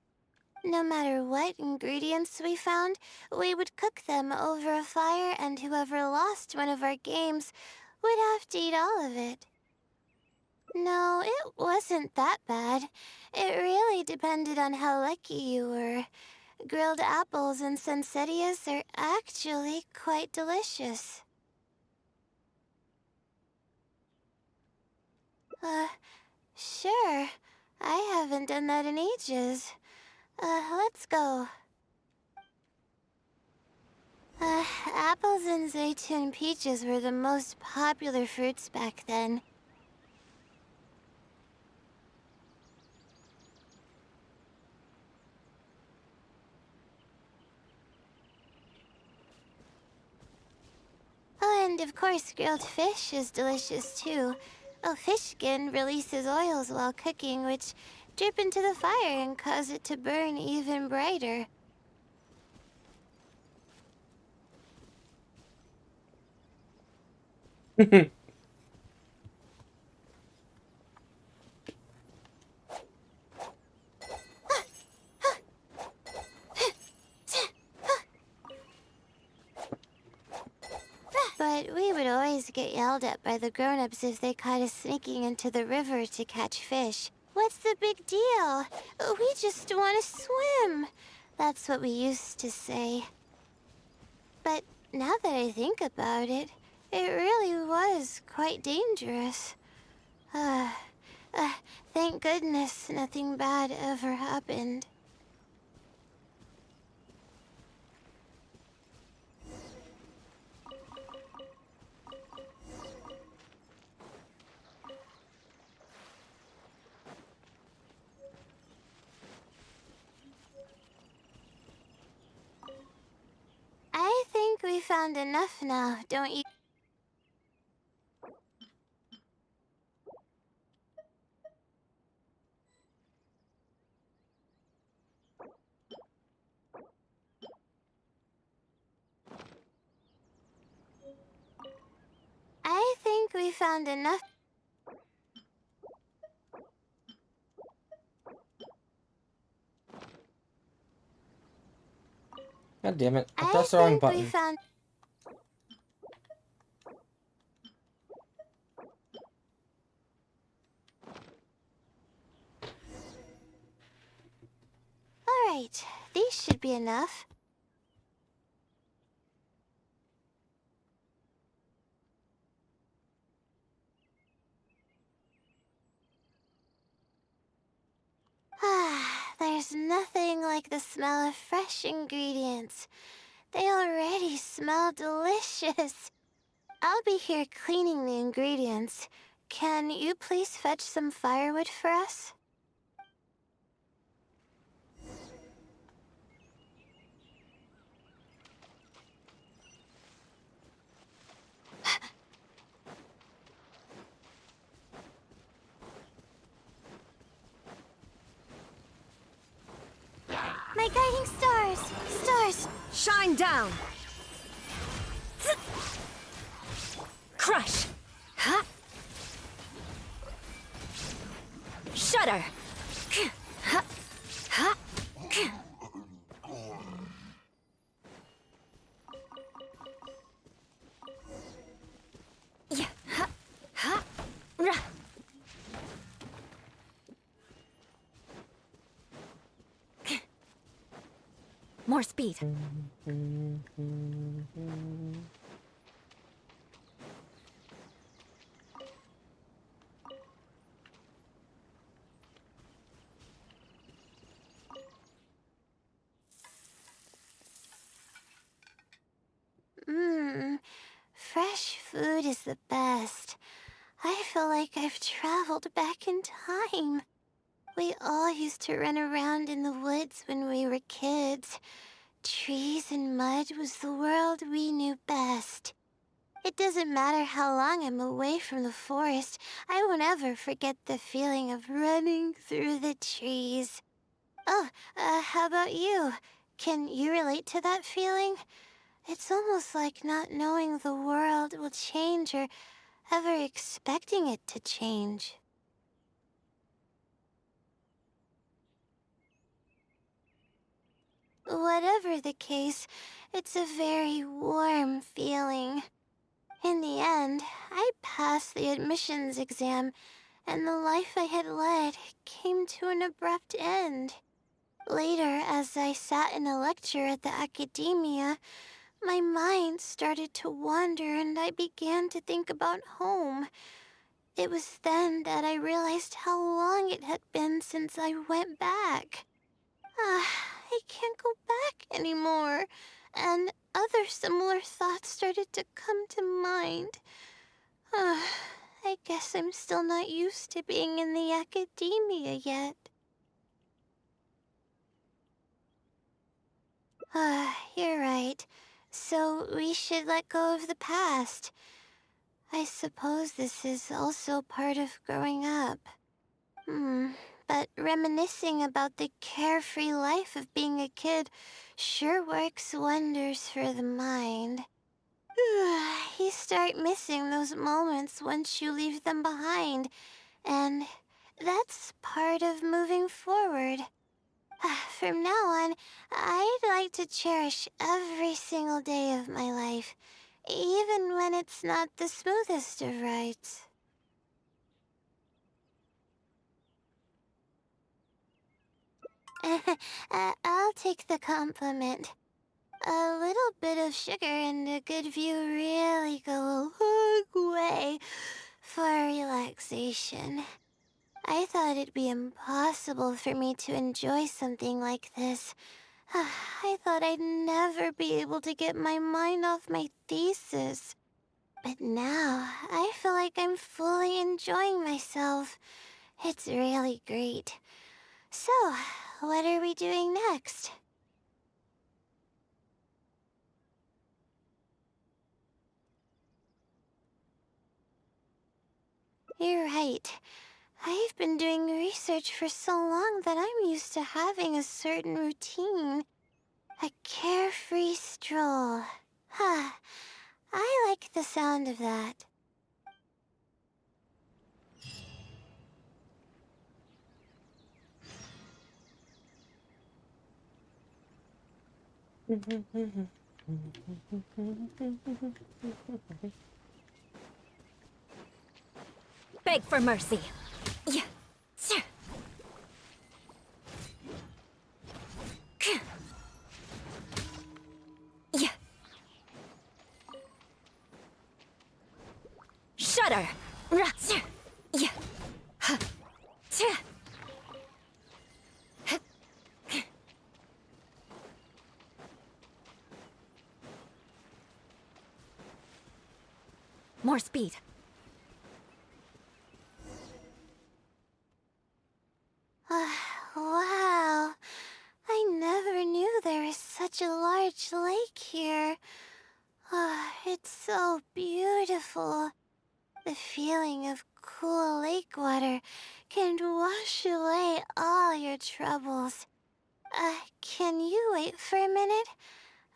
B: No matter what ingredients we found, we would cook them over a fire, and whoever lost one of our games would have to eat all of it. No, it wasn't that bad. It really depended on how lucky you were. Grilled apples and sensettias are actually quite delicious. Sure. I haven't done that in ages. Let's go. Apples and zaytun peaches were the most popular fruits back then. Oh, and of course grilled fish is delicious too. A fish skin releases oils while cooking, which drip into the fire and cause it to burn even brighter. But we would always get yelled at by the grown-ups if they caught us sneaking into the river to catch fish. What's the big deal? We just want to swim. That's what we used to say. But now that I think about it, it really was quite dangerous. Thank goodness nothing bad ever happened. I think we found enough now, don't you? I think we found enough.
A: God damn it. I
B: I
A: pressed the wrong
B: think we
A: button.
B: found. Alright, these should be enough. There's nothing like the smell of fresh ingredients. They already smell delicious. I'll be here cleaning the ingredients. Can you please fetch some firewood for us? My guiding stars! Stars!
N: Shine down! Crush! Huh? Shudder! Huh? Huh? Yeah. Huh? Huh? Rah. More speed.
B: Fresh food is the best. I feel like I've traveled back in time. We all used to run around in the woods when we were kids. Trees and mud was the world we knew best. It doesn't matter how long I'm away from the forest, I won't ever forget the feeling of running through the trees. Oh, how about you? Can you relate to that feeling? It's almost like not knowing the world will change or ever expecting it to change. Whatever the case, it's a very warm feeling. In the end, I passed the admissions exam, and the life I had led came to an abrupt end. Later, as I sat in a lecture at the academia, my mind started to wander and I began to think about home. It was then that I realized how long it had been since I went back. I can't go back anymore. And other similar thoughts started to come to mind. I guess I'm still not used to being in the academia yet. You're right. So we should let go of the past. I suppose this is also part of growing up. But reminiscing about the carefree life of being a kid sure works wonders for the mind. You start missing those moments once you leave them behind, and that's part of moving forward. From now on, I'd like to cherish every single day of my life, even when it's not the smoothest of rides. I'll take the compliment. A little bit of sugar and a good view really go a long way for relaxation. I thought it'd be impossible for me to enjoy something like this. I thought I'd never be able to get my mind off my thesis. But now, I feel like I'm fully enjoying myself. It's really great. So, what are we doing next? You're right. I've been doing research for so long that I'm used to having a certain routine. A carefree stroll. I like the sound of that.
N: Beg for mercy. Yeah. Sir. Yeah. Shudder. Sir. Yeah. More speed.
B: Wow. I never knew there was such a large lake here. It's so beautiful. The feeling of cool lake water can wash away all your troubles. Can you wait for a minute?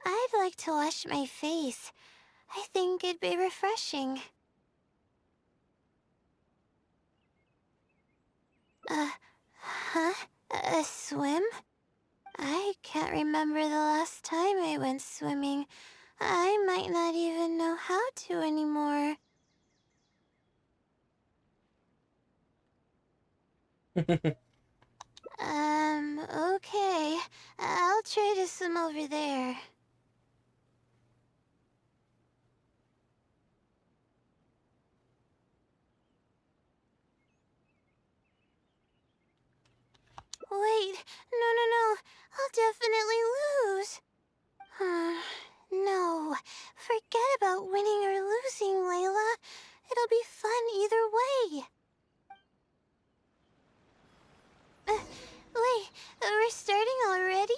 B: I'd like to wash my face. I think it'd be refreshing. Huh? A swim? I can't remember the last time I went swimming. I might not even know how to anymore. Okay. I'll try to swim over there. Wait, no. I'll definitely lose. No. Forget about winning or losing, Layla. It'll be fun either way. Wait, we're starting already?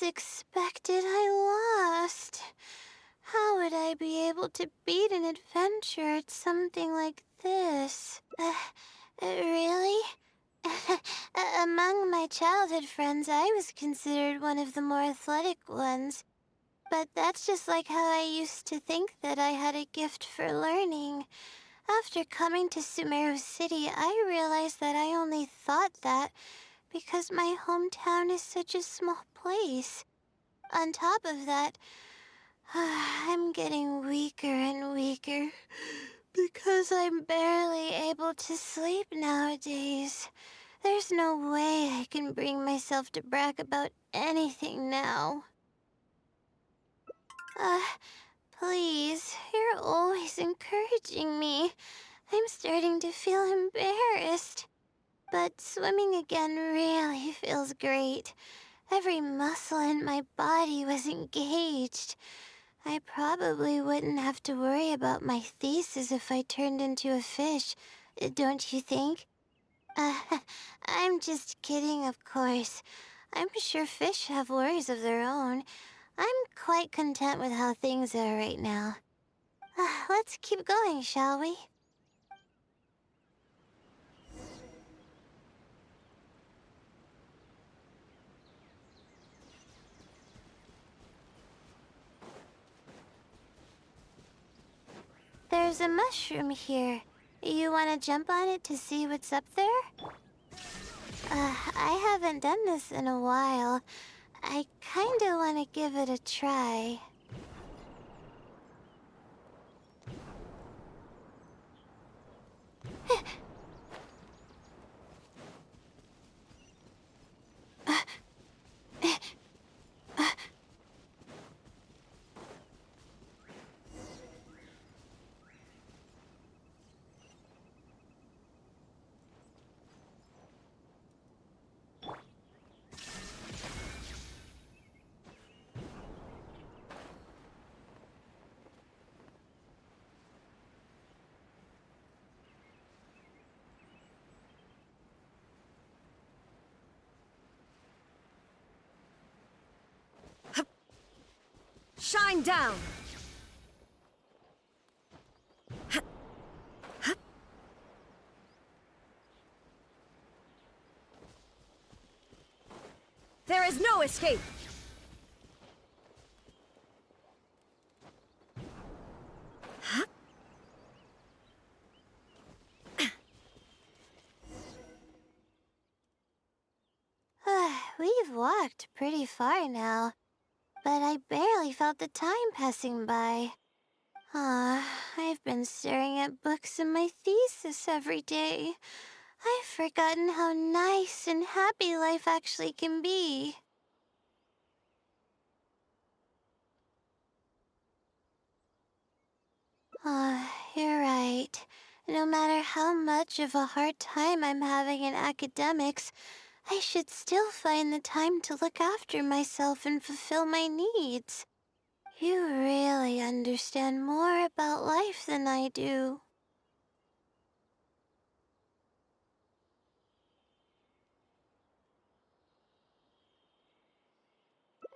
B: expected I lost. How would I be able to beat an adventure at something like this? Really? Among my childhood friends, I was considered one of the more athletic ones. But that's just like how I used to think that I had a gift for learning. After coming to Sumeru City, I realized that I only thought that because my hometown is such a small place. On top of that, I'm getting weaker and weaker because I'm barely able to sleep nowadays. There's no way I can bring myself to brag about anything now. Please, you're always encouraging me. I'm starting to feel embarrassed. But swimming again really feels great. Every muscle in my body was engaged. I probably wouldn't have to worry about my thesis if I turned into a fish, don't you think? I'm just kidding, of course. I'm sure fish have worries of their own. I'm quite content with how things are right now. Let's keep going, shall we? There's a mushroom here. You want to jump on it to see what's up there? I haven't done this in a while. I kinda want to give it a try.
N: Shine down! There is no escape!
B: We've walked pretty far now, but I barely felt the time passing by. I've been staring at books in my thesis every day. I've forgotten how nice and happy life actually can be. You're right. No matter how much of a hard time I'm having in academics, I should still find the time to look after myself and fulfill my needs. You really understand more about life than I do.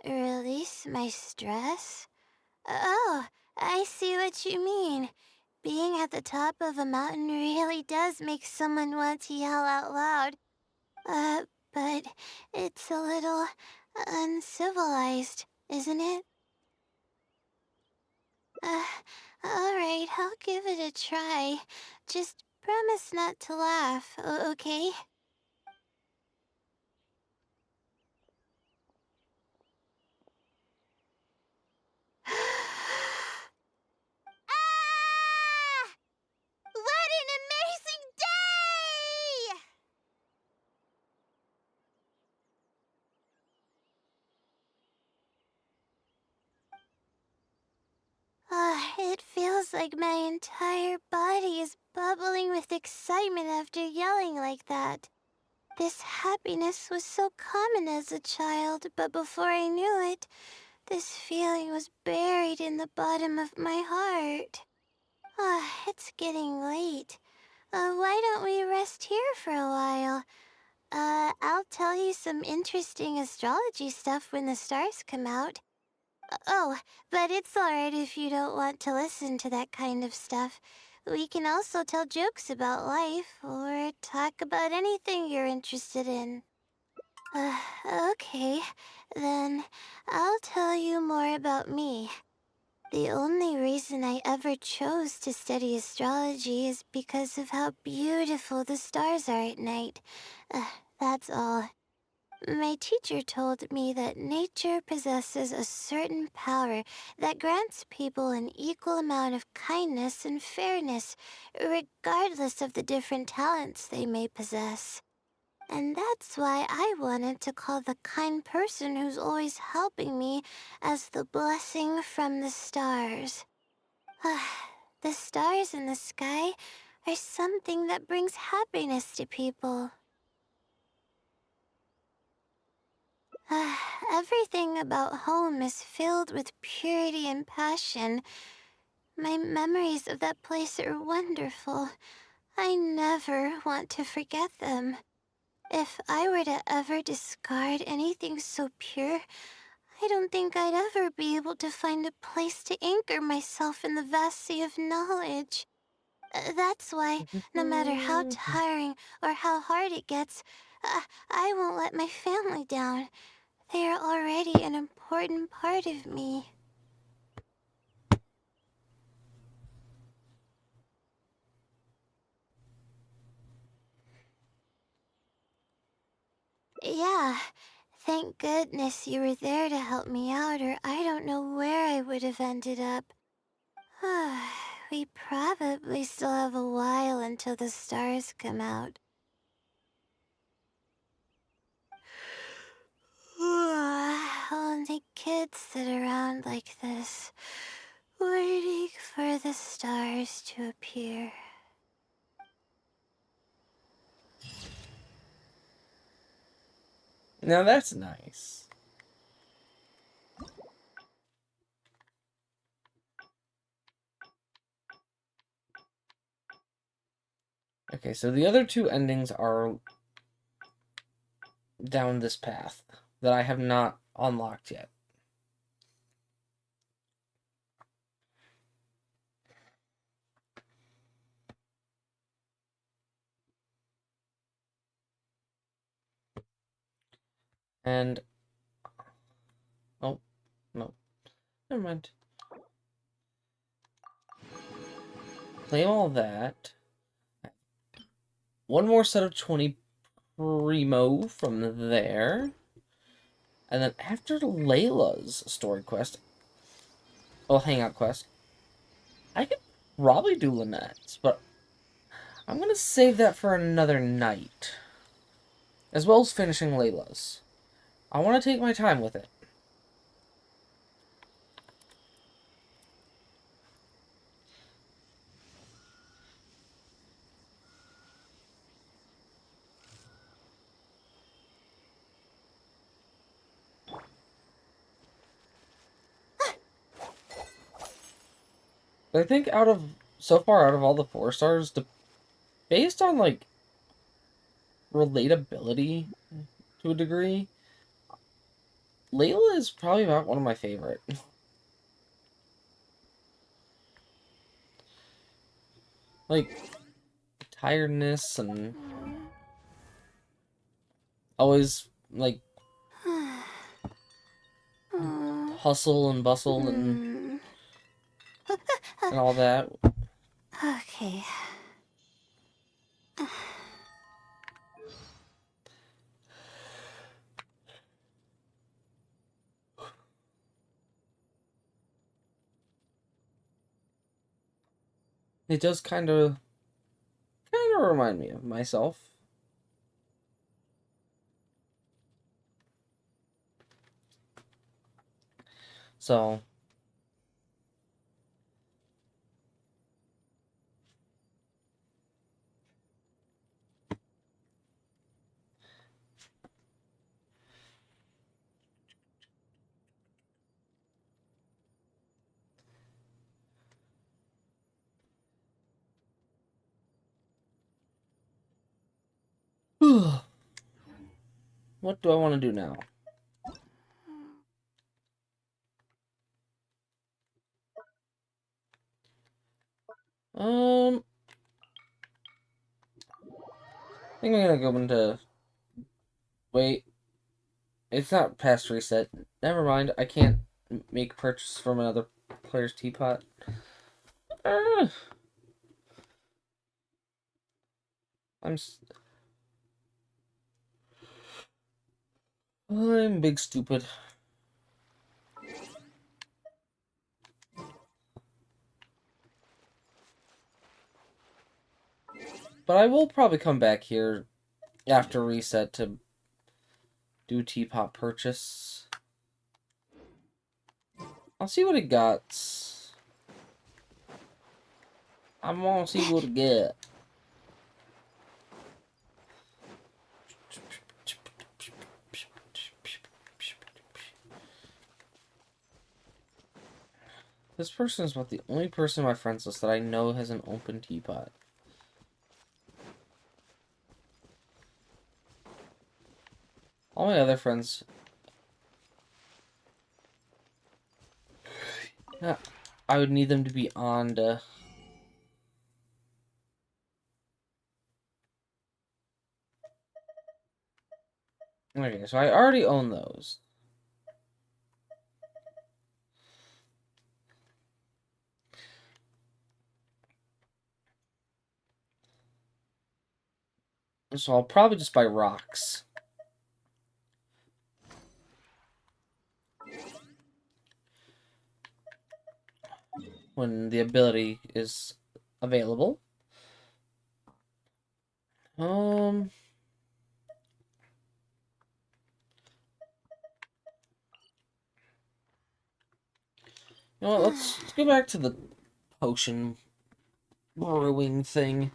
B: Release my stress? Oh, I see what you mean. Being at the top of a mountain really does make someone want to yell out loud. But it's a little uncivilized, isn't it? Alright, I'll give it a try. Just promise not to laugh, okay? Ah! What an amazing day! It feels like my entire body is bubbling with excitement after yelling like that. This happiness was so common as a child, but before I knew it, this feeling was buried in the bottom of my heart. It's getting late. Why don't we rest here for a while? I'll tell you some interesting astrology stuff when the stars come out. Oh, but it's alright if you don't want to listen to that kind of stuff. We can also tell jokes about life, or talk about anything you're interested in. Okay, then I'll tell you more about me. The only reason I ever chose to study astrology is because of how beautiful the stars are at night. That's all. My teacher told me that nature possesses a certain power that grants people an equal amount of kindness and fairness, regardless of the different talents they may possess. And that's why I wanted to call the kind person who's always helping me as the blessing from the stars. The stars in the sky are something that brings happiness to people. Everything about home is filled with purity and passion. My memories of that place are wonderful. I never want to forget them. If I were to ever discard anything so pure, I don't think I'd ever be able to find a place to anchor myself in the vast sea of knowledge. That's why, no matter how tiring or how hard it gets, I won't let my family down. They are already an important part of me. Yeah, thank goodness you were there to help me out, or I don't know where I would have ended up. We probably still have a while until the stars come out. Only kids sit around like this, waiting for the stars to appear.
A: Now that's nice. Okay, so the other two endings are down this path that I have not unlocked yet. And oh, no. Never mind. Claim all that. One more set of 20 primo from there. And then after Layla's story quest, well, hangout quest, I could probably do Lynette's, but I'm going to save that for another night. As well as finishing Layla's. I want to take my time with it. But I think so far out of all the 4 stars, based on, like, relatability to a degree, Layla is probably about one of my favorite. Like, tiredness and always, like, hustle and bustle and all that.
B: Okay.
A: It does kind of remind me of myself. So, what do I want to do now? I think I'm gonna go into... Wait. It's not past reset. Never mind. I can't make purchase from another player's teapot. Ah, I'm big stupid. But I will probably come back here after reset to do teapot purchase. I'll see what it got. I'm gonna see what it get. This person is about the only person in my friends list that I know has an open teapot. All my other friends... Yeah, I would need them to be on to... Okay, so I already own those. So I'll probably just buy rocks. When the ability is available. You know what, let's go back to the potion brewing thing.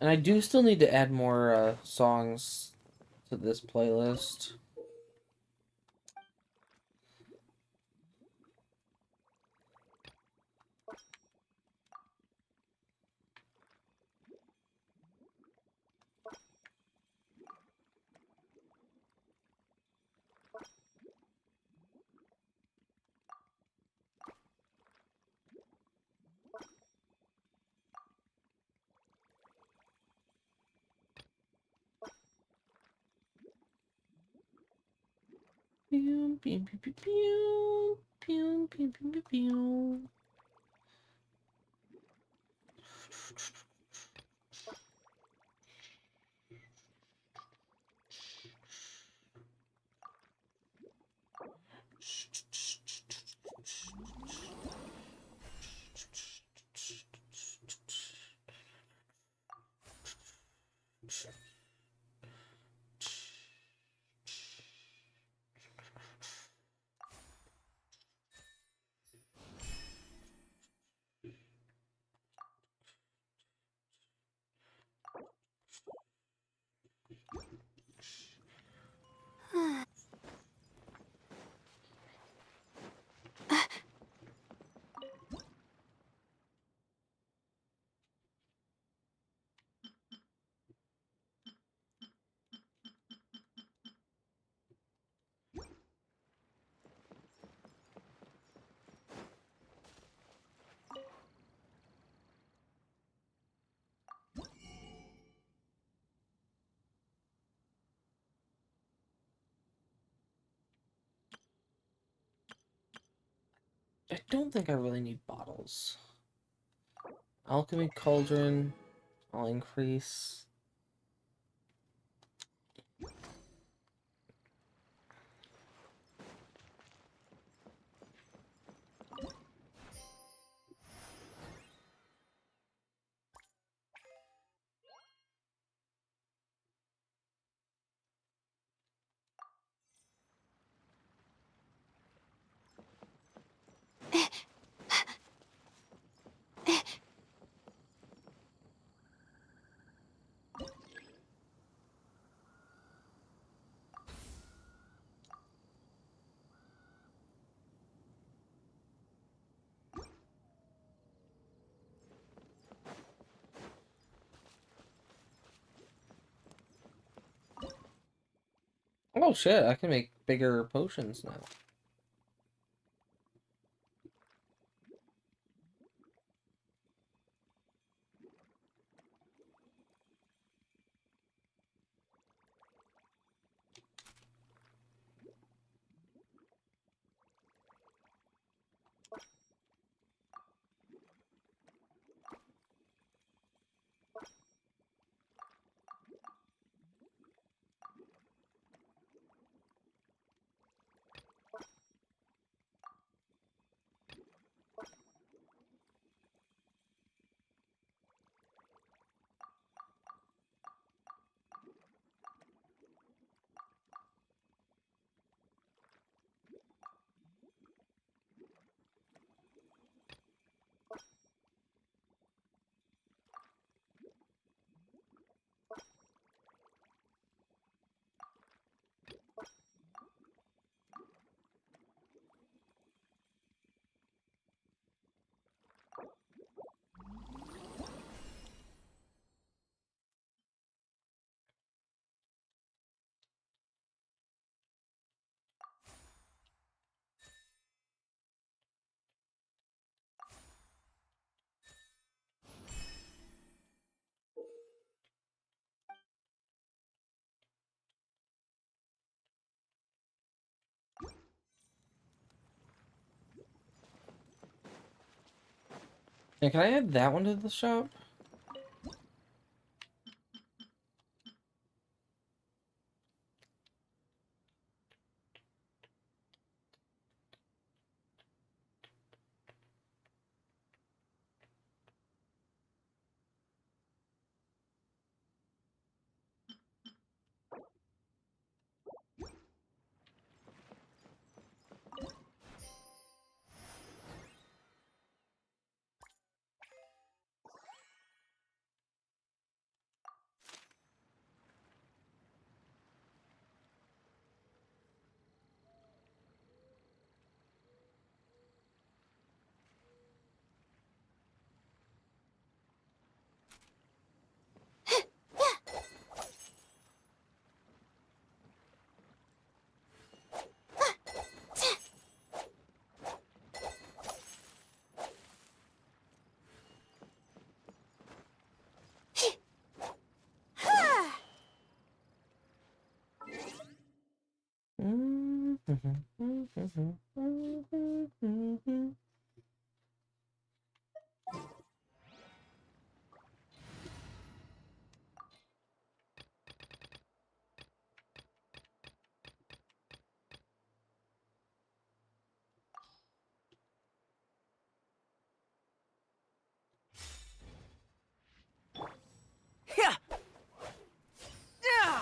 A: And I do still need to add more songs to this playlist. Pew, pew, pew, pew, pew. Pew, pew, pew, pew, pew. I don't think I really need bottles. Alchemy Cauldron, I'll increase. Oh shit, I can make bigger potions now. Yeah, can I add that one to the shop?
N: Yeah. Yeah.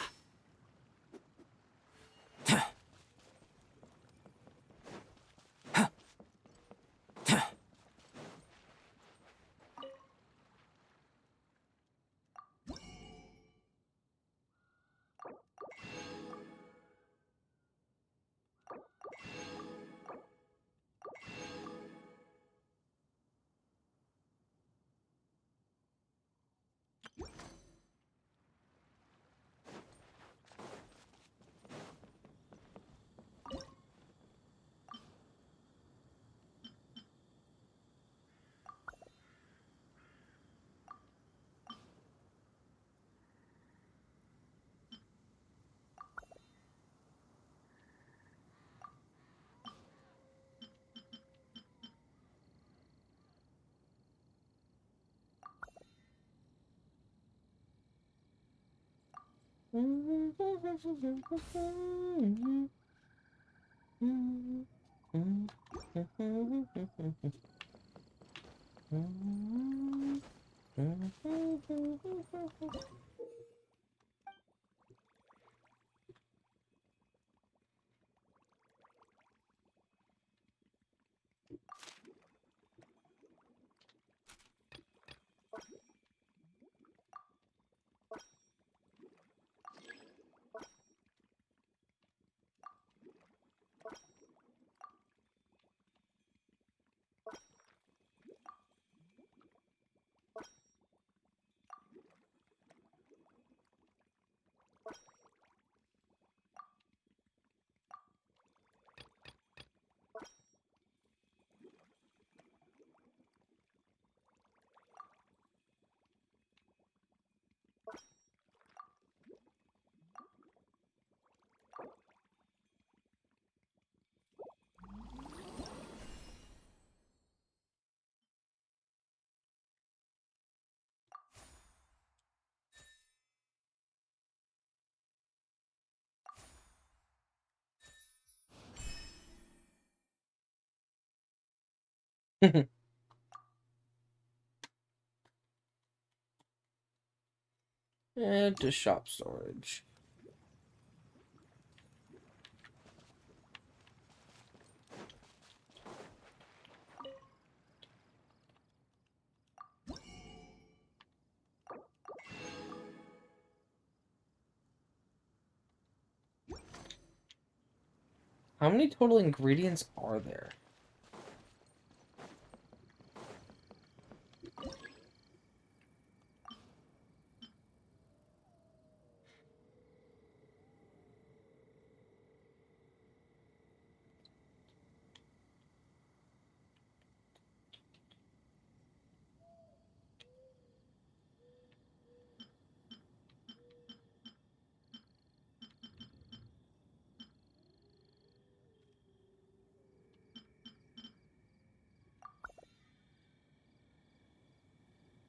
A: Add to shop storage. How many total ingredients are there?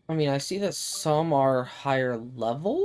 A: I mean, I see that some are higher level.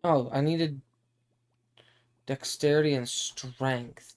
A: Oh, I needed dexterity and strength.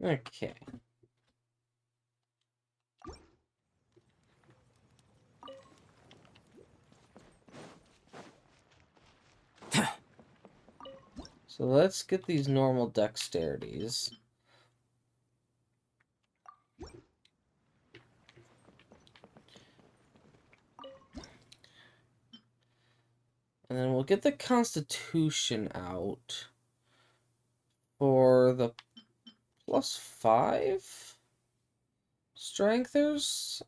A: Okay. So let's get these normal dexterities. And then we'll get the Constitution out for the +5 strengthers.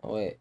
A: Oh, wait.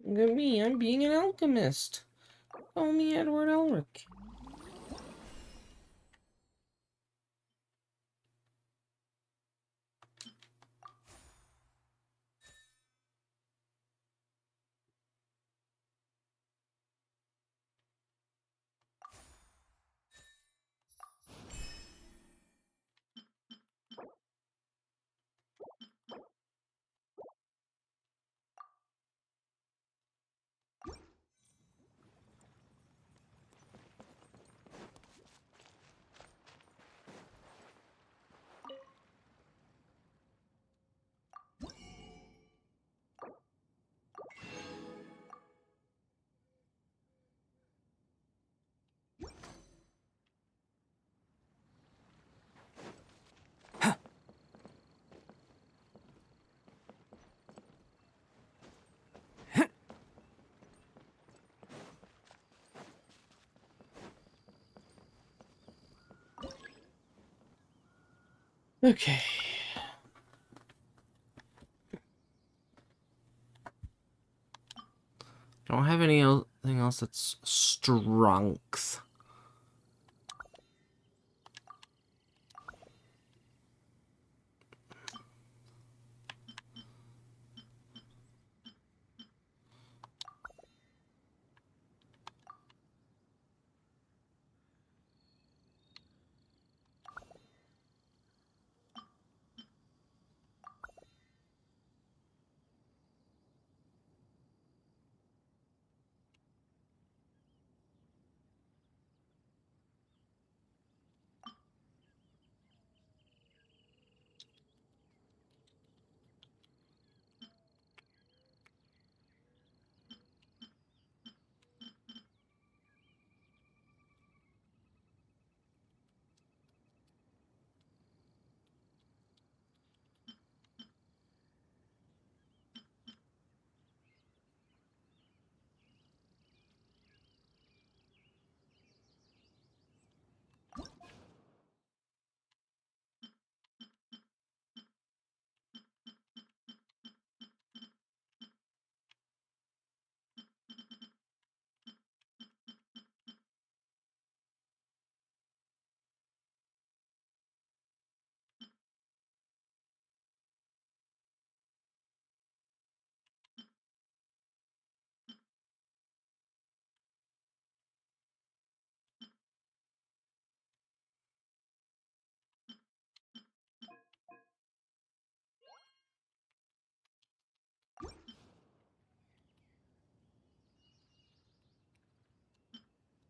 A: Look at me, I'm being an alchemist. Call me Edward Elric. Okay. Don't have anything else that's strength.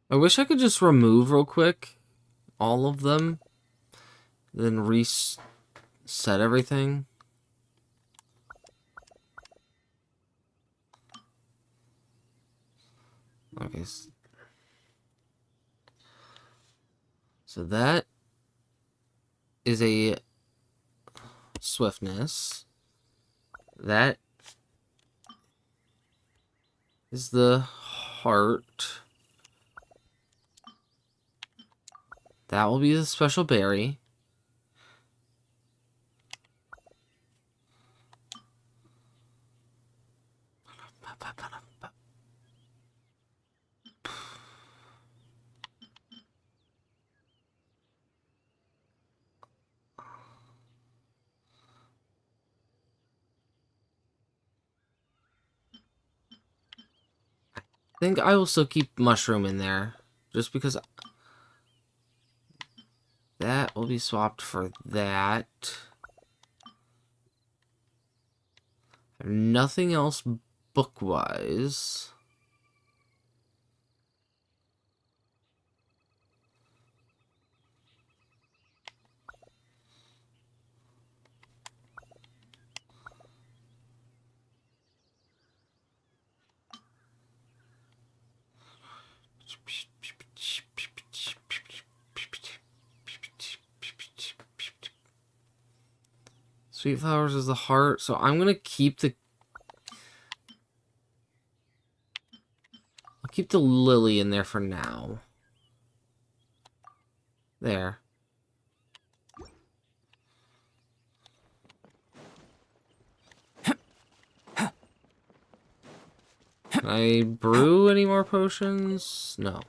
A: I wish I could just remove real quick all of them, then reset everything. Okay. So that is a swiftness. That is the heart. That will be the special berry. I think I will still keep mushroom in there, just because that will be swapped for that. Nothing else book-wise. Sweet flowers is the heart, so I'm gonna keep the... I'll keep the lily in there for now. There. Can I brew any more potions? No.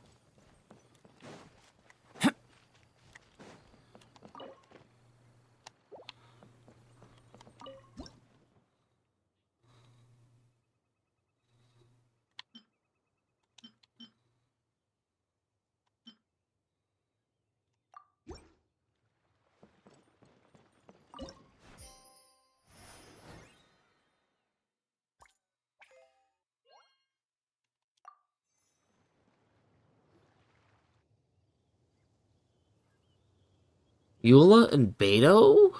A: Eula and Beto?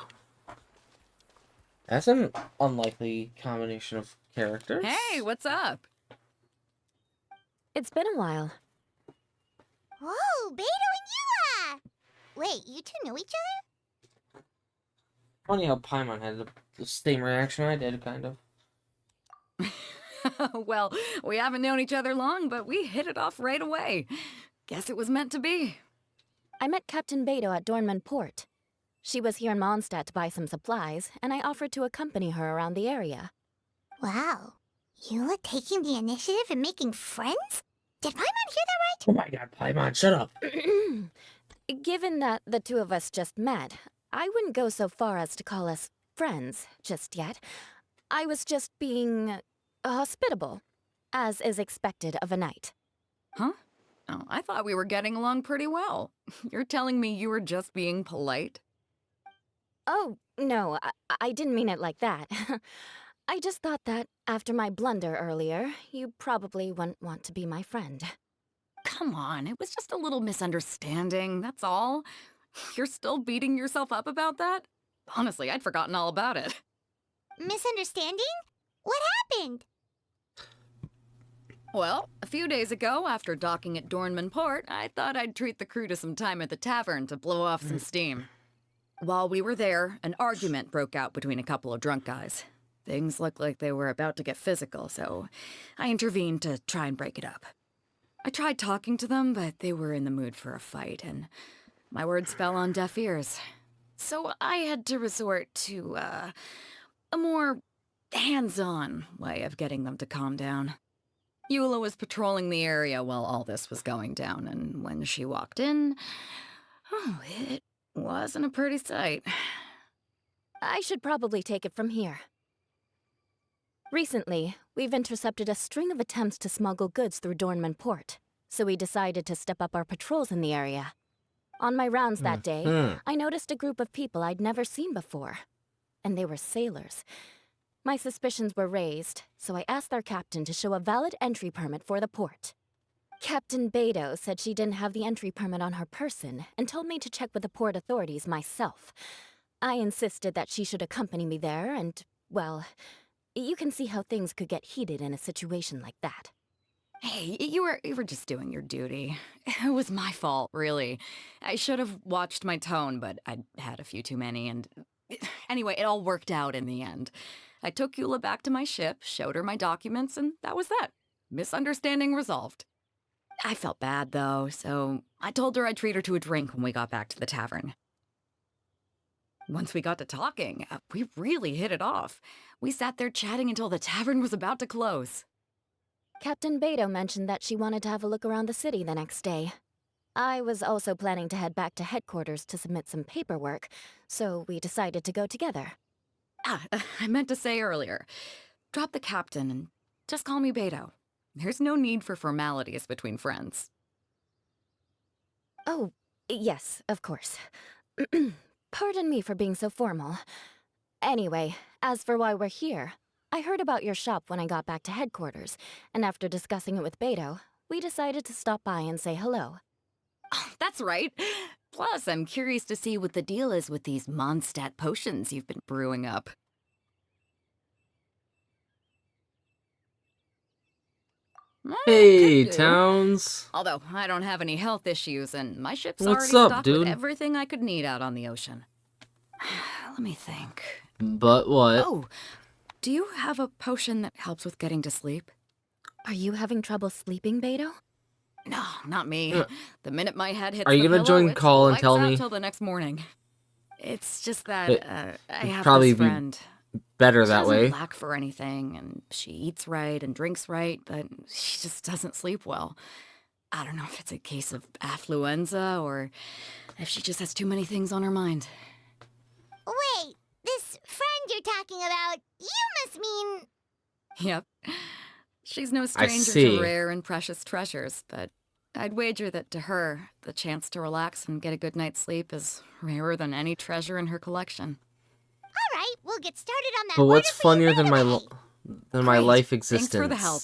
A: That's an unlikely combination of characters.
O: Hey, what's up?
J: It's been a while.
B: Whoa, Beto and Eula! Wait, you two knew each other?
A: Funny how Paimon had the same reaction I did, kind of.
O: Well, we haven't known each other long, but we hit it off right away. Guess it was meant to be.
J: I met Captain Beto at Dornman Port. She was here in Mondstadt to buy some supplies, and I offered to accompany her around the area.
B: Wow. Eula taking the initiative and making friends? Did Paimon hear that right?
A: Oh my god, Paimon, shut up.
J: Given that the two of us just met, I wouldn't go so far as to call us friends just yet. I was just being hospitable, as is expected of a knight.
O: Huh? Oh, I thought we were getting along pretty well. You're telling me you were just being polite?
J: Oh, no, I didn't mean it like that. I just thought that after my blunder earlier, you probably wouldn't want to be my friend.
O: Come on, it was just a little misunderstanding, that's all. You're still beating yourself up about that? Honestly, I'd forgotten all about it.
B: Misunderstanding? What happened?
O: Well, a few days ago, after docking at Dornman Port, I thought I'd treat the crew to some time at the tavern to blow off some steam. While we were there, an argument broke out between a couple of drunk guys. Things looked like they were about to get physical, so I intervened to try and break it up. I tried talking to them, but they were in the mood for a fight, and my words fell on deaf ears. So I had to resort to, a more hands-on way of getting them to calm down. Eula was patrolling the area while all this was going down, and when she walked in, oh, it wasn't a pretty sight.
J: I should probably take it from here. Recently, we've intercepted a string of attempts to smuggle goods through Dornman Port, so we decided to step up our patrols in the area. On my rounds that day, I noticed a group of people I'd never seen before, and they were sailors. My suspicions were raised, so I asked their captain to show a valid entry permit for the port.
B: Captain Beto said she didn't have the entry permit on her person and told me to check with the port authorities myself. I insisted that she should accompany me there and, well, you can see how things could get heated in a situation like that.
O: Hey, you were just doing your duty. It was my fault, really. I should have watched my tone, but I'd had a few too many, and anyway, it all worked out in the end. I took Eula back to my ship, showed her my documents, and that was that. Misunderstanding resolved. I felt bad, though, so I told her I'd treat her to a drink when we got back to the tavern. Once we got to talking, we really hit it off. We sat there chatting until the tavern was about to close.
B: Captain Beto mentioned that she wanted to have a look around the city the next day. I was also planning to head back to headquarters to submit some paperwork, so we decided to go together.
O: I meant to say earlier, drop the captain and just call me Beto. There's no need for formalities between friends.
B: Oh, yes, of course. Pardon me for being so formal. Anyway, as for why we're here, I heard about your shop when I got back to headquarters, and after discussing it with Beto, we decided to stop by and say hello.
O: Oh, that's right. Plus, I'm curious to see what the deal is with these Mondstadt potions you've been brewing up.
A: Hey, Towns.
O: Although, I don't have any health issues, and my ship's
A: What's
O: already
A: up,
O: stocked
A: dude?
O: with everything I could need out on the ocean. Let me think.
A: But what?
O: Oh, do you have a potion that helps with getting to sleep?
B: Are you having trouble sleeping, Beto?
O: No, not me. The minute my head hits
A: Are you
O: the
A: gonna
O: pillow,
A: join
O: it's
A: call and
O: lights
A: tell
O: out
A: me?
O: till the next morning. It's just that I have
A: probably
O: this
A: be
O: friend.
A: better
O: She
A: that
O: doesn't
A: way.
O: lack for anything, and she eats right and drinks right, but she just doesn't sleep well. I don't know if it's a case of affluenza or if she just has too many things on her mind.
B: Wait, this friend you're talking about, you must mean...
O: Yep. She's no
A: I
O: stranger
A: see.
O: to rare and precious treasures, but I'd wager that to her, the chance to relax and get a good night's sleep is rarer than any treasure in her collection.
B: All right, we'll get started on that.
A: But what's
B: order for you
A: funnier
B: right away.
A: than my
O: Great.
A: life existence?
O: Thanks for the help.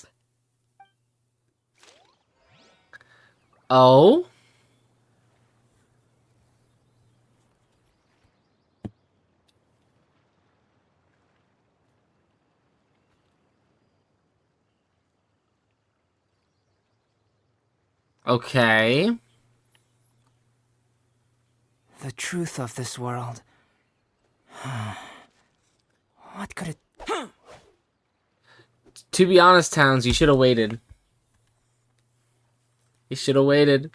A: Oh? Okay.
P: The truth of this world. What could it...
A: To be honest, Towns, you should have waited. You should have waited.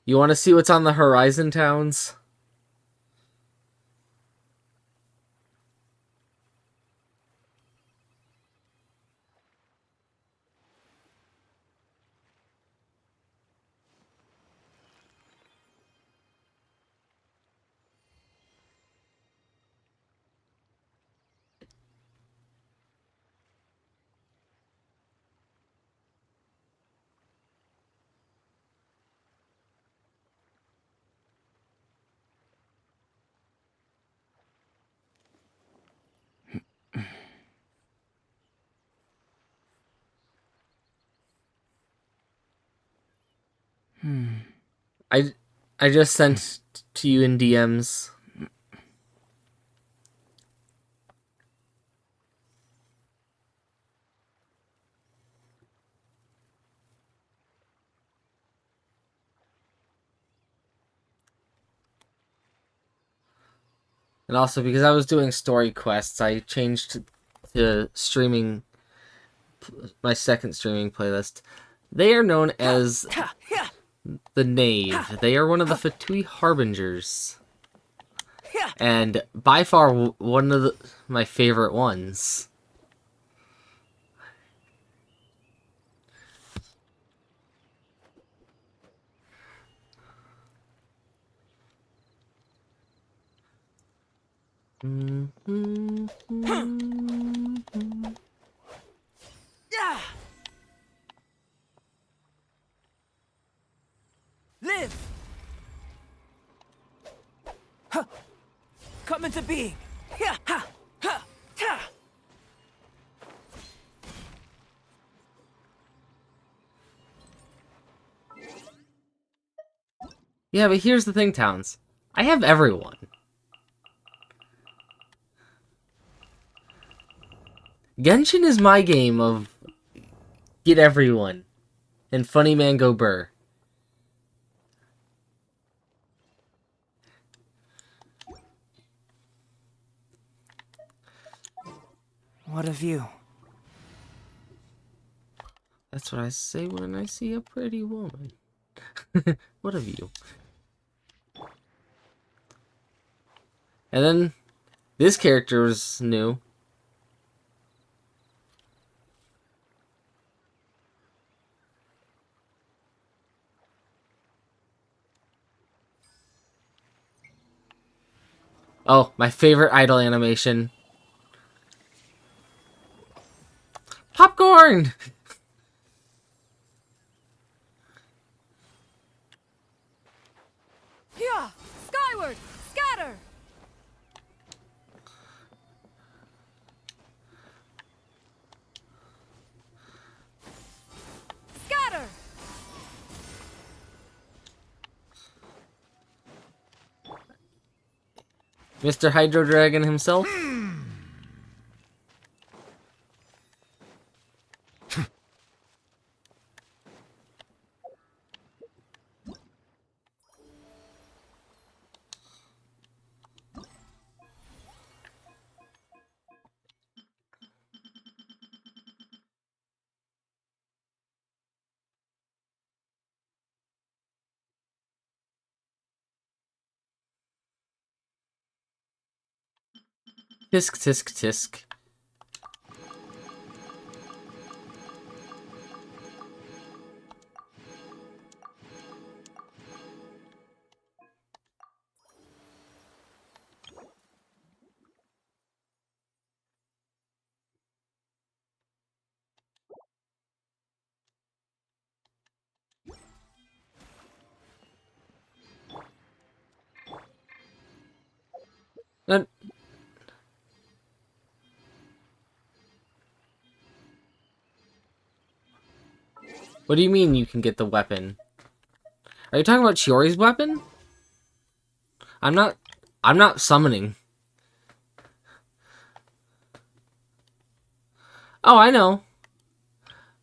A: You want to see what's on the horizon, Towns? I just sent to you in DMs. And also, because I was doing story quests, I changed to streaming, my second streaming playlist. They are known as the Knave. They are one of the Fatui Harbingers. And by far one of my favorite ones.
P: Live! Come into being. Yeah, ha, ha, ha.
A: Yeah, but here's the thing, Towns. I have everyone. Genshin is my game of get everyone and Funny Man Go Burr.
P: What of you?
A: That's what I say when I see a pretty woman. What of you? And then this character was new. Oh, my favorite idol animation. Popcorn!
O: Yeah! Skyward! Scatter! Scatter!
A: Mr. Hydro Dragon himself. Tisk, tisk, tisk. Uh, What do you mean you can get the weapon? Are you talking about Chiori's weapon? I'm not summoning. Oh, I know.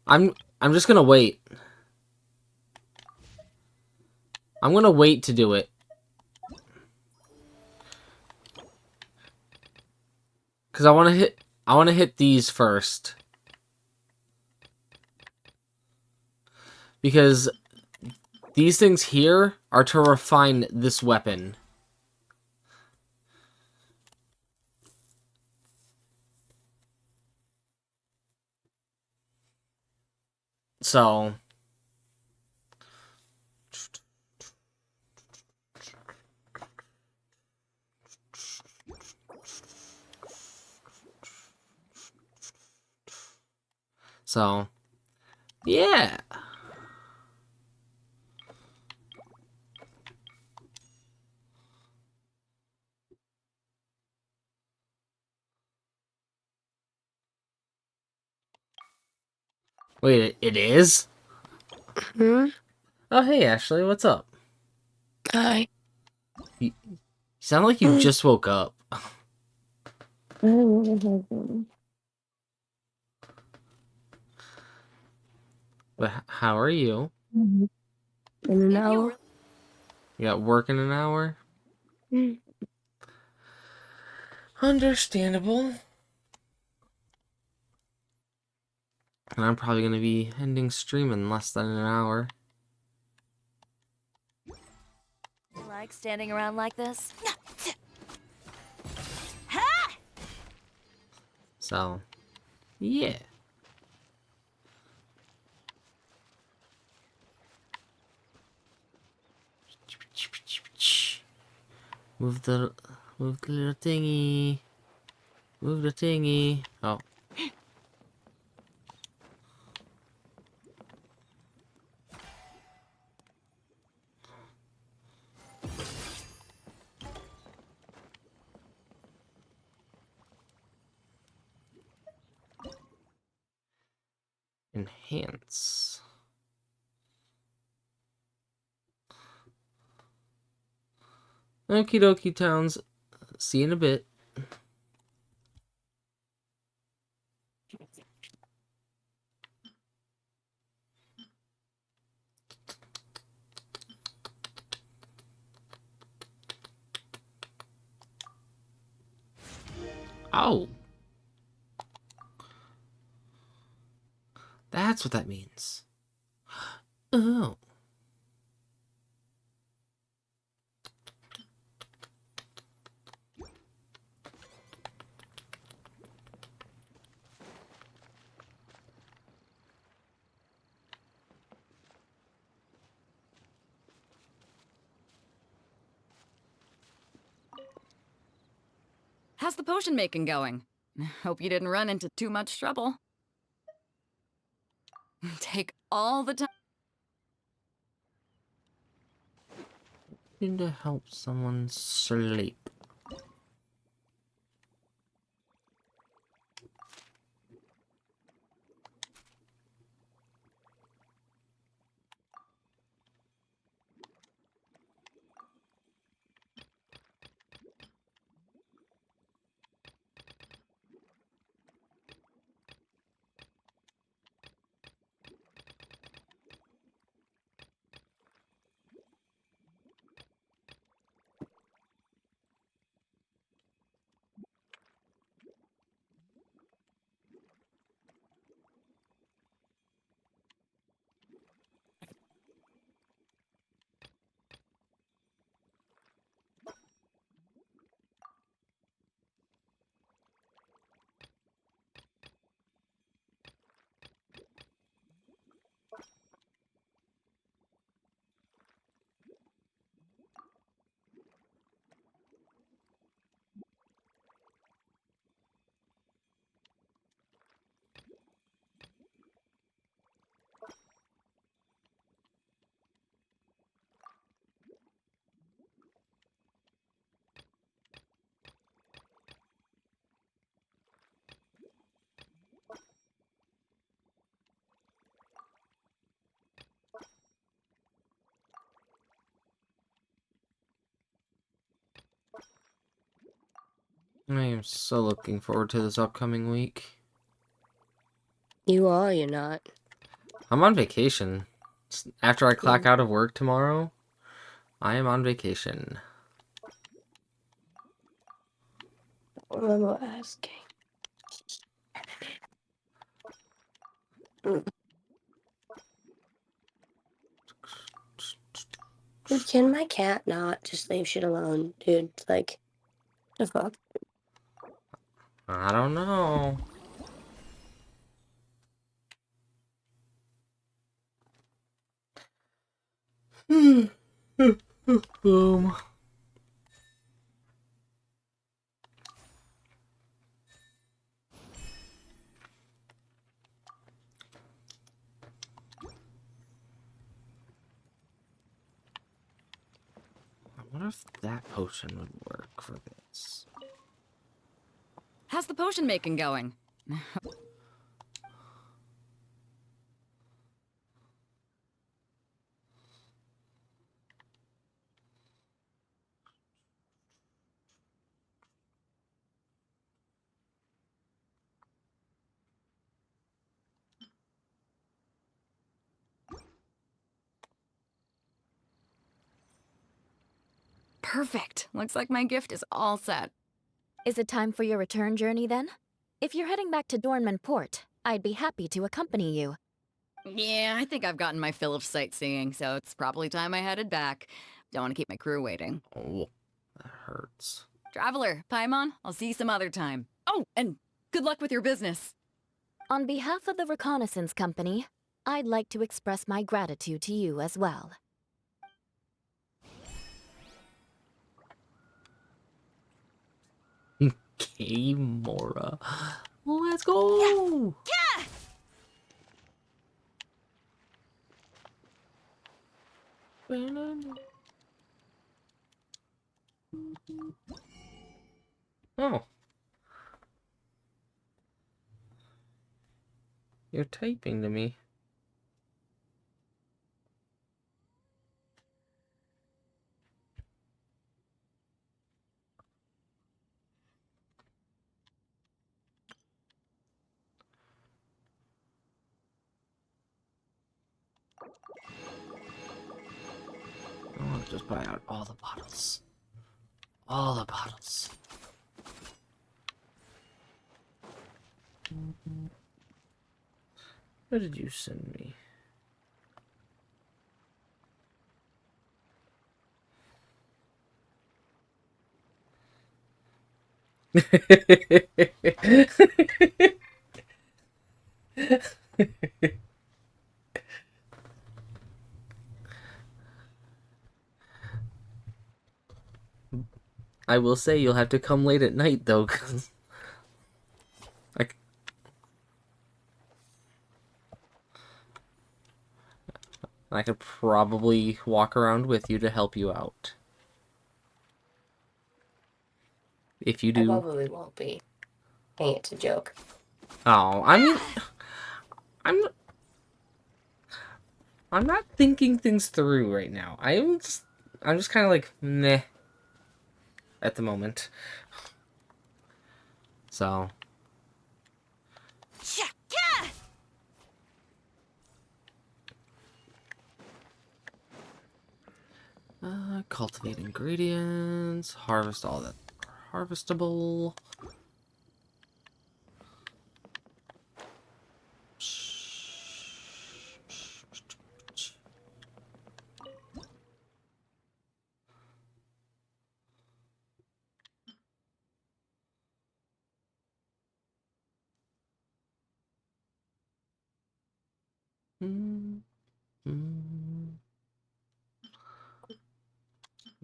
A: I'm just gonna wait. I'm gonna wait to do it. Cause I wanna hit these first. Because these things here are to refine this weapon. So yeah. Wait, it is?
Q: Hmm?
A: Oh, hey, Ashley, what's up?
Q: Hi.
A: You sound like you just woke up. But how are you?
Q: In an hour?
A: You got work in an hour?
Q: Mm.
A: Understandable. And I'm probably gonna be ending stream in less than an hour.
R: You like standing around like this?
A: So, yeah. Move the little thingy. Move the thingy. Oh. Enhance. Okie dokie, Towns. See you in a bit. Oh. That's what that means. Oh.
O: How's the potion making going? Hope you didn't run into too much trouble. Take all the time.
A: Need to help someone sleep. I am so looking forward to this upcoming week.
Q: You are, you're not.
A: I'm on vacation. After I clock out of work tomorrow, I am on vacation.
Q: I'm asking. Dude, can my cat not just leave shit alone? Dude, like, the fuck?
A: I don't know. Boom. I wonder if that potion would work for this.
O: How's the potion making going? Perfect. Looks like my gift is all set.
R: Is it time for your return journey then? If you're heading back to Dornman Port, I'd be happy to accompany you.
O: Yeah, I think I've gotten my fill of sightseeing, so it's probably time I headed back. Don't want to keep my crew waiting.
A: Oh, that hurts.
O: Traveler, Paimon, I'll see you some other time. Oh, and good luck with your business.
R: On behalf of the Reconnaissance Company, I'd like to express my gratitude to you as well.
A: Okay, Mora. Let's go!
R: Yeah.
A: Oh. You're typing to me. I want to just buy out all the bottles. All the bottles. What did you send me? I will say you'll have to come late at night though, cause I could probably walk around with you to help you out. If you
Q: I
A: do.
Q: probably won't be. Hey, it's a joke.
A: Oh, I mean, I'm not thinking things through right now. I'm just kind of like meh at the moment. So. Cultivate ingredients, harvest all that harvestable.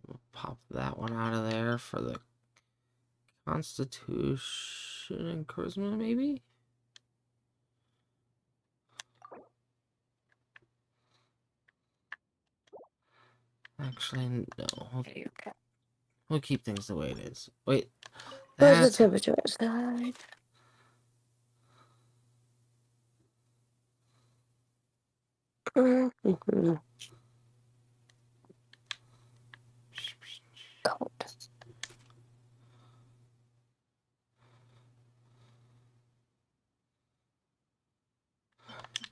A: We'll pop that one out of there for the Constitution and Charisma, maybe? Actually, no. We'll keep things the way it is. Wait,
Q: What's the
A: that's...
Q: temperature outside? Mm-hmm. Cold.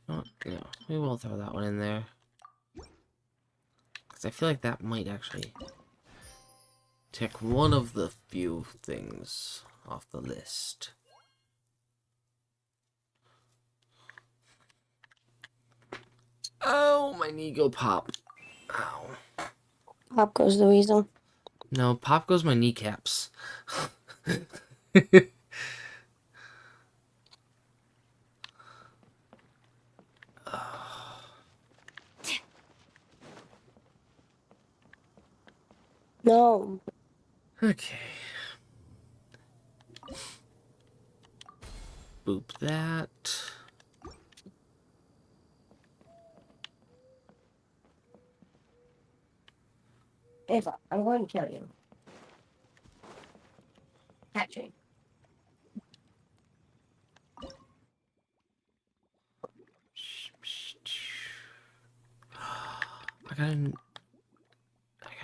A: Oh, yeah, we will throw that one in there. Because I feel like that might actually tick one of the few things off the list. Oh, my knee go pop. Ow.
Q: Pop goes the weasel.
A: No, pop goes my kneecaps.
Q: No.
A: Okay. Boop that.
Q: Ava, I'm going to kill you. Catching.
A: I got a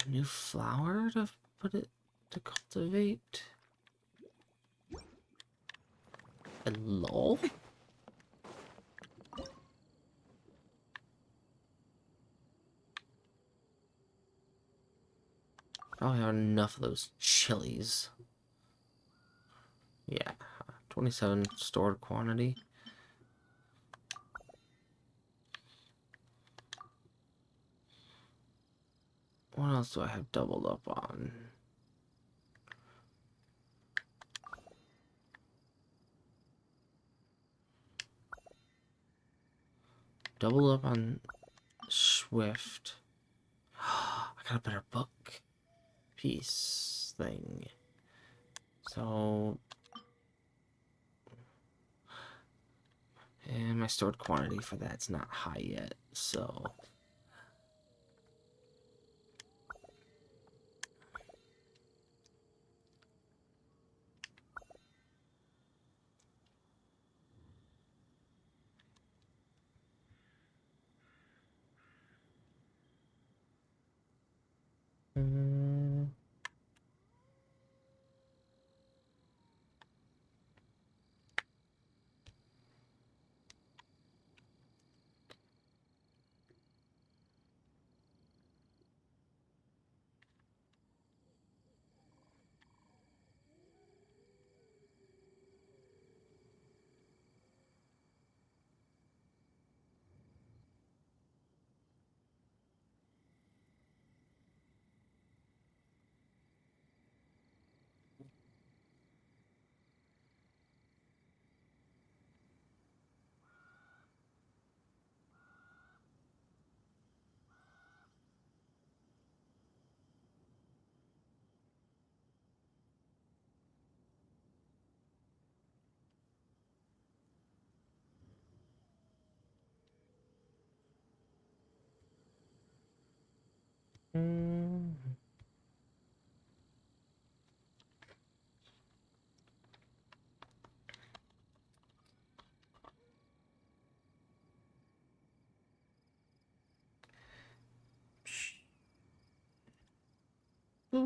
A: new flower to put it to cultivate. Hello? Probably have enough of those chilies. Yeah, 27 stored quantity. What else do I have doubled up on? Double up on Swift. I got a better book piece thing. So, and my stored quantity for that's not high yet, so. Okay.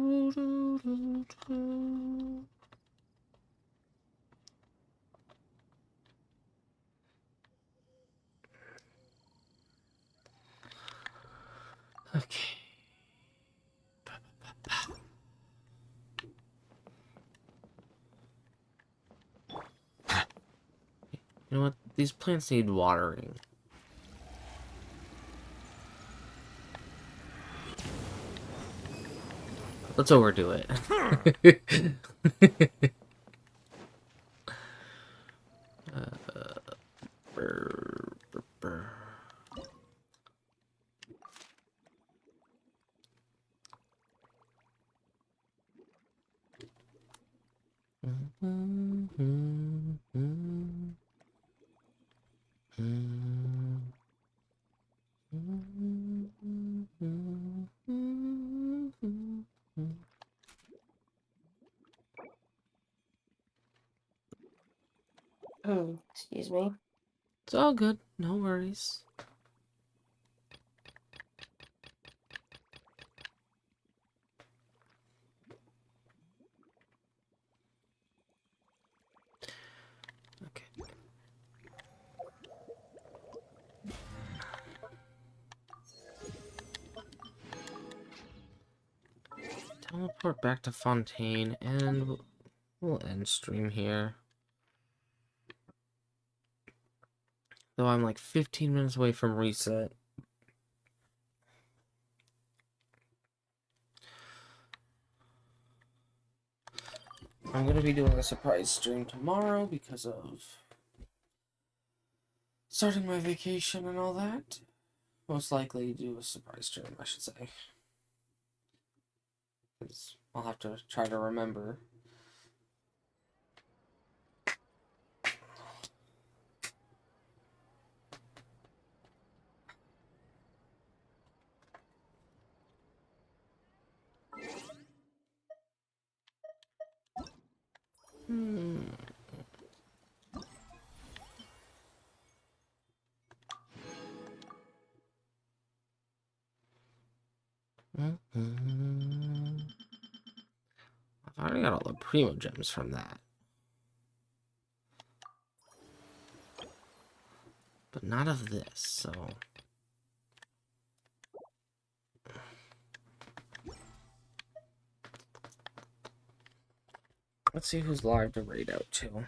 A: You know what? These plants need watering. Let's overdo it. Brr.
Q: Excuse me.
A: It's all good. No worries. Okay. Teleport back to Fontaine, and we'll end stream here. Though I'm like 15 minutes away from reset. I'm gonna be doing a surprise stream tomorrow because of starting my vacation and all that. Most likely do a surprise stream, I should say. Because I'll have to try to remember. I've already got all the primo gems from that. But not of this, so... Let's see who's live to raid out to.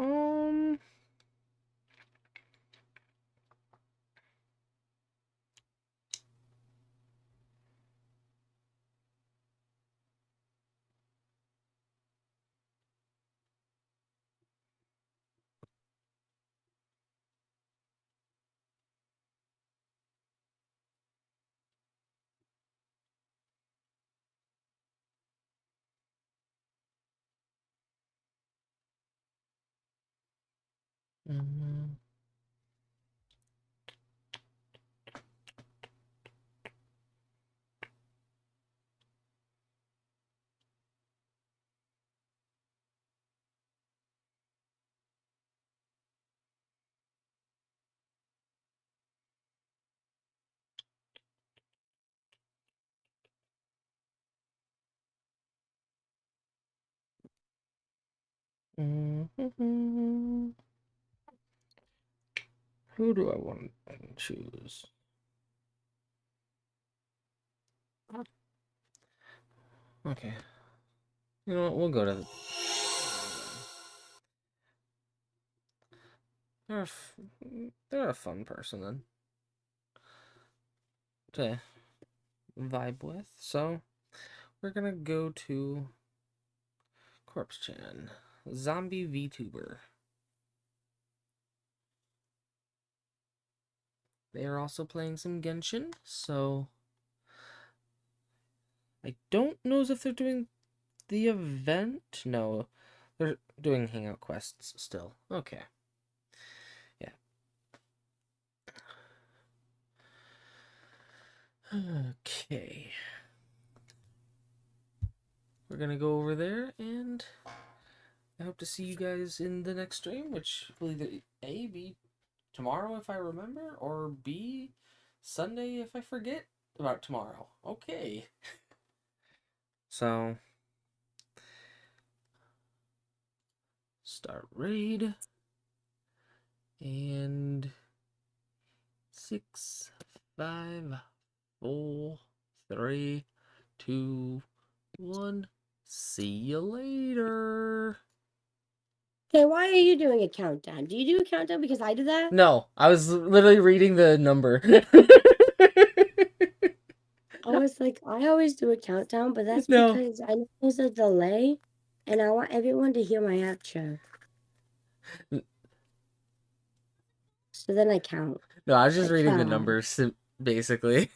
A: Um... Who do I want to choose? Okay. You know what? We'll go to... They're a fun person, then. To vibe with. So, we're gonna go to... Corpse Chan. Zombie VTuber. they are also playing some Genshin, so I don't know if they're doing the event. No, they're doing hangout quests still. Okay. Yeah. Okay. We're gonna go over there, and I hope to see you guys in the next stream, which will either A, be tomorrow if I remember, or B, Sunday if I forget about tomorrow. Okay. So, start raid. And 6, 5, 4, 3, 2, 1. See you later.
Q: Okay, why are you doing a countdown? Do you do a countdown because I do that?
A: No, I was literally reading the number.
Q: I was like, I always do a countdown, but that's
A: No.
Q: because I know there's a delay, and I want everyone to hear my outro. So then I count.
A: No, I was just
Q: Like
A: reading the
Q: 12.
A: numbers, basically.